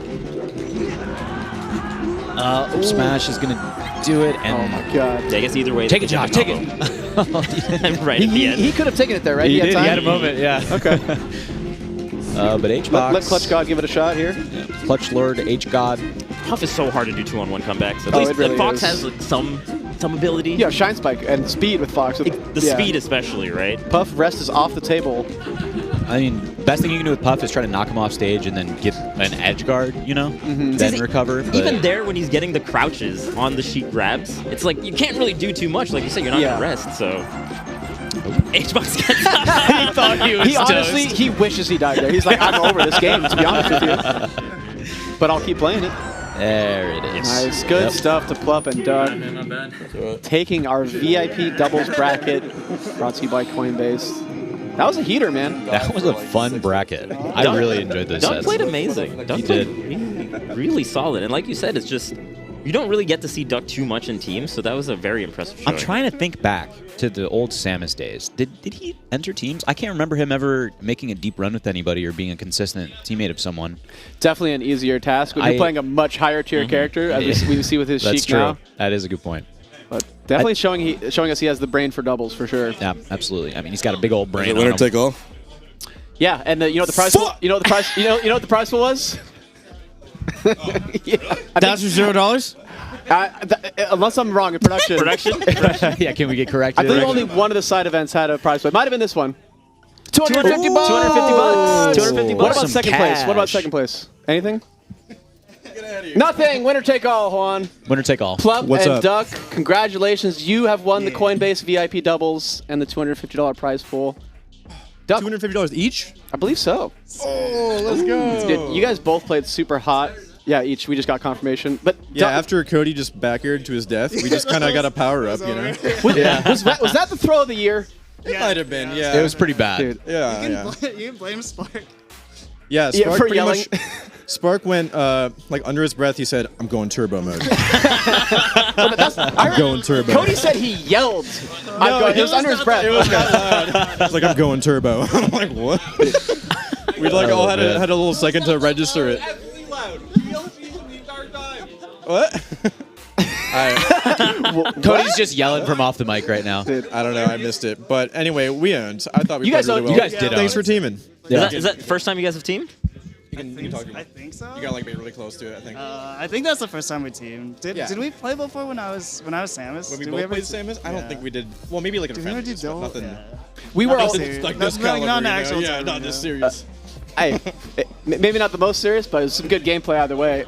Smash is going to do it. And oh my god. I guess either way. Take it, Josh. Take it. Right at the end. He could have taken it there, right? He did. Time? He had a moment, yeah. Okay. But H-Box. Let Clutch God give it a shot here. Yeah. Clutch Lord, H-God. Puff is so hard to do 2-on-1 comebacks. At Oh, least it really Fox is. has like some ability. Yeah, Shine Spike and speed with Fox. The speed especially, right? Puff rest is off the table. I mean, best thing you can do with Puff is try to knock him off stage and then get an edge guard, you know, then recover. But Even there, when he's getting the crouches on the sheet grabs, it's like you can't really do too much. Like you said, you're not going to rest, so... H-Box gets he thought he was honestly, he wishes he died there. He's like, I'm over this game, to be honest with you. But I'll keep playing it. There it is. Nice, good stuff to Plup and Doug. Taking our VIP doubles bracket, brought to you by Coinbase. That was a heater, man. That was a fun bracket. I really enjoyed those Doug sets. played amazing. Doug He played did. really solid. And like you said, it's just... You don't really get to see Duck too much in teams, so that was a very impressive showing. I'm trying to think back to the old Samus days. Did he enter teams? I can't remember him ever making a deep run with anybody or being a consistent teammate of someone. Definitely an easier task when you're playing a much higher tier character, as we see with his That's Sheik true. now. That is a good point. But definitely showing us he has the brain for doubles for sure. Yeah, absolutely. I mean, he's got a big old brain. Is it winner take all? Yeah, and you know what the prize pool, you know what the prize pool was? That's for $0? Unless I'm wrong in production. Yeah, can we get corrected? I believe only one of the side events had a prize pool. It might have been this one. $250 bucks. $250 bucks. What about second place? What about second place? Anything? Nothing. Winner take all, Juan. Winner take all. Plup What's and up? Duck, congratulations. You have won the Coinbase VIP doubles and the $250 prize pool. Duck, $250 each? I believe so. Oh, let's go. Dude, you guys both played super hot. Yeah, each. We just got confirmation. But Yeah, Duck, after Cody just back aired to his death, we just kind of got a power up, you know? was that the throw of the year? It might have been, yeah. It was pretty bad. Dude. Yeah, yeah. You can blame Spark. Yeah, Yeah, Spark for pretty yelling. much Spark went like under his breath. He said, "I'm going turbo mode." I'm going turbo. Cody said he yelled. It was under his breath. It was not loud. It's like I'm going turbo. I'm like, what? We like all had a little second to register it. What? Cody's just yelling from off the mic right now. I don't know. I missed it. But anyway, we owned. I thought we You guys played really owned- well. you guys did Thanks own. for teaming. Yeah. Is that the first time you guys have teamed? You can talk to me. I think so. You gotta like be really close to it. I think. I think that's the first time we teamed. Did we play before when I was Samus? When we Did both ever played Samus, I don't think we did. Well, maybe like in Did we ever do friendlies, but double? nothing. Yeah. We were all serious. like this Not caliber, an you know? actual Yeah, tournament, not this yeah. serious. Hey, maybe not the most serious, but it was some good gameplay either way.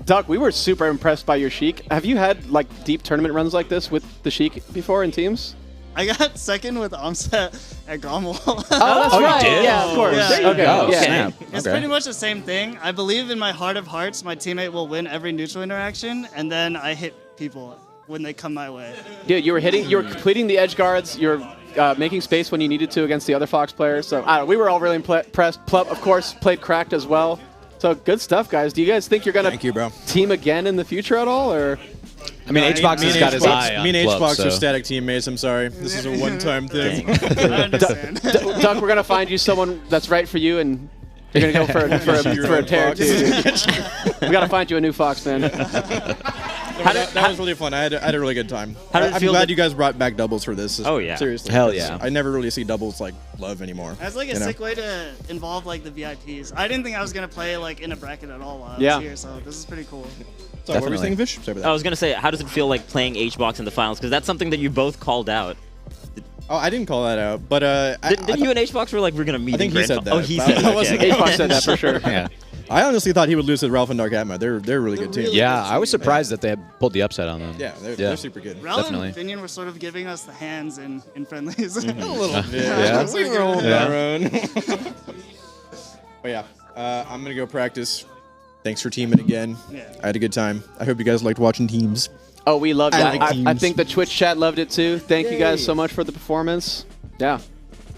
Duck, we were super impressed by your Sheik. Have you had like deep tournament runs like this with the Sheik before in teams? I got second with Omset at Gromwell. Oh, that's right. you did? Yeah, of course. Yeah. Okay. Oh, Yeah. snap. It's Okay. pretty much the same thing. I believe in my heart of hearts, my teammate will win every neutral interaction, and then I hit people when they come my way. Dude, you were completing the edge guards. You were making space when you needed to against the other Fox players. So I don't know, we were all really impressed. Plup, of course, played cracked as well. So good stuff, guys. Do you guys think you're gonna team again in the future at all, or? I mean, HBox has got his eye on Me and Club, HBox so. are static teammates. I'm sorry. This is a one-time thing. I understand. Duck, we're gonna find you someone that's right for you, and you're gonna go for a tear too. We gotta find you a new Fox, man. That was really fun. I had a really good time. How did it I'm feel glad that- you guys brought back doubles for this. Oh, yeah. Seriously. Hell 'cause yeah. I never really see doubles like love anymore. That's like a you know? sick way to involve like the VIPs. I didn't think I was gonna play like in a bracket at all while I was Yeah. here, so this is pretty cool. Sorry, what were you saying, Fish? Sorry about that. I was gonna say, how does it feel like playing HBox in the finals? Because that's something that you both called out. Oh, I didn't call that out, but Didn't you and HBox were like, we're gonna meet? I think in he grand said that. Oh, he but said it. I Okay. wasn't- HBox said that for sure. Yeah. I honestly thought he would lose to Ralph and Dark Atma. They're a really good team. Yeah, I was surprised that they had pulled the upset on them. Yeah, they're super good. Ralph Definitely. and Finian were sort of giving us the hands in friendlies. A little bit. Yeah. We were holding our own. But yeah, I'm gonna go practice. Thanks for teaming again. Yeah. I had a good time. I hope you guys liked watching teams. Oh, we loved it. I like I teams. think the Twitch chat loved it too. Thank you guys so much for the performance. Yeah.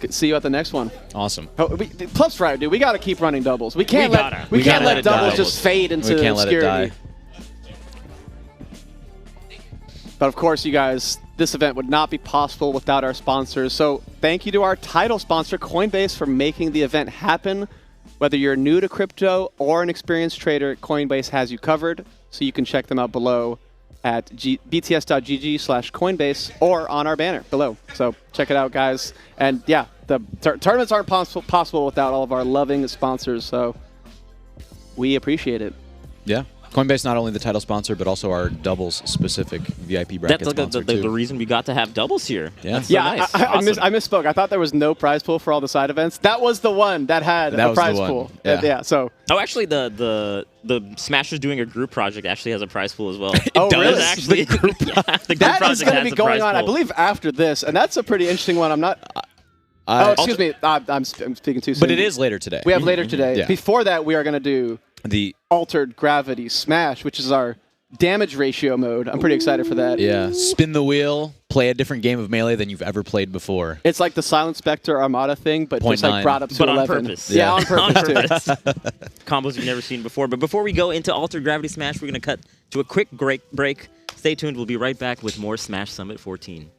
See you at the next one. Awesome. Oh, Plup's right, dude. We got to keep running doubles. We can't gotta. we We can't gotta let let it doubles die. just fade into We can't let it obscurity. die. But of course, you guys, this event would not be possible without our sponsors. So thank you to our title sponsor, Coinbase, for making the event happen. Whether you're new to crypto or an experienced trader, Coinbase has you covered. So you can check them out below at bts.gg/Coinbase or on our banner below. So check it out, guys. And yeah, the tournaments aren't possible without all of our loving sponsors. So we appreciate it. Yeah. Coinbase not only the title sponsor, but also our doubles specific VIP bracket That's like sponsor the too. reason we got to have doubles here. Yeah. That's so Yeah, nice. I Awesome. misspoke. I thought there was no prize pool for all the side events. That was the one that had That a was the prize one. pool. Yeah. So Oh, actually, the Smashers doing a group project actually has a prize pool as well. Oh, There's really? actually the group that is project going to has be a going prize on, I pool. believe, after this, and that's a pretty interesting one. I'm not. Oh, excuse me. I'm speaking too soon. But it is later today. We have later today. Yeah. Before that, we are going to do The Altered Gravity Smash, which is our damage ratio mode. I'm pretty excited for that. yeah, spin the wheel, play a different game of Melee than you've ever played before. It's like the Silent Spectre Armada thing, but just like 0.9. brought up to But on 11. purpose. Yeah, Yeah. on purpose, too. Combos you've never seen before. But before we go into Altered Gravity Smash, we're going to cut to a quick break. Stay tuned. We'll be right back with more Smash Summit 14.